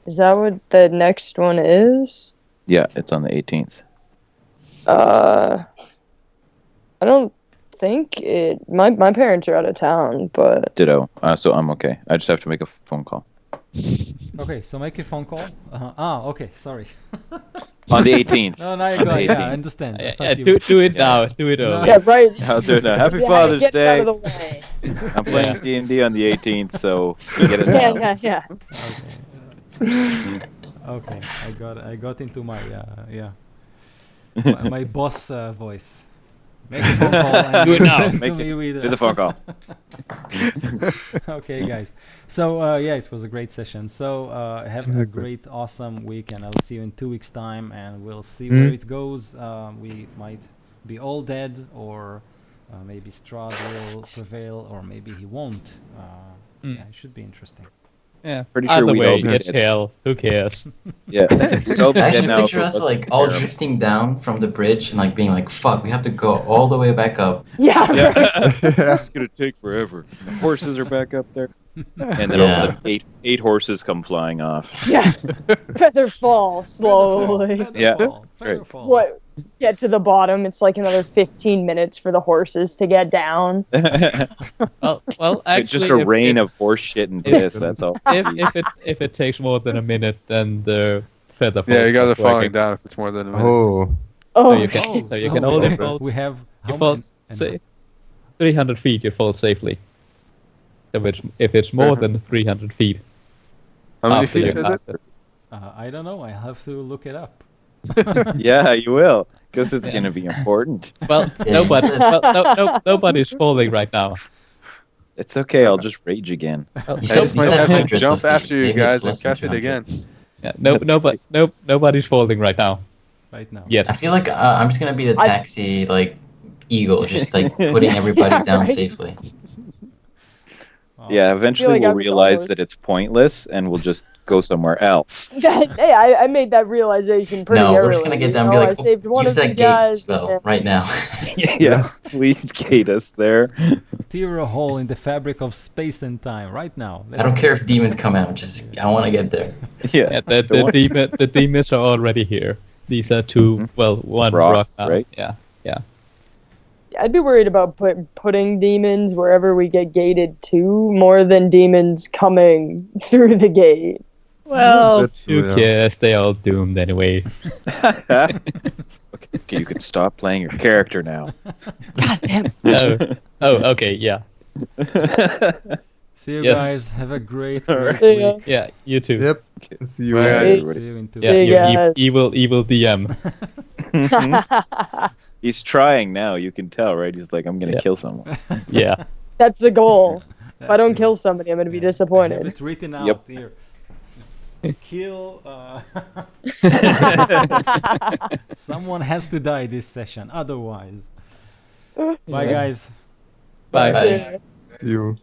Is that what the next one is? Yeah, it's on the 18th. I don't think it. My parents are out of town, but Ditto. So I'm okay. I just have to make a phone call. Okay, so make a phone call. Okay, sorry. On the 18th. No, now you On got the it. Yeah, I 18th. understand. I Yeah, thought you- do it Yeah. now. Do it No. early. yeah, right. I'll do it now. Happy Yeah, Father's get it Day. out of the way. I'm playing D&D on the 18th, so you get it Yeah, now. yeah, yeah. Okay, I got into my my boss voice. Make a phone call and Do it now. send to Make me it. with Do the phone call. Okay, guys. So yeah, it was a great session. So have a great, awesome week, and I'll see you in 2 weeks' time, and we'll see where it goes. We might be all dead, or maybe Strahd will prevail, or maybe he won't. Yeah, it should be interesting. Yeah. Pretty sure Either we'd all way, be it's dead. hell. Who cares? Yeah. We'd all be I dead actually now if picture it us wasn't like all Aram. drifting down from the bridge and like being like, "Fuck, we have to go all the way back up." Yeah. Yeah. Yeah. It's gonna take forever. The horses are back up there, and then all of a sudden, eight horses come flying off. Yeah. Feather fall slowly. Yeah. Featherfall. What? Get to the bottom. It's like another 15 minutes for the horses to get down. Well, actually, Just a rain of horse shit and piss. That's all. if it takes more than a minute, then the feather falls. Yeah, you guys are not falling working. down if it's more than a minute. Oh. So Oh, you can, so you can only fall. We have You how fall many? 300 feet. You fall safely. So if it's more than 300 feet, How many after feet you is cast it? I don't know. I have to look it up. Yeah, you will, because it's Yeah. gonna be important. Well, Yeah, nobody, you nobody's falling right now. It's okay. I'll just rage again. Well, You said, Just you might said have to hundreds jump of feet. after you Maybe guys it's and less than cast it 200. again. yeah, That's nobody's falling right now Right now. yet. I feel like I'm just gonna be the I- taxi, like eagle, just like putting everybody down right. safely. Yeah, eventually like we'll I was realize almost- that it's pointless, and we'll just go somewhere else. hey, I made that realization pretty No, early. we're just gonna get down you and be know, like, I saved one use of the that gate guys. spell and- right now. Yeah, please gate us there. Tear a hole in the fabric of space and time right now. I don't care if demons come out. Just I want to get there. Yeah, Yeah, the demons are already here. These are two, well, one rock Rocks, now. right? Yeah. I'd be worried about putting demons wherever we get gated to, more than demons coming through the gate. Well, That's true, who yeah. cares? They all doomed anyway. okay, you can stop playing your character now. Oh, okay, yeah. See you Yes. guys. Have a great, Alright. great See ya. week. Yeah, you too. Yep. See you Bye, guys. guys. See you in 2 Yeah, See weeks. ya. you guys. evil DM. He's trying now. You can tell, right? He's like, I'm gonna Yeah. kill someone. Yeah. That's the goal. If I don't That's kill it. somebody, I'm gonna be Yeah. I have disappointed. it written out Yep. here. Kill. Someone has to die this session. Otherwise. Bye, Yeah. guys. Bye. Bye. Yeah. See you.